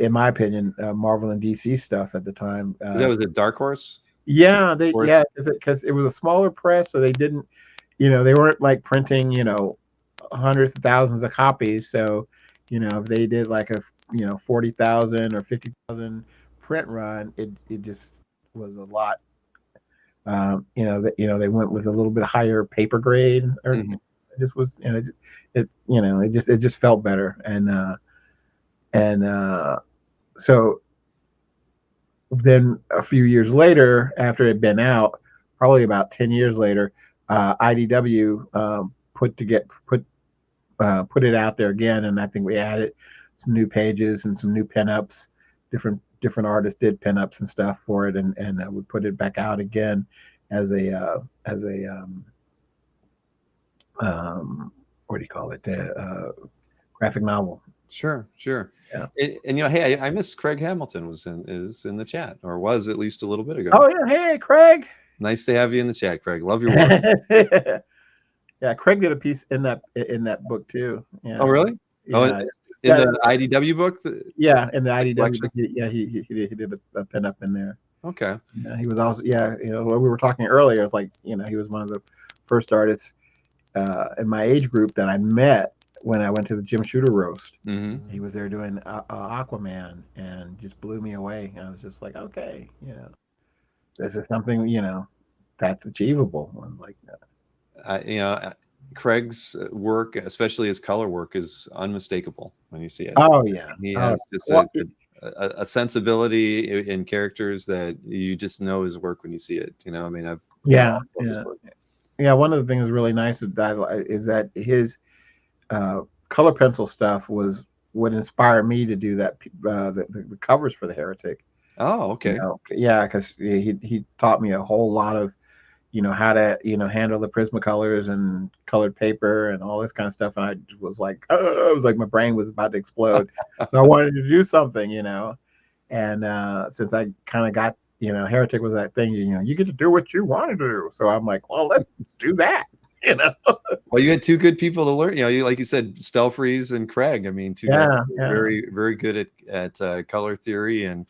in my opinion, Marvel and DC stuff at the time. Because that was a Dark Horse. Yeah, Or- because it was a smaller press, so they didn't, they weren't like printing, hundreds of thousands of copies. So, if they did like a 40,000 or 50,000 print run, it just was a lot. They went with a little bit higher paper grade, or Mhm. it just was, it just felt better, and so then a few years later, after it had been out, probably about 10 years later, IDW put it out there again, and I think we added some new pages and some new pinups. Different artists did pinups and stuff for it, and we put it back out again as a what do you call it? Graphic novel. Sure. Yeah. And hey, I miss Craig Hamilton is in the chat, or was at least a little bit ago. Oh yeah, hey Craig. Nice to have you in the chat, Craig. Love your work. Yeah, Craig did a piece in that book too. Yeah. Oh, really? Yeah. Oh, in the IDW book? Yeah, in the IDW collection? book. Yeah, he did a pinup in there. Okay. Yeah, he was also, when we were talking earlier, it's like, he was one of the first artists in my age group that I met when I went to the Jim Shooter roast. Mm-hmm. He was there doing Aquaman, and just blew me away. I was just like, okay, this is something, that's achievable. I'm like, Craig's work, especially his color work, is unmistakable when you see it. oh yeah, He has just a sensibility in characters that you just know his work when you see it. I've yeah. his work. Yeah, one of the things really nice is that his color pencil stuff was what inspired me to do that the covers for the Heretic. Oh, okay. Yeah, because he taught me a whole lot of how to handle the Prismacolors and colored paper and all this kind of stuff. And I was like, it was like my brain was about to explode. So I wanted to do something, and since I kind of got Heretic was that thing, you get to do what you want to do. So I'm like, well, let's do that. Well, you had two good people to learn. You like you said, Stelfreeze and Craig. I mean, two guys very, very good at color theory and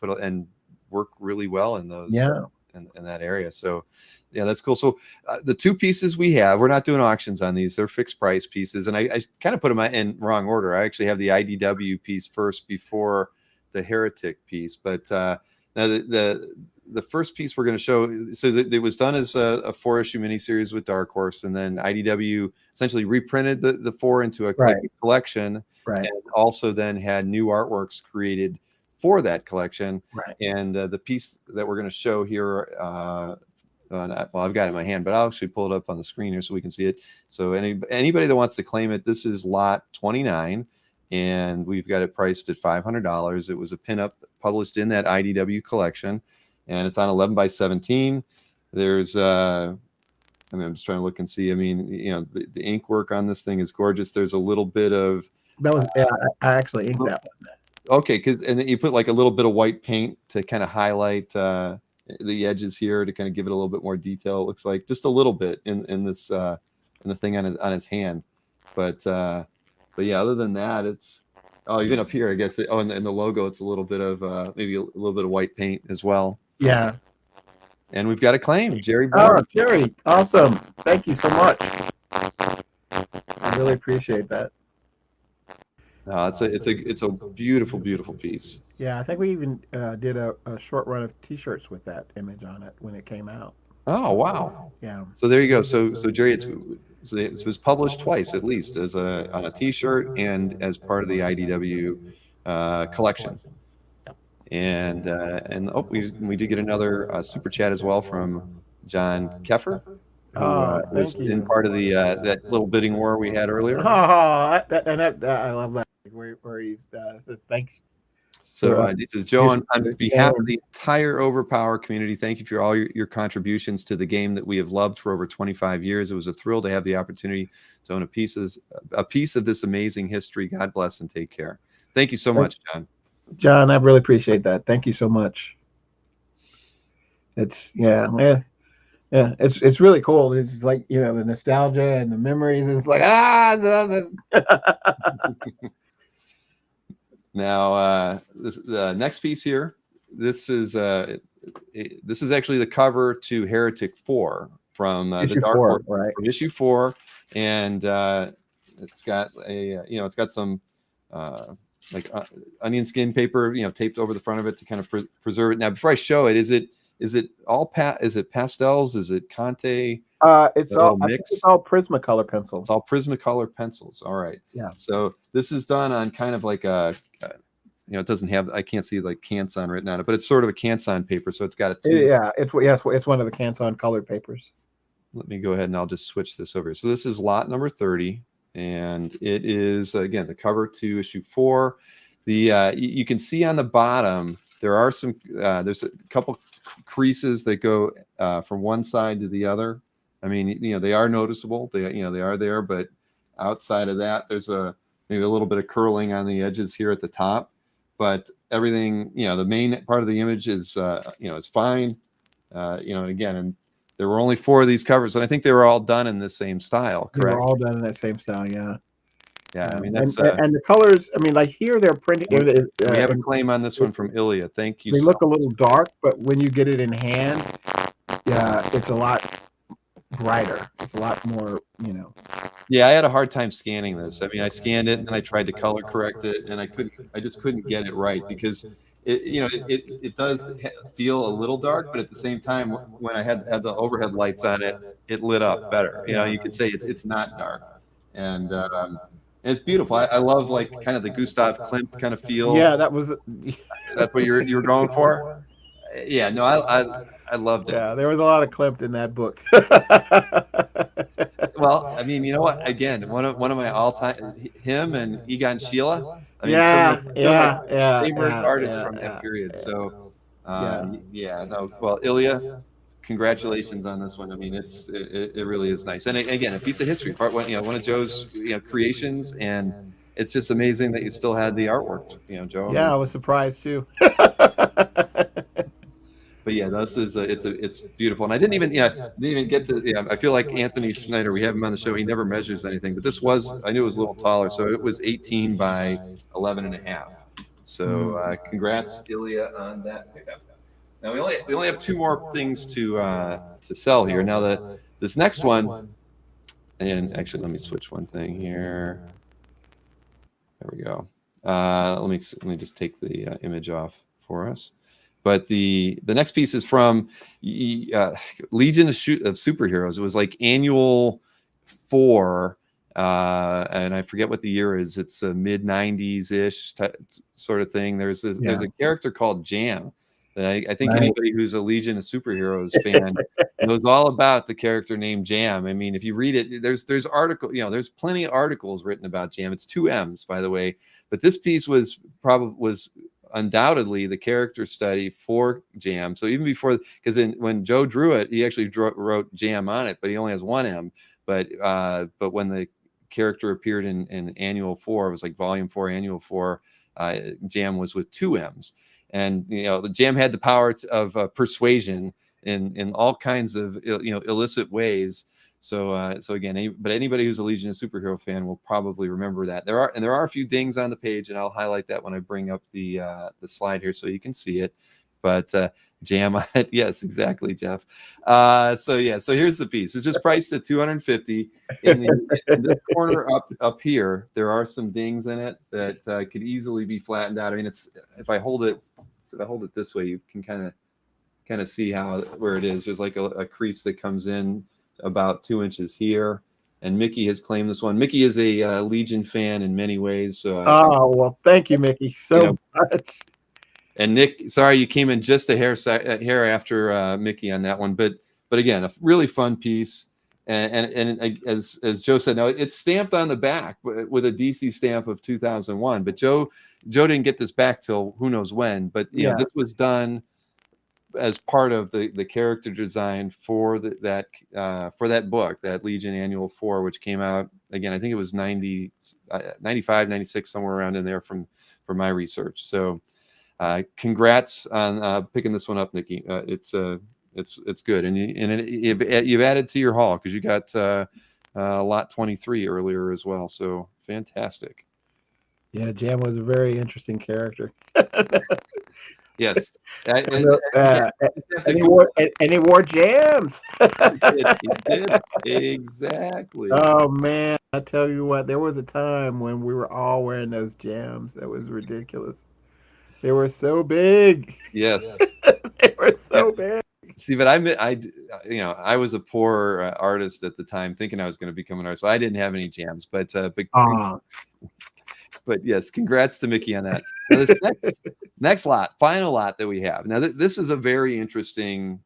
work really well in those in that area. So yeah, that's cool. So the two pieces we have, we're not doing auctions on these. They're fixed price pieces, and I kind of put them in wrong order. I actually have the IDW piece first before the Heretic piece, but now the first piece we're going to show, so it was done as a 4-issue miniseries with Dark Horse, and then IDW essentially reprinted the 4 into a collection, and also then had new artworks created for that collection. And the piece that we're going to show here, well, I've got it in my hand, but I'll actually pull it up on the screen here so we can see it. So anybody that wants to claim it, this is lot 29, and we've got it priced at $500. It was a pinup published in that IDW collection, and it's on 11 by 17. There's I'm just trying to look and see. I mean, the ink work on this thing is gorgeous. There's a little bit of I actually inked that one. Okay, and then you put like a little bit of white paint to kind of highlight the edges here to kind of give it a little bit more detail. It looks like just a little bit in this in the thing on his hand, but yeah, other than that, it's even up here, I guess. And the logo, it's a little bit of maybe a little bit of white paint as well. Yeah. And we've got a claim, Jerry Bourne. Oh, Jerry, awesome! Thank you so much. I really appreciate that. It's a beautiful, beautiful piece. Yeah, I think we even did a short run of T-shirts with that image on it when it came out. Oh wow! Yeah. So there you go. So Jerry, it was published twice at least as on a T-shirt and as part of the IDW collection. And we did get another super chat as well from John Keffer, who was in part of the that little bidding war we had earlier. Oh, I love that. Where he says thanks. So this is Joe on behalf of the entire Overpower community. Thank you for all your contributions to the game that we have loved for over 25 years. It was a thrill to have the opportunity to own a piece of this amazing history. God bless and take care. Thank you so much, John. John, I really appreciate that. Thank you so much. It's it's really cool. It's like, you know, the nostalgia and the memories. It's like Now the next piece here. This is actually the cover to Heretic 4 from issue the Dark 4, Horse, right? from issue 4, and it's got it's got some like onion skin paper, taped over the front of it to kind of preserve it. Now, before I show it, is it pastels? Is it Conte? It's all Prismacolor pencils. It's all Prismacolor pencils. All right. Yeah. So this is done on kind of like it doesn't have, I can't see like Canson written on it, but it's sort of a Canson paper. So it's got a two. Yeah, it's one of the Canson colored papers. Let me go ahead and I'll just switch this over. So this is lot number 30, and it is again the cover to issue 4. The you can see on the bottom there are some there's a couple creases that go from one side to the other. I mean, they are noticeable. They are there, but outside of that, there's maybe a little bit of curling on the edges here at the top. But everything, the main part of the image is is fine. And there were only 4 of these covers, and I think they were all done in the same style. Correct? They were all done in that same style. Yeah. Yeah, I mean that's and the colors. I mean, like here they're printed. We have a claim on this one from Ilya. Thank you. They look a little dark, but when you get it in hand, yeah, it's a lot brighter. It's a lot more, Yeah, I had a hard time scanning this. I mean, I scanned it and I tried to color correct it, and I just couldn't get it right because it does feel a little dark, but at the same time, when I had the overhead lights on it, it lit up better. You could say it's not dark, and it's beautiful. I love like kind of the Gustav Klimt kind of feel. Yeah, that's what you were going for. Yeah, no, I loved it. Yeah, there was a lot of Klimt in that book. Well, I mean, you know what? Again, one of my all-time, him and Egon Schiele. I mean, favorite artists from that period. So, well, Ilya, congratulations on this one. I mean, it really is nice. And again, a piece of history. Part one, one of Joe's creations, and it's just amazing that you still had the artwork. Joe. Yeah, I was surprised too. But yeah, this is it's beautiful, and I didn't even get to. I feel like Anthony Snyder. We have him on the show. He never measures anything, but this was, I knew it was a little taller, so it was 18 by 11.5. So congrats, Ilya, on that pickup. Now we only have 2 more things to sell here. Now this next one, and actually let me switch one thing here. There we go. Let me just take the image off for us. But the next piece is from Legion of Superheroes. It was like annual 4, and I forget what the year is. It's a mid 90s ish sort of thing. There's a character called Jam. I think anybody who's a Legion of Superheroes fan knows all about the character named Jam. I mean, if you read it, there's there's plenty of articles written about Jam. It's 2 M's, by the way. But this piece was undoubtedly the character study for Jam. So even before, because when Joe drew it, he actually wrote Jam on it, but he only has 1 M. But when the character appeared in Annual 4, it was like Volume 4, Annual 4. Jam was with 2 M's, and the Jam had the power of persuasion in all kinds of illicit ways. So again, but anybody who's a Legion of Superhero fan will probably remember that. There are a few dings on the page, and I'll highlight that when I bring up the slide here so you can see it. But Jam on it, yes, exactly, Jeff. So here's the piece. It's just priced at $250. In the corner up here, there are some dings in it that could easily be flattened out. I mean, if I hold it this way, you can kind of see where it is. There's like a crease that comes in about 2 inches here, and Mickey has claimed this one. Mickey is a Legion fan in many ways. So well, thank you, Mickey, so much. And Nick, sorry you came in just a hair after Mickey on that one, but again, a really fun piece. and as Joe said, now it's stamped on the back with a DC stamp of 2001. But Joe didn't get this back till who knows when. But you know, this was done as part of the character design for that book, that Legion Annual 4, which came out again, I think it was 95, 96, somewhere around in there from my research. So congrats on picking this one up, Nikki. It's good, and you've added to your haul because you got lot 23 earlier as well. So fantastic. Yeah, Jam was a very interesting character. Yes. And he wore jams. He did. Exactly. Oh man, I tell you what, there was a time when we were all wearing those jams. That was ridiculous. They were so big. Yes. They were so big. See, but I was a poor artist at the time, thinking I was going to become an artist. So I didn't have any jams, but yes, congrats to Mickey on that. Now, this next final lot that we have. Now, this is a very interesting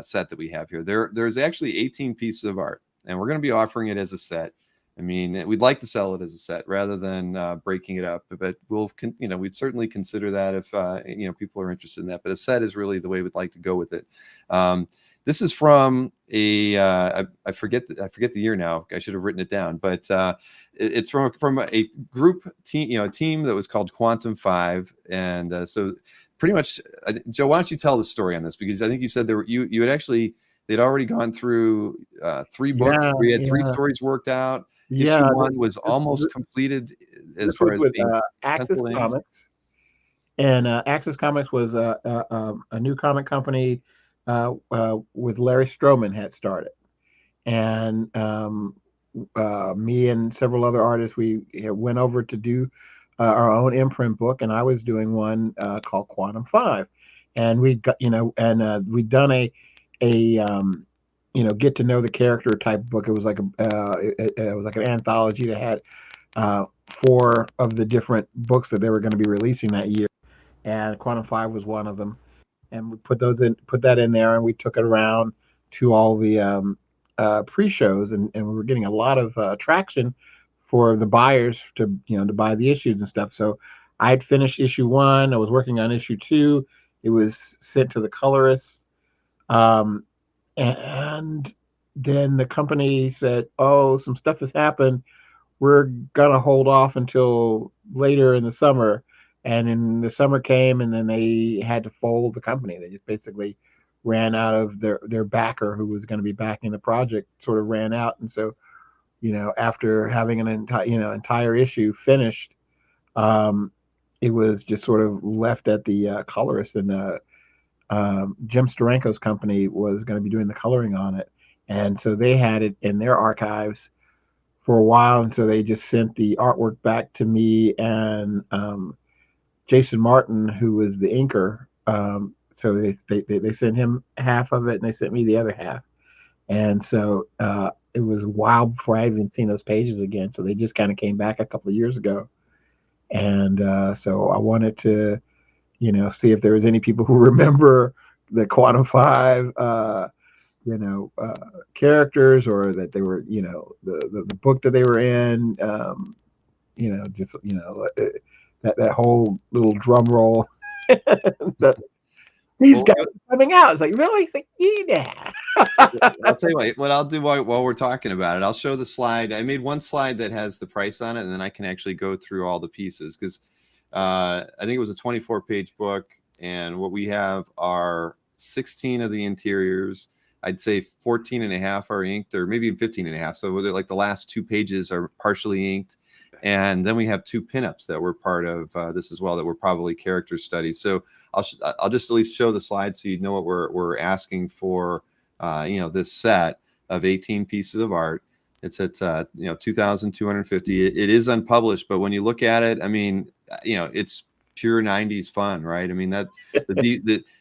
set that we have here. There's actually 18 pieces of art, and we're going to be offering it as a set. I mean, we'd like to sell it as a set rather than breaking it up, but we'd certainly consider that if people are interested in that. But a set is really the way we'd like to go with it. This is from I forget the year now. I should have written it down, but it's from a group team, a team that was called Quantum 5, and so pretty much, Joe, why don't you tell the story on this, because I think you said they'd already gone through 3 books. Yeah, We had 3 stories worked out. Yeah, Issue 1 was almost completed as far as being Axis Comics, and Axis Comics was a new comic company with Larry Stroman had started, and me and several other artists, we went over to do our own imprint book, and I was doing one called Quantum 5, and we'd done a get to know the character type book. It was like it was like an anthology that had 4 of the different books that they were going to be releasing that year, and Quantum 5 was one of them. And we put that in there, and we took it around to all the pre-shows, and we were getting a lot of traction for the buyers to buy the issues and stuff. So I had finished issue 1. I was working on issue 2. It was sent to the colorists. And then the company said, "Oh, some stuff has happened. We're gonna hold off until later in the summer." And then the summer came, and then they had to fold the company. They just basically ran out of their backer, who was going to be backing the project, sort of ran out. And so, after having an entire issue finished, it was just sort of left at the colorist, and Jim Steranko's company was going to be doing the coloring on it. And so they had it in their archives for a while. And so they just sent the artwork back to me and Jason Martin, who was the inker. So they sent him half of it, and they sent me the other half. And so it was a while before I even seen those pages again. So they just kind of came back a couple of years ago. And so I wanted to, see if there was any people who remember the Quantum 5, characters, or that they were, the book that they were in, that whole little drum roll. These guys are coming out. It's like, really? It's like, yeah. I'll tell you what I'll do while we're talking about it. I'll show the slide. I made one slide that has the price on it, and then I can actually go through all the pieces, because I think it was a 24-page book, and what we have are 16 of the interiors. I'd say 14 and a half are inked, or maybe 15 and a half. So like the last 2 pages are partially inked. And then we have 2 pinups that were part of this as well, that were probably character studies. So I'll just at least show the slide so you know what we're asking for. This set of 18 pieces of art. It's at 2,250. It is unpublished, but when you look at it, I mean, it's pure 90s fun, right? I mean, that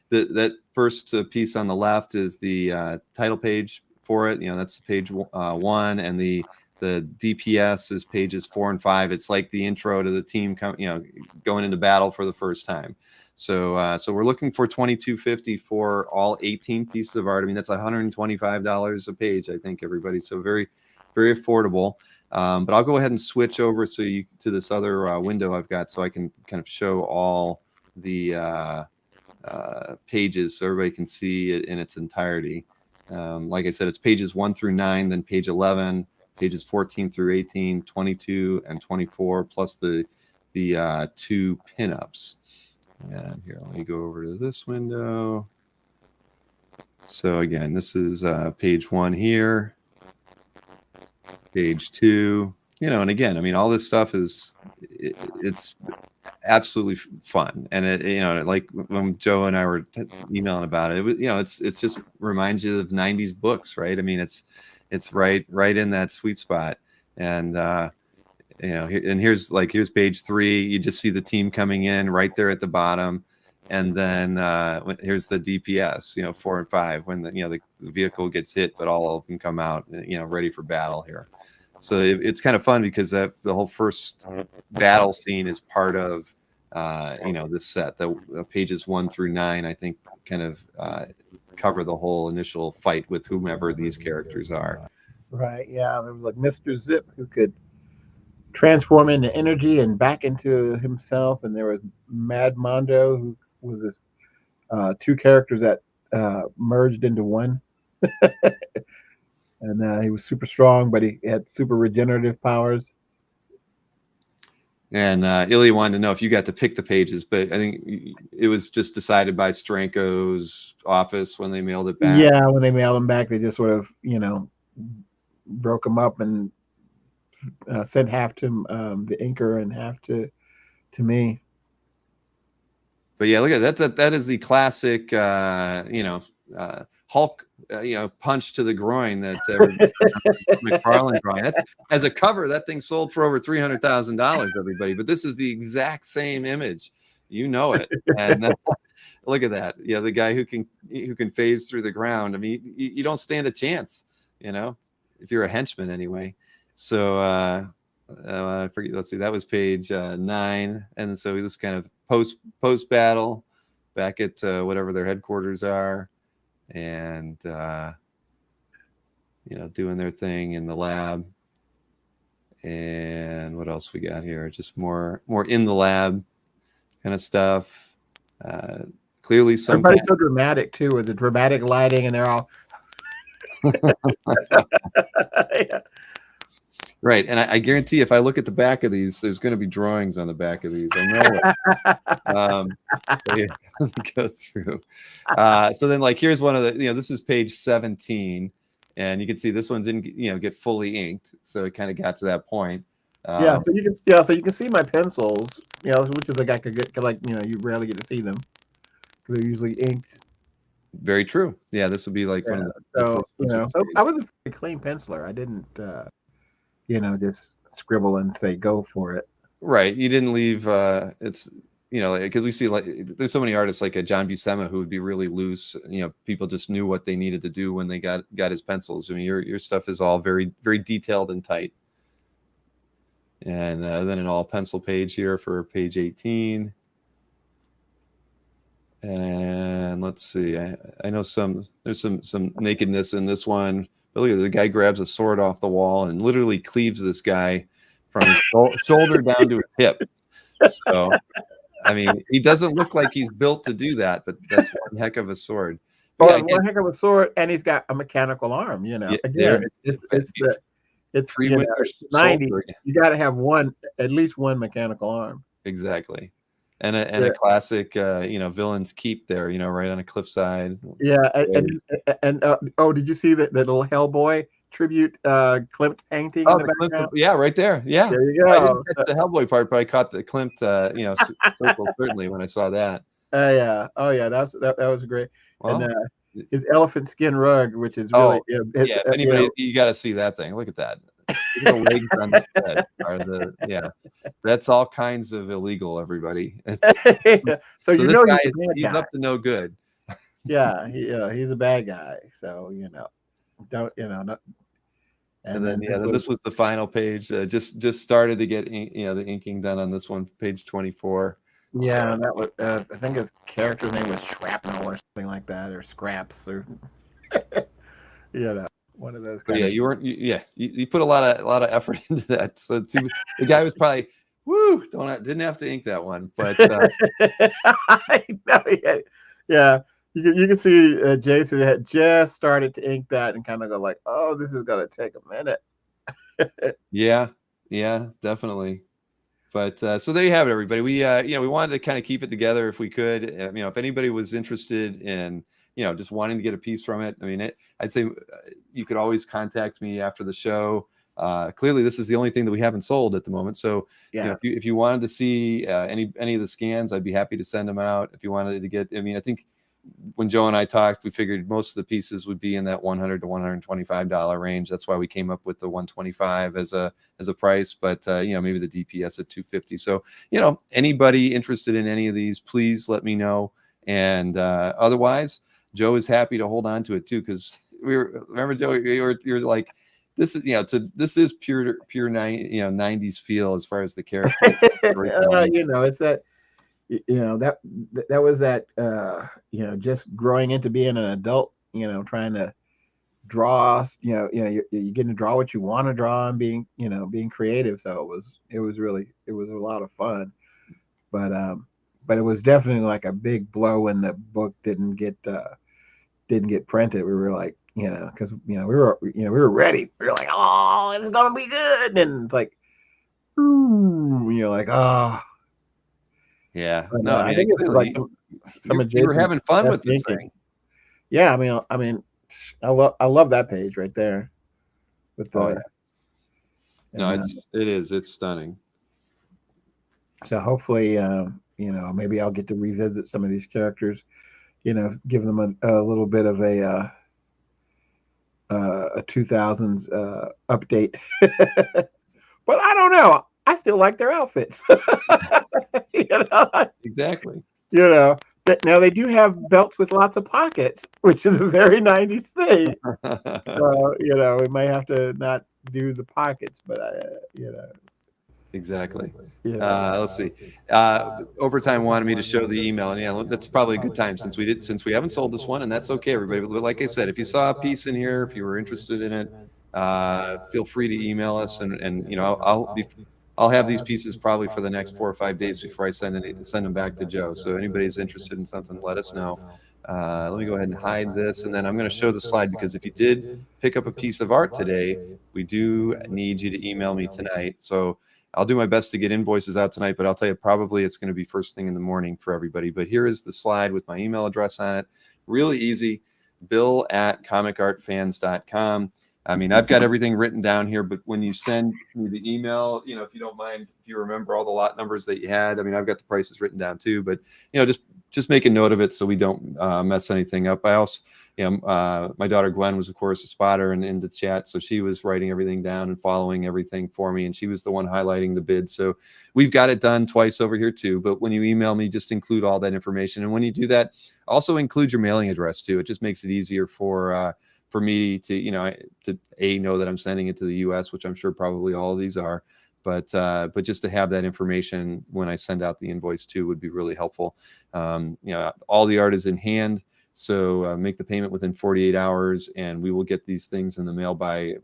that first piece on the left is the title page for it. That's page 1, and the The DPS is pages 4 and 5. It's like the intro to the team, going into battle for the first time. So so we're looking for $22.50 for all 18 pieces of art. I mean, that's $125 a page, I think, everybody. So very, very affordable. But I'll go ahead and switch over to this other window I've got, so I can kind of show all the pages so everybody can see it in its entirety. Like I said, it's pages 1 through 9, then page 11, pages 14 through 18, 22, and 24, plus the 2 pinups. And here, let me go over to this window. So again, this is page 1 here, page 2, and again, I mean, all this stuff it's absolutely fun. And it, like when Joe and I were emailing about it, it's just reminds you of 90s books, right? I mean, it's right in that sweet spot. And here's page 3. You just see the team coming in right there at the bottom. And then here's the DPS, 4 and 5, when the vehicle gets hit, but all of them come out, ready for battle here. So it's kind of fun because the whole first battle scene is part of this set. The pages 1 through 9, I think, kind of cover the whole initial fight with whomever these characters are. Right. Yeah. There was like Mr. Zip, who could transform into energy and back into himself, and there was Mad Mondo, who was 2 characters that merged into one. And he was super strong, but he had super regenerative powers. And Ilya wanted to know if you got to pick the pages, but I think it was just decided by Stranko's office when they mailed it back. Yeah, when they mailed them back, they just sort of, broke them up and sent half to the inker and half to me. But yeah, look at that. That is the classic, Hulk, punch to the groin that McFarlane drawing. As a cover, that thing sold for over $300,000, everybody. But this is the exact same image, it. And look at that. Yeah, the guy who can phase through the ground. I mean, you don't stand a chance, if you're a henchman anyway. So I forget. Let's see. That was page 9, and so this kind of post battle back at whatever their headquarters are. And doing their thing in the lab. And what else we got here? Just more in the lab kind of stuff. Clearly everybody's so dramatic too, with the dramatic lighting, and they're all yeah. Right. And I guarantee if I look at the back of these, there's going to be drawings on the back of these. I know it. Let me go through. So then, here's one of the, this is page 17. And you can see this one didn't, get fully inked. So it kind of got to that point. So you can see my pencils, which is like I could get, you rarely get to see them because they're usually inked. Very true. Yeah, this would be like one of the. So I was a clean penciler. I didn't. Just scribble and say go for it. Right. You didn't leave. It's because we see there's so many artists like a John Buscema who would be really loose. People just knew what they needed to do when they got his pencils. I mean, your stuff is all very, very detailed and tight. And then an all pencil page here for page 18. And let's see. I know there's some nakedness in this one. But look at the guy grabs a sword off the wall and literally cleaves this guy from his shoulder down to his hip. So, I mean, he doesn't look like he's built to do that, but that's one heck of a sword. One heck of a sword, and he's got a mechanical arm. Again, it's 90. You got to have at least one mechanical arm. Exactly. And a classic, villain's keep there, right on a cliffside. Yeah, and did you see that little Hellboy tribute Klimt painting? Oh, the Klimt, yeah, right there. Yeah, there you go. I didn't catch the Hellboy part, but I caught the Klimt, circle certainly when I saw that. Yeah. Oh, yeah. That was great. Well, and his elephant skin rug, which is really anybody, you got to see that thing. Look at that. The legs on the head that's all kinds of illegal, everybody. So he's up to no good. Yeah, he's a bad guy. So don't And then this then this was the final page. Just started to get the inking done on this one, page 24. yeah, that was I think his character's name was Shrapnel or something like that, or Scraps, or one of those. But yeah, you weren't. You put a lot of effort into that. So the guy was probably didn't have to ink that one, but I know, yeah. You can see Jason had just started to ink that and kind of go like, oh, this is gonna take a minute. yeah, definitely. But so there you have it, everybody. We we wanted to kind of keep it together if we could. If anybody was interested in just wanting to get a piece from it, I mean, I'd say you could always contact me after the show. Clearly, this is the only thing that we haven't sold at the moment. So Yeah, if you wanted to see any of the scans, I'd be happy to send them out. If you wanted to get, I think when Joe and I talked, we figured most of the pieces would be in that $100 to $125 range. That's why we came up with the $125 as a price. But maybe the DPS at $250. So anybody interested in any of these, please let me know. And otherwise, Joe is happy to hold on to it too, because remember, Joe, you're like, this is this is pure 90s feel as far as the character. it's that. That was that just growing into being an adult, trying to draw, you're getting to draw what you want to draw and being creative. So it was a lot of fun, but it was definitely like a big blow when the book didn't get printed. We were like, because we were ready. We were like, oh, it's gonna be good, and it's like, ooh, you're like, oh. Yeah, But, no, I think it's like some of you were Jason's having fun best with this thinking. thing. Yeah, I mean, I love that page right there. With the, Oh yeah, no, it's stunning. So hopefully, maybe I'll get to revisit some of these characters. Give them a little bit of a 2000s update. But I don't know. I still like their outfits. Exactly. Now they do have belts with lots of pockets, which is a very 90s thing. So, we might have to not do the pockets, but Exactly. Yeah. Let's see. Overtime wanted me to show the email, and that's probably a good time since we haven't sold this one, and that's okay, everybody. But like I said, if you saw a piece in here, if you were interested in it, feel free to email us, and I'll have these pieces probably for the next 4 or 5 days before I send them back to Joe. So anybody's interested in something, let us know. Let me go ahead and hide this, and then I'm going to show the slide, because if you did pick up a piece of art today, we do need you to email me tonight. So I'll do my best to get invoices out tonight, but I'll tell you, probably it's going to be first thing in the morning for everybody. But here is the slide with my email address on it. Really easy, bill@comicartfans.com. I mean, I've got everything written down here, but when you send me the email, if you don't mind, if you remember all the lot numbers that you had, I mean, I've got the prices written down too, but just make a note of it so we don't mess anything up. I also, my daughter Gwen was, of course, a spotter and in the chat, so she was writing everything down and following everything for me, and she was the one highlighting the bid. So we've got it done twice over here too. But when you email me, just include all that information, and when you do that, also include your mailing address too. It just makes it easier for me to know that I'm sending it to the U.S., which I'm sure probably all of these are. But just to have that information when I send out the invoice too would be really helpful. All the art is in hand, so make the payment within 48 hours, and we will get these things in the mail by,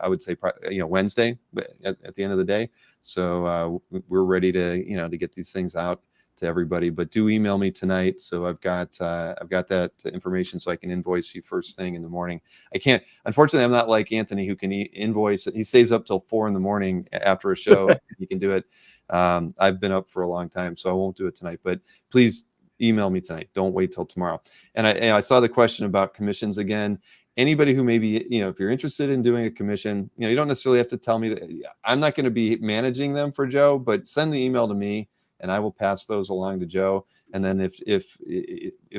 I would say Wednesday, but at the end of the day. So we're ready to to get these things out to everybody. But do email me tonight, so I've got that information, so I can invoice you first thing in the morning. I can't, unfortunately, I'm not like Anthony, who can invoice. He stays up till 4 a.m. after a show. He can do it. I've been up for a long time, so I won't do it tonight. But please email me tonight. Don't wait till tomorrow. And I saw the question about commissions again. Anybody who maybe, if you're interested in doing a commission, you don't necessarily have to tell me that. I'm not going to be managing them for Joe, but send the email to me, and I will pass those along to Joe. And then if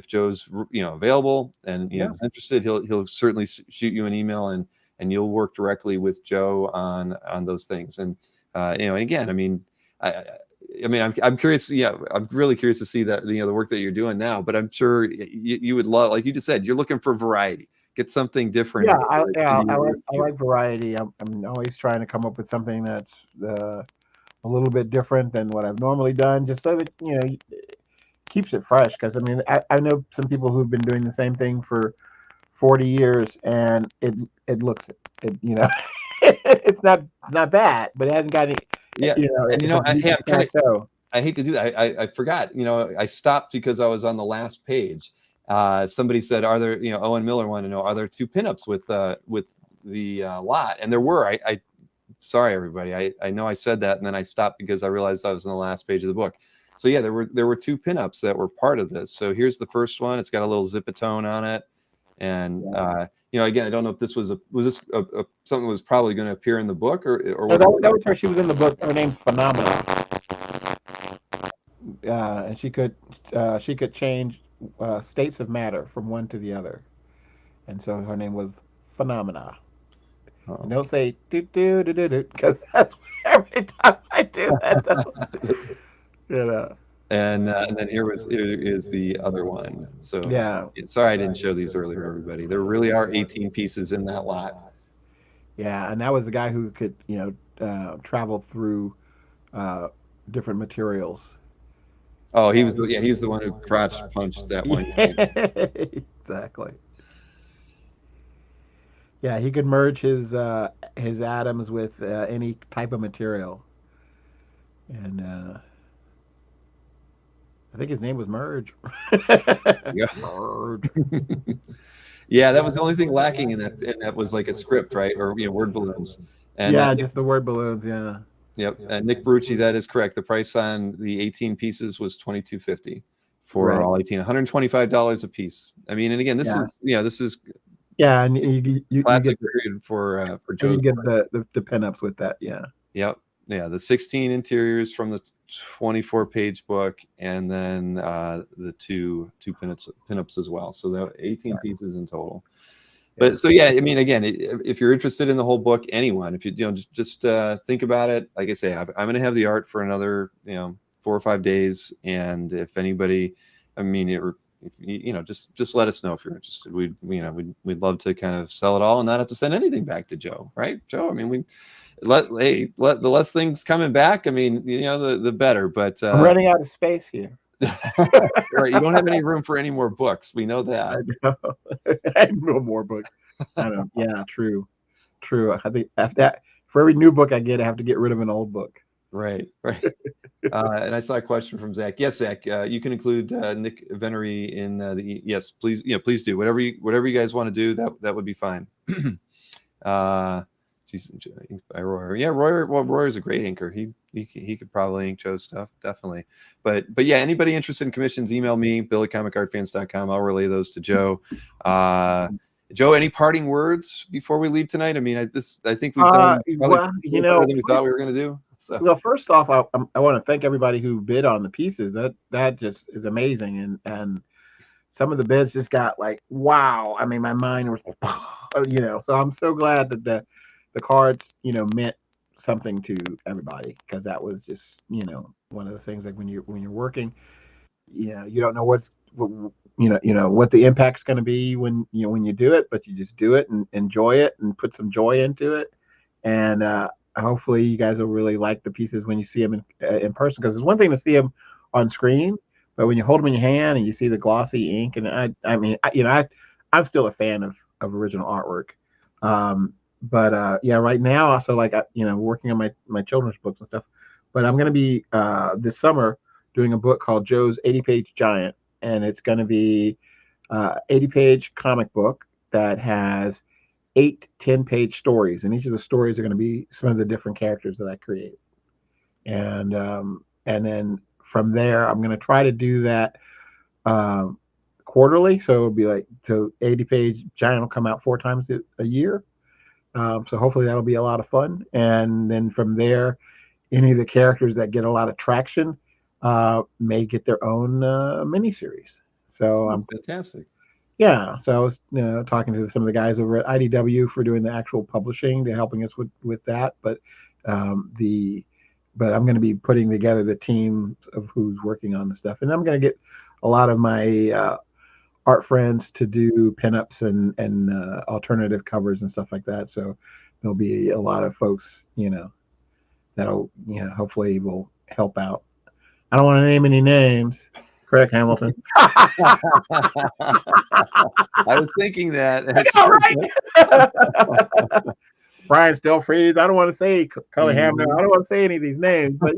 Joe's available and is interested, he'll certainly shoot you an email, and you'll work directly with Joe on those things. And and again, I'm curious. Yeah, I'm really curious to see that the work that you're doing now. But I'm sure you would love, like you just said, you're looking for variety. get something different. Yeah, into I your like variety. I'm always trying to come up with something that's a little bit different than what I've normally done, just so that keeps it fresh. Because I mean, I know some people who've been doing the same thing for 40 years, and it looks it's not bad, but it hasn't got any. Yeah, and It's a decent plateau. I hate to do that. I forgot. I stopped because I was on the last page. Somebody said, "Are there?" Owen Miller wanted to know, "Are there 2 pinups with the lot?" And there were. Sorry, everybody. I know I said that, and then I stopped because I realized I was on the last page of the book. So yeah, there were 2 pinups that were part of this. So here's the first one. It's got a little zipatone on it, and again, I don't know if this was something that was probably going to appear in the book or was that was her. She was in the book. Her name's Phenomena. And she could change states of matter from one to the other, and so her name was Phenomena. Oh. And don't say do do do do do, because that's every time I do that. And then here is the other one. So yeah, sorry I didn't show these earlier, everybody. There really are 18 pieces in that lot. Yeah, and that was the guy who could travel through different materials. Oh, he was the one who crotch punched that one. Exactly. Yeah, he could merge his atoms with any type of material, and I think his name was Merge. Yeah. Merge. Yeah, that was the only thing lacking in that. And that was like a script, right? Or word balloons. And yeah, just the word balloons. Yeah. Yep. Nick Brucci, that is correct. The price on the 18 pieces was $22.50 for all 18, $125 a piece. I mean, and again, this is yeah, and you classic get period for Joe. You get the pinups with that. Yeah. Yep. Yeah, the 16 interiors from the 24-page book, and then the two pinups as well. So the 18 pieces in total. But so yeah, I mean, again, if you're interested in the whole book, anyone, if you just think about it. Like I say, I'm going to have the art for another 4 or 5 days, and if anybody, I mean, just let us know if you're interested. We'd love to kind of sell it all and not have to send anything back to Joe, right, Joe? I mean, let the less things coming back. I mean, the better. But I'm running out of space here. Right, you don't have any room for any more books. We know that. I know. I have no more books. I don't. Yeah, true. I think after that, for every new book I get, I have to get rid of an old book. Right. And I saw a question from Zach. Yes, Zach, you can include Nick Venery in the. Yes, please. Please do whatever you guys want to do. That would be fine. By Royer. Yeah, Royer. Well, Royer's a great inker. He could probably ink Joe's stuff, definitely. But yeah, anybody interested in commissions, email me, bill@comicartfans.com. I'll relay those to Joe. Joe, any parting words before we leave tonight? I mean, I think we've done better than we thought we were going to do. So. Well, first off, I want to thank everybody who bid on the pieces. That just is amazing, and some of the bids just got like, wow. I mean, my mind was, So I'm so glad that the cards, meant something to everybody, because that was just, one of the things, like when you're working, you don't know what the impact's going to be when you do it, but you just do it and enjoy it and put some joy into it. And hopefully you guys will really like the pieces when you see them in person, because it's one thing to see them on screen, but when you hold them in your hand and you see the glossy ink, and I'm still a fan of original artwork. But right now, also, like, working on my children's books and stuff. But I'm going to be this summer doing a book called Joe's 80-Page Giant, and it's going to be 80-page comic book that has 8 10-page stories, and each of the stories are going to be some of the different characters that I create. And then from there, I'm going to try to do that quarterly. So it'll be like, 80-Page Giant will come out 4 times a year. So hopefully that'll be a lot of fun. And then from there, any of the characters that get a lot of traction may get their own miniseries. So that's fantastic. Yeah. So I was talking to some of the guys over at IDW for doing the actual publishing, to helping us with that. But I'm going to be putting together the team of who's working on the stuff, and I'm going to get a lot of my art friends to do pinups and alternative covers and stuff like that. So there'll be a lot of folks, that'll hopefully will help out. I don't want to name any names. Correct, Hamilton. I was thinking that. Right? Brian Stelfreeze. I don't want to say Cullingham. I don't want to say any of these names, but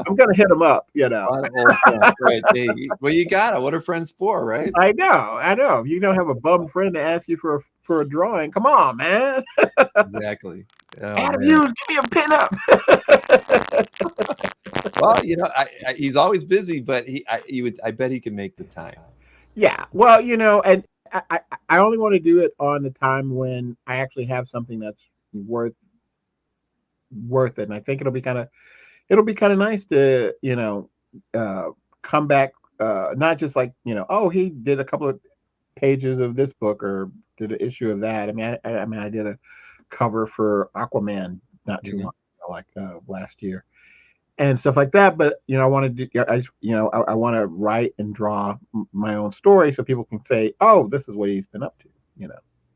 I'm gonna hit them up. Right. Hey, well, you gotta. What are friends for, right? I know. You don't have a bum friend to ask you for a drawing. Come on, man. Exactly. Oh, Adam Hughes, give me a pin up. Well, he's always busy, but I bet he can make the time. Yeah. Well, and I only want to do it on the time when I actually have something that's worth it. And I think it'll be kind of nice to, come back, not just like, oh, he did a couple of pages of this book or did an issue of that. I mean, I did a cover for Aquaman not too long ago, like last year and stuff like that. But I want to do, I want to write and draw my own story so people can say, oh, this is what he's been up to,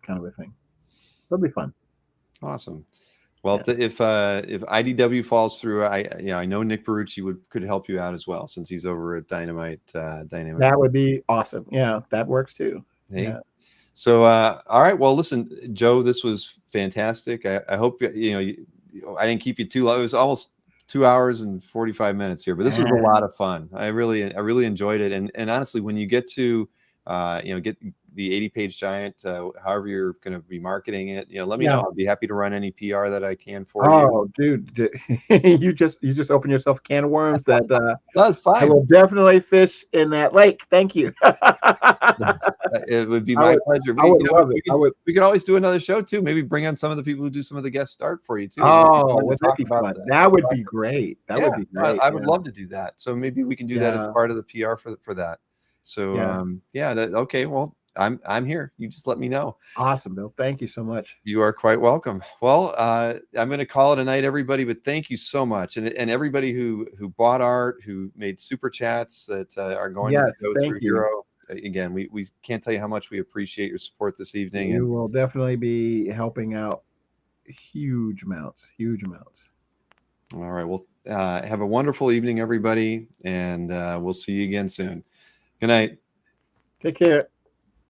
kind of a thing. It'll be fun. Awesome. Well, if IDW falls through, I know Nick Barucci could help you out as well, since he's over at Dynamite. That would be awesome. Yeah, that works too. Hey. Yeah. So, all right. Well, listen, Joe, this was fantastic. I hope I didn't keep you too long. It was almost 2 hours and 45 minutes here, but this was a lot of fun. I really enjoyed it. And honestly, when you get to get the 80-page giant, however you're going to be marketing it, let me know. I'll be happy to run any PR that I can for you. Oh, dude, you just open yourself a can of worms that that's fine. I will definitely fish in that lake. Thank you. It would be my pleasure. I would love it. We could always do another show too. Maybe bring on some of the people who do some of the guest start for you too. Oh, would that be fun? That would be great. That would be great. I would love to do that. So maybe we can do that as part of the PR for that. So okay. Well, I'm here. You just let me know. Awesome, Bill. Thank you so much. You are quite welcome. Well, I'm going to call it a night, everybody. But thank you so much, and everybody who bought art, who made super chats that are going to go through Hero. Again, we can't tell you how much we appreciate your support this evening. You will definitely be helping out huge amounts. All right. Well, have a wonderful evening, everybody, and we'll see you again soon. Good night. Take care.